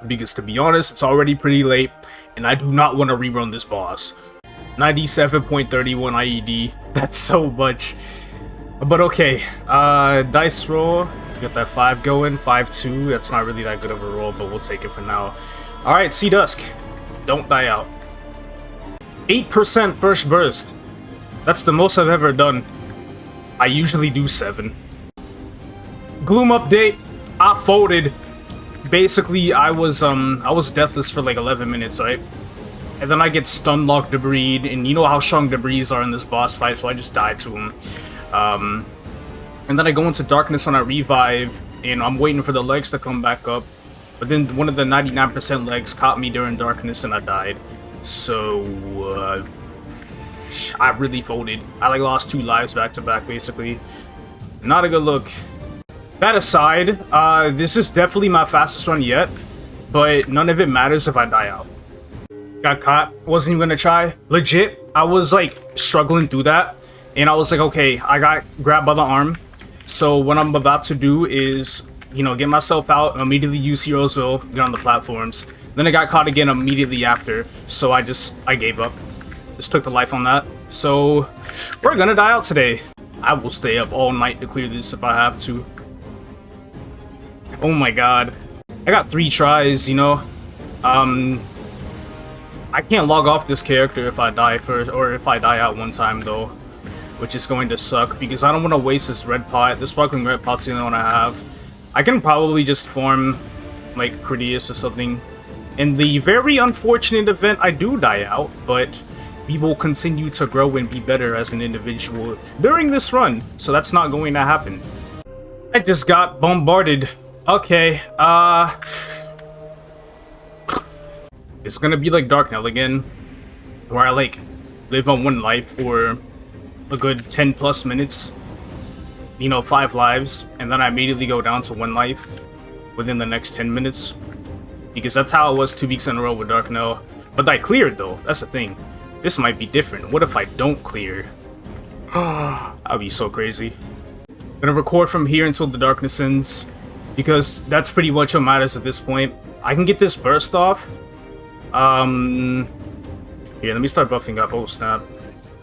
Because to be honest, it's already pretty late, and I do not want to rerun this boss. 97.31 IED, that's so much. But okay, dice roll, got that 5 going, 5-2, that's not really that good of a roll, but we'll take it for now. Alright, Sea Dusk, don't die out. 8% first burst, that's the most I've ever done. I usually do 7. Gloom update, I folded. Basically, I was deathless for like 11 minutes, right? And then I get stun locked debris, and you know how strong debris are in this boss fight, so I just died to him. And then I go into darkness on a revive, and I'm waiting for the legs to come back up. But then one of the 99% legs caught me during darkness, and I died. So, I really folded. I like lost 2 lives back to back, basically. Not a good look. That aside, this is definitely my fastest run yet, but none of it matters if I die out. got caught. Wasn't even gonna try. Legit, I was like struggling through that, and I was like, okay, I got grabbed by the arm. So what I'm about to do is, you know, get myself out, immediately use Hero's Will, get on the platforms. Then I got caught again immediately after, so I gave up. Just took the life on that. So we're gonna die out today. I will stay up all night to clear this if I have to. Oh my god. I got 3 tries, you know. I can't log off this character if I die first, or if I die out one time though, which is going to suck because I don't want to waste this red pot. This sparkling red pot's the only one I have. I can probably just farm like Critias or something. In the very unfortunate event I do die out, but we will continue to grow and be better as an individual during this run, so that's not going to happen. I just got bombarded. Okay, it's gonna be like Darknell again, where I like live on 1 life for a good 10 plus minutes, you know, 5 lives, and then I immediately go down to 1 life within the next 10 minutes, because that's how it was 2 weeks in a row with Darknell. But I cleared though, that's the thing. This might be different. What if I don't clear? That'd be so crazy. I'm gonna record from here until the darkness ends, because that's pretty much what matters at this point. I can get this burst off. Here, let me start buffing up. Oh snap.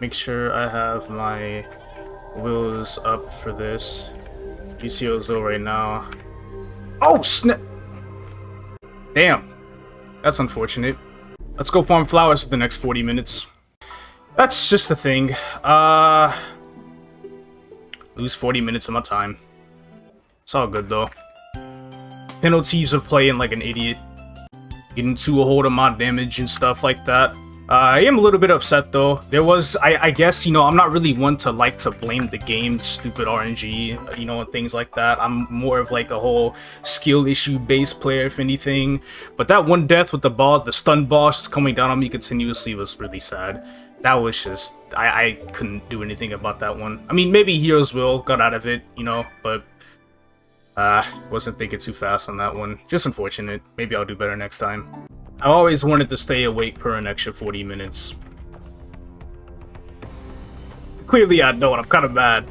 Make sure I have my wills up for this. PCOZO right now. Oh snap! Damn. That's unfortunate. Let's go farm flowers for the next 40 minutes. That's just the thing. Lose 40 minutes of my time. It's all good though. Penalties of playing like an idiot. Getting too a hold of my damage and stuff like that. I am a little bit upset though. There was, I guess, you know, I'm not really one to like to blame the game's stupid RNG, you know, and things like that. I'm more of like a whole skill issue based player, if anything. But that one death with the ball, the stun boss just coming down on me continuously was really sad. That was just, I couldn't do anything about that one. I mean, maybe Hero's Will got out of it, you know, but wasn't thinking too fast on that one. Just unfortunate. Maybe I'll do better next time. I always wanted to stay awake for an extra 40 minutes. Clearly I don't. I'm kind of mad.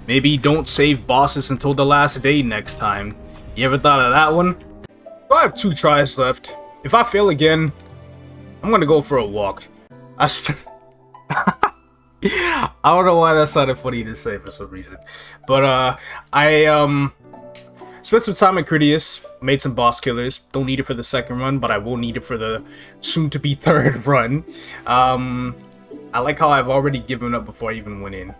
Maybe don't save bosses until the last day next time. You ever thought of that one? I have 2 tries left. If I fail again, I'm gonna go for a walk. I don't know why that sounded funny to say for some reason. But I spent some time at Critias, made some boss killers. Don't need it for the 2nd run, but I will need it for the soon-to-be 3rd run. I like how I've already given up before I even went in.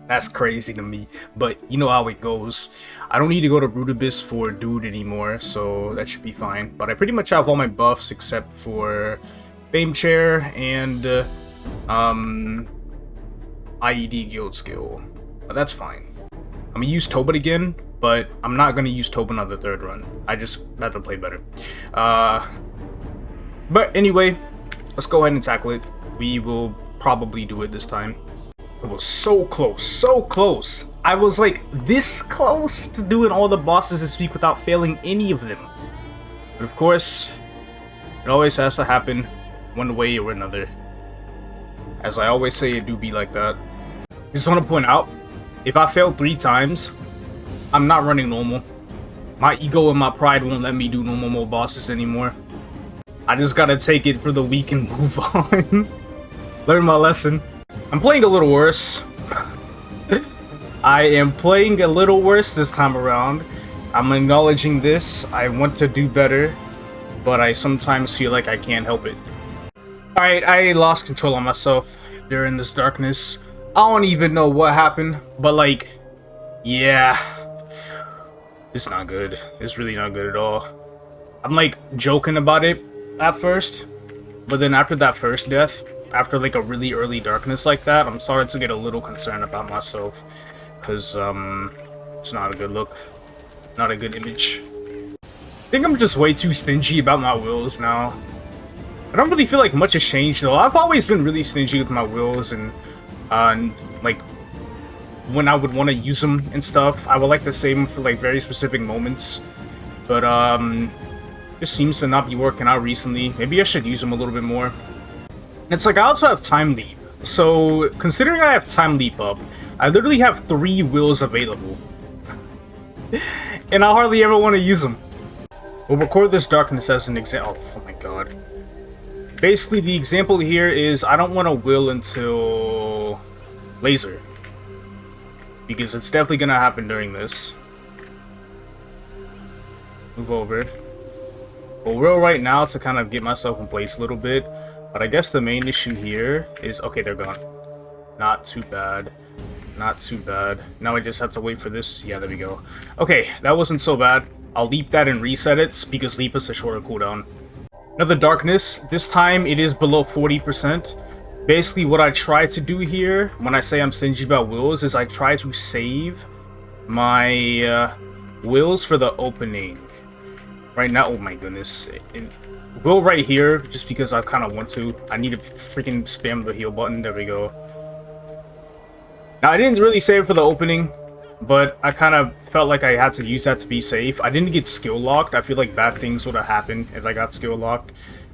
That's crazy to me, but you know how it goes. I don't need to go to Root Abyss for Dude anymore, so that should be fine. But I pretty much have all my buffs except for Fame Chair and IED Guild Skill. But that's fine. I'm gonna use Tobit again, but I'm not gonna use Tobin on the 3rd run. I just have to play better. But anyway, let's go ahead and tackle it. We will probably do it this time. It was so close, so close. I was like this close to doing all the bosses this week without failing any of them. But of course, it always has to happen one way or another. As I always say, it do be like that. Just want to point out, if I fail 3 times, I'm not running normal. My ego and my pride won't let me do normal mode bosses anymore. I just gotta take it for the week and move on. Learn my lesson. I'm playing a little worse. I am playing a little worse this time around. I'm acknowledging this. I want to do better, but I sometimes feel like I can't help it. Alright, I lost control of myself during this darkness. I don't even know what happened, but like, yeah. It's not good. It's really not good at all. I'm like joking about it at first, but then after that first death, after like a really early darkness like that, I'm starting to get a little concerned about myself, because it's not a good look, not a good image. I think I'm just way too stingy about my wills now. I don't really feel like much has changed though. I've always been really stingy with my wills, and like when I would want to use them and stuff, I would like to save them for like very specific moments. But Just seems to not be working out recently. Maybe I should use them a little bit more. It's like I also have Time Leap. So, considering I have Time Leap up, I literally have 3 wills available. And I hardly ever want to use them. We'll record this darkness as an example. Oh my god. Basically, the example here is I don't want to will until laser. Because it's definitely going to happen during this. Move over. We'll will right now to kind of get myself in place a little bit. But I guess the main issue here is... Okay, they're gone. Not too bad. Not too bad. Now I just have to wait for this. Yeah, there we go. Okay, that wasn't so bad. I'll leap that and reset it, because leap is a shorter cooldown. Another darkness. This time it is below 40%. Basically, what I try to do here, when I say I'm stingy about wills, is I try to save my wills for the opening. Right now, oh my goodness. Will right here, just because I kind of want to. I need to freaking spam the heal button. There we go. Now, I didn't really save for the opening, but I kind of felt like I had to use that to be safe. I didn't get skill locked. I feel like bad things would have happened if I got skill locked.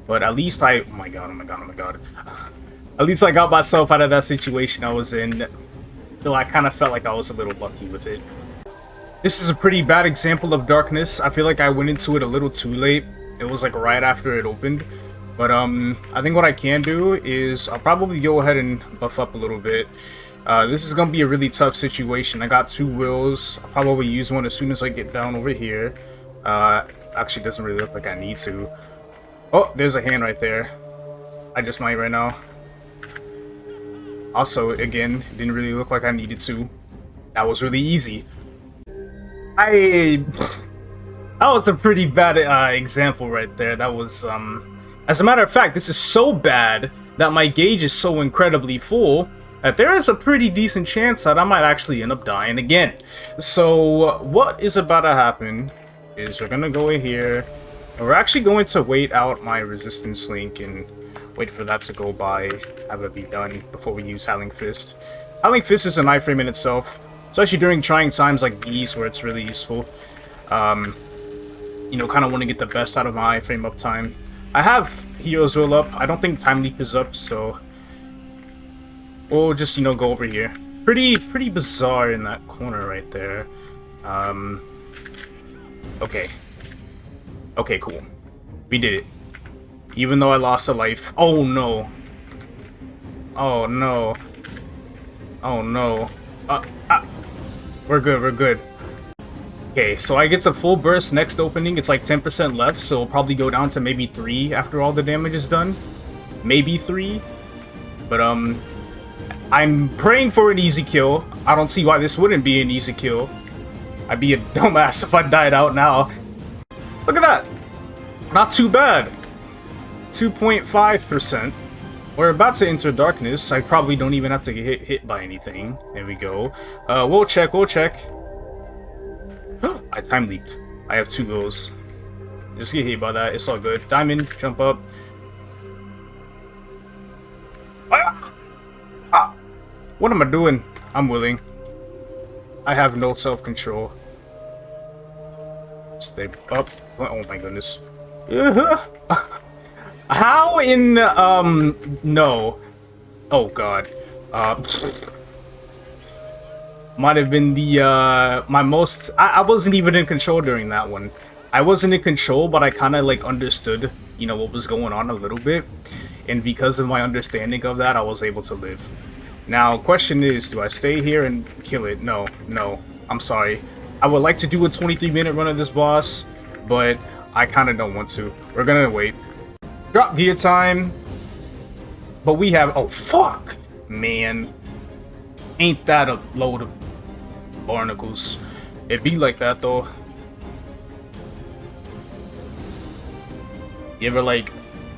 But at least I... Oh my god, oh my god, oh my god. At least I got myself out of that situation I was in. Though I kind of felt like I was a little lucky with it. This is a pretty bad example of darkness. I feel like I went into it a little too late. It was like right after it opened. But I think what I can do is I'll probably go ahead and buff up a little bit. This is gonna be a really tough situation. I got 2 wills. I'll probably use one as soon as I get down over here. Actually doesn't really look like I need to. Oh, there's a hand right there. I just might right now. Also, again, didn't really look like I needed to. That was really easy. That was a pretty bad example right there. That was, as a matter of fact, this is so bad that my gauge is so incredibly full that there is a pretty decent chance that I might actually end up dying again. So, what is about to happen is we're gonna go in here, and we're actually going to wait out my resistance link and wait for that to go by, have it be done before we use Howling Fist. Howling Fist is an iframe in itself, especially during trying times like these where it's really useful. You know, kind of want to get the best out of my iframe uptime. I have Hero's Will up. I don't think Time Leap is up, so we'll just, you know, go over here. Pretty bizarre in that corner right there. Okay. Okay, cool. We did it. Even though I lost a life. Oh no. Oh no. Oh no. We're good, we're good. Okay, so I get to full burst next opening. It's like 10% left, so it'll probably go down to maybe 3 after all the damage is done. Maybe 3. But I'm praying for an easy kill. I don't see why this wouldn't be an easy kill. I'd be a dumbass if I died out now. Look at that! Not too bad. 2.5%. We're about to enter darkness. I probably don't even have to get hit by anything. There we go. We'll check, we'll check. I time leaped. I have 2 goals. Just get hit by that. It's all good. Diamond, jump up. What am I doing? I'm willing. I have no self-control. Stay up. Oh my goodness. How in no. Oh god. Might have been the my most I wasn't even in control during that one. I wasn't in control, but I kind of like understood, you know, what was going on a little bit, and because of my understanding of that, I was able to live. Now, question is, do I stay here and kill it? No, no. I'm sorry. I would like to do a 23-minute run of this boss, but I kind of don't want to. We're gonna wait. Drop gear time. But we have... Oh, fuck! Man. Ain't that a load of barnacles. It be like that, though. You ever, like...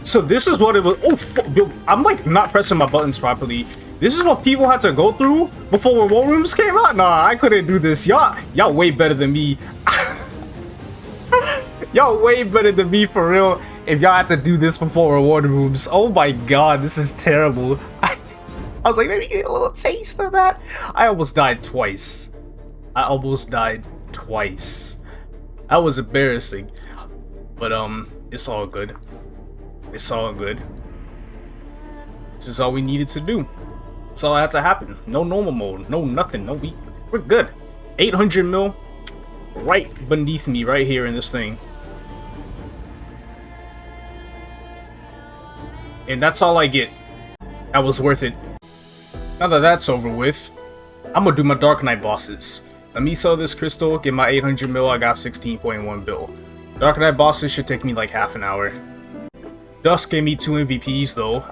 So this is what it was... Oh, fuck. I'm, like, not pressing my buttons properly. This is what people had to go through before War Rooms came out? Nah, I couldn't do this. Y'all way better than me. Y'all way better than me, for real. If y'all had to do this before Reward Rooms. Oh my god, this is terrible. I was like, maybe get a little taste of that. I almost died twice. I almost died twice. That was embarrassing. But it's all good. It's all good. This is all we needed to do. That's all that had to happen. No normal mode, no nothing, no we're good. 800 mil right beneath me right here in this thing. And that's all I get. That was worth it. Now that that's over with, I'm gonna do my Dark Knight bosses. Let me sell this crystal, get my 800 mil, I got 16.1 bill. Dark Knight bosses should take me like half an hour. Dusk gave me 2 MVPs though.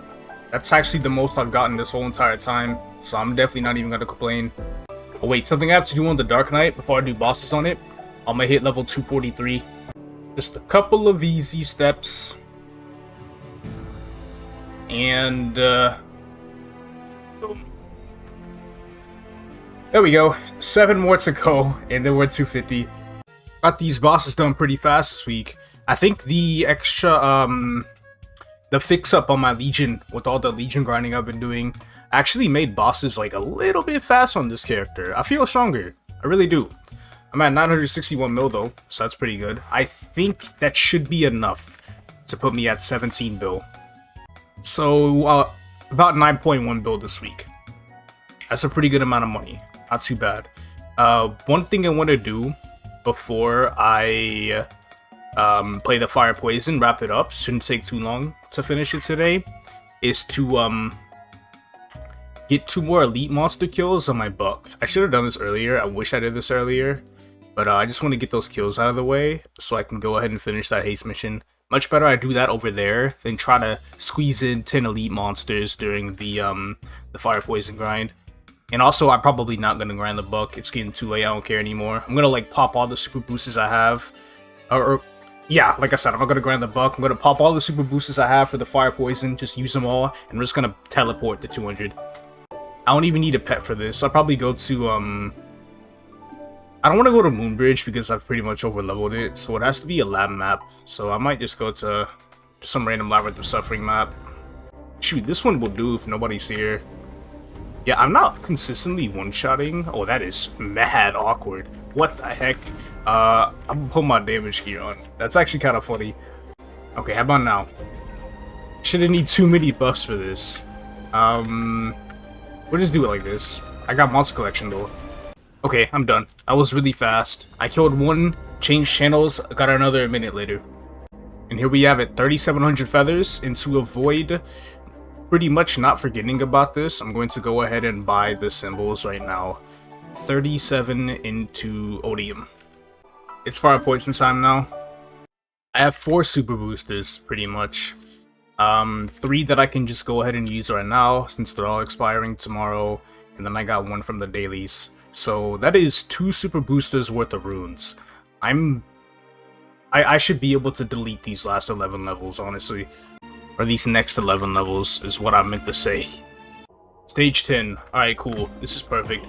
That's actually the most I've gotten this whole entire time, so I'm definitely not even gonna complain. Oh wait, something I have to do on the Dark Knight before I do bosses on it. I'm gonna hit level 243. Just a couple of easy steps. And boom. There we go. 7 more to go, and then we're at 250. Got these bosses done pretty fast this week. I think the extra the fix up on my Legion with all the Legion grinding I've been doing actually made bosses like a little bit faster on this character. I feel stronger. I really do. I'm at 961 mil though, so that's pretty good. I think that should be enough to put me at 17 bill. So about 9.1 bill this week. That's a pretty good amount of money. Not too bad. One thing I want to do before I play the Fire Poison, wrap it up, shouldn't take too long to finish it today, is to get 2 more elite monster kills on my Bucc. I should have done this earlier. I wish I did this earlier, but I just want to get those kills out of the way so I can go ahead and finish that haste mission. Much better I do that over there than try to squeeze in 10 elite monsters during the Fire Poison grind. And also, I'm probably not gonna grind the Bucc. It's getting too late. I don't care anymore. I'm gonna like pop all the super boosters I have, yeah, like I said, I'm not gonna grind the Bucc. I'm gonna pop all the super boosters I have for the Fire Poison, just use them all, and I'm just gonna teleport to 200. I don't even need a pet for this. I'll probably go to I don't want to go to Moonbridge because I've pretty much overleveled it, so it has to be a lab map. So I might just go to some random Labyrinth of Suffering map. Shoot, this one will do if nobody's here. Yeah, I'm not consistently one-shotting. Oh, that is mad awkward. What the heck? I'm gonna put my damage gear on. That's actually kind of funny. Okay, how about now? Shouldn't need too many buffs for this. We'll just do it like this. I got Monster Collection though. Okay, I'm done. I was really fast. I killed 1, changed channels, got another a minute later. And here we have it, 3,700 feathers, and to avoid pretty much not forgetting about this, I'm going to go ahead and buy the symbols right now. 37 into Odium. It's Fire Poison time now. I have 4 super boosters, pretty much. 3 that I can just go ahead and use right now, since they're all expiring tomorrow, and then I got 1 from the Dailies. So that is 2 super boosters worth of runes. I should be able to delete these last 11 levels, honestly. Or these next 11 levels, is what I meant to say. Stage 10. Alright, cool. This is perfect.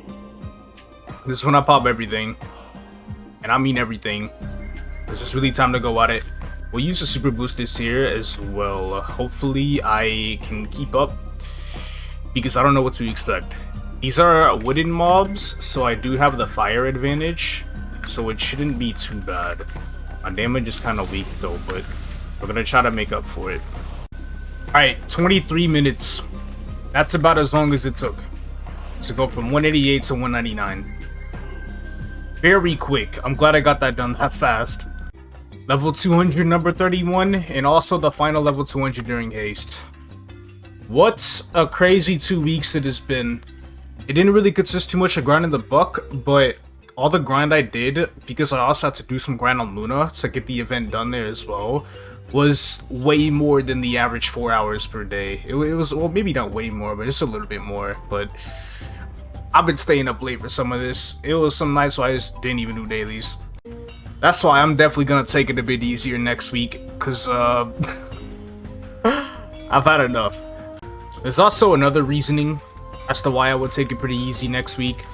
This is when I pop everything. And I mean everything. It's just really time to go at it. We'll use the super boosters here as well. Hopefully I can keep up, because I don't know what to expect. These are wooden mobs, so I do have the fire advantage, so it shouldn't be too bad. My damage is kind of weak though, but we're gonna try to make up for it. Alright, 23 minutes. That's about as long as it took to go from 188 to 199. Very quick. I'm glad I got that done that fast. Level 200, number 31, and also the final level 200 during haste. What a crazy 2 weeks it has been. It didn't really consist too much of grinding the Bucc, but all the grind I did, because I also had to do some grind on Luna to get the event done there as well, was way more than the average 4 hours per day. It was, well, maybe not way more, but just a little bit more. But I've been staying up late for some of this. It was some nights where I just didn't even do dailies. That's why I'm definitely gonna take it a bit easier next week, because I've had enough. There's also another reasoning as to why I would take it pretty easy next week,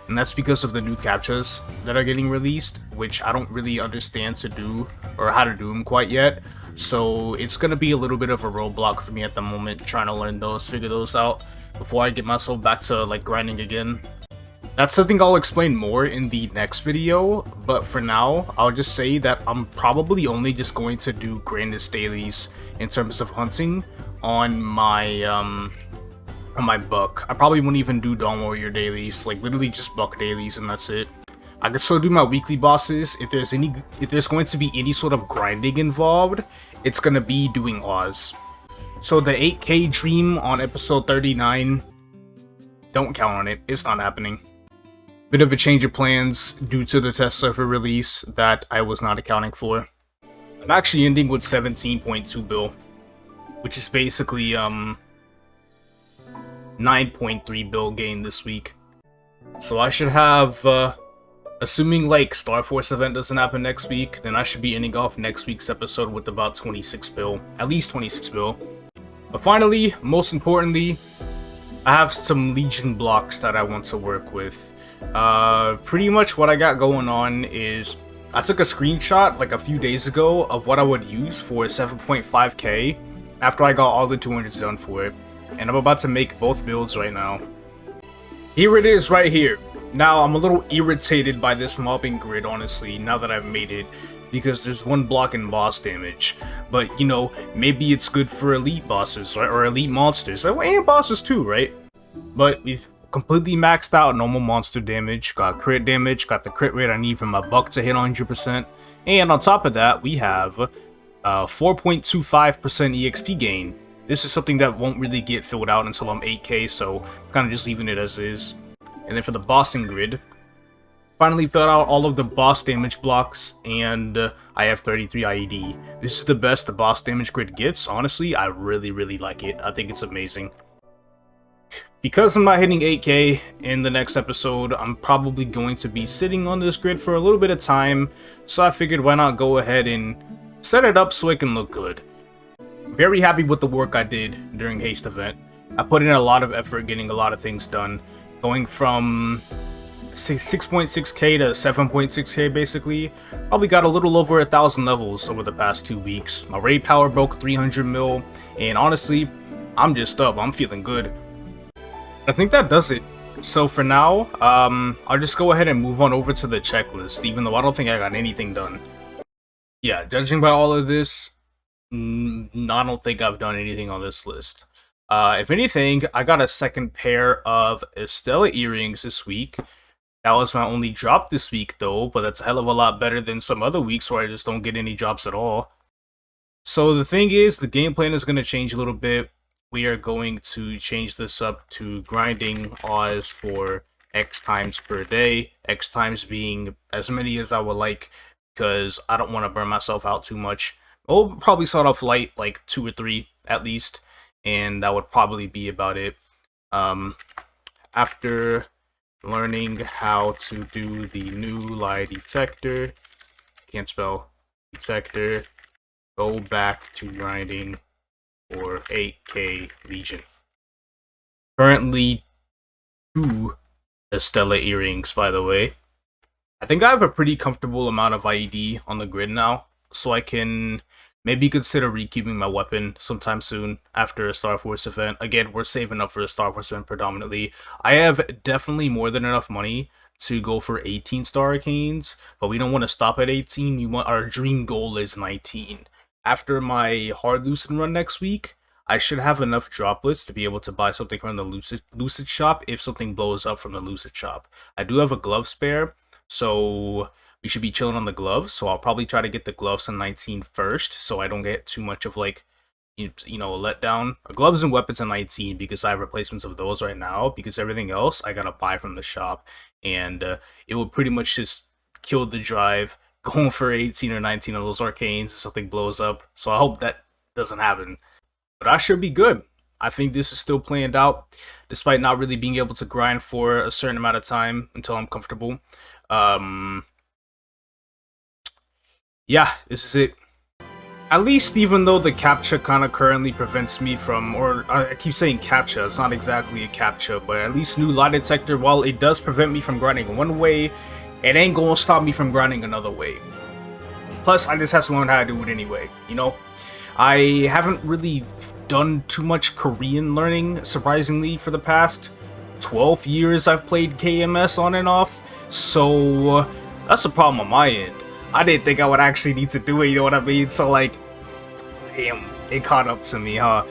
and that's because of the new captchas that are getting released, which I don't really understand to do or how to do them quite yet. So it's gonna be a little bit of a roadblock for me at the moment, trying to learn those, figure those out before I get myself back to like grinding again. That's something I'll explain more in the next video, but for now, I'll just say that I'm probably only just going to do grandest dailies in terms of hunting on my Bucc. I probably wouldn't even do Dawn Warrior dailies, like literally just Bucc dailies, and that's it. I can still do my weekly bosses. If there's going to be any sort of grinding involved, it's gonna be doing Oz. So the 8K dream on episode 39, don't count on it. It's not happening. Bit of a change of plans due to the test server release that I was not accounting for. I'm actually ending with 17.2 bill, which is basically 9.3 bill gain this week. So I should have, assuming like Star Force event doesn't happen next week, then I should be ending off next week's episode with about 26 bill, at least 26 bill. But finally, most importantly, I have some Legion blocks that I want to work with. Pretty much what I got going on is I took a screenshot like a few days ago of what I would use for 7.5k after I got all the 200s done for it, and I'm about to make both builds right now. Here it is right here. Now I'm a little irritated by this mobbing grid, honestly, now that I've made it, because there's one block in boss damage. But you know, maybe it's good for elite bosses, right? Or elite monsters, and bosses too, right? But we've completely maxed out normal monster damage, got crit damage, got the crit rate I need for my Bucc to hit 100%, and on top of that, we have 4.25% EXP gain. This is something that won't really get filled out until I'm 8k, so I'm kind of just leaving it as is. And then for the bossing grid, finally filled out all of the boss damage blocks, and I have 33 IED. This is the best the boss damage grid gets. Honestly, I really like it. I think it's amazing. Because I'm not hitting 8k in the next episode, I'm probably going to be sitting on this grid for a little bit of time, so I figured why not go ahead and set it up so it can look good. Very happy with the work I did during Haste event. I put in a lot of effort getting a lot of things done, going from 6.6k to 7.6k basically. Probably got a little over 1,000 levels over the past 2 weeks. My raid power broke 300 mil, and honestly, I'm just up. I'm feeling good. I think that does it. So for now, I'll just go ahead and move on over to the checklist, even though I don't think I got anything done. Yeah, judging by all of this, I don't think I've done anything on this list. If anything, I got a second pair of Estella earrings this week. That was my only drop this week though, but that's a hell of a lot better than some other weeks where I just don't get any drops at all. So the thing is, the game plan is going to change a little bit. We are going to change this up to grinding Oz for X times per day, X times being as many as I would like, because I don't want to burn myself out too much. I'll probably start off light, like 2 or 3 at least, and that would probably be about it. After learning how to do the new lie detector, can't spell detector, go back to grinding for 8k Legion. Currently 2 Estella earrings, by the way. I think I have a pretty comfortable amount of IED on the grid now, so I can maybe consider rekeeping my weapon sometime soon after a Star Force event. Again, we're saving up for a Star Force event predominantly. I have definitely more than enough money to go for 18 star Arcanes, but we don't want to stop at 18. Our dream goal is 19. After my hard Lucid run next week, I should have enough droplets to be able to buy something from the Lucid shop if something blows up from the Lucid shop. I do have a glove spare, so we should be chilling on the gloves. So I'll probably try to get the gloves on 19 first, so I don't get too much of like, you know, a letdown. Gloves and weapons on 19 because I have replacements of those right now, because everything else I gotta buy from the shop, and it will pretty much just kill the drive going for 18 or 19 of those arcanes if something blows up. So I hope that doesn't happen. But I should be good. I think this is still planned out, despite not really being able to grind for a certain amount of time until I'm comfortable. Yeah, this is it. At least, even though the CAPTCHA kind of currently prevents me from, or I keep saying CAPTCHA, it's not exactly a CAPTCHA, but at least new lie detector, while it does prevent me from grinding one way, it ain't gonna stop me from grinding another way. Plus, I just have to learn how to do it anyway, you know? I haven't really done too much Korean learning, surprisingly, for the past 12 years I've played KMS on and off, so that's a problem on my end. I didn't think I would actually need to do it, you know what I mean? So like, damn, it caught up to me, huh?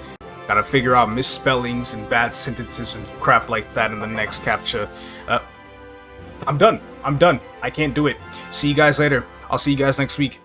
Gotta figure out misspellings and bad sentences and crap like that in the next captcha. I'm done. I can't do it. See you guys later. I'll see you guys next week.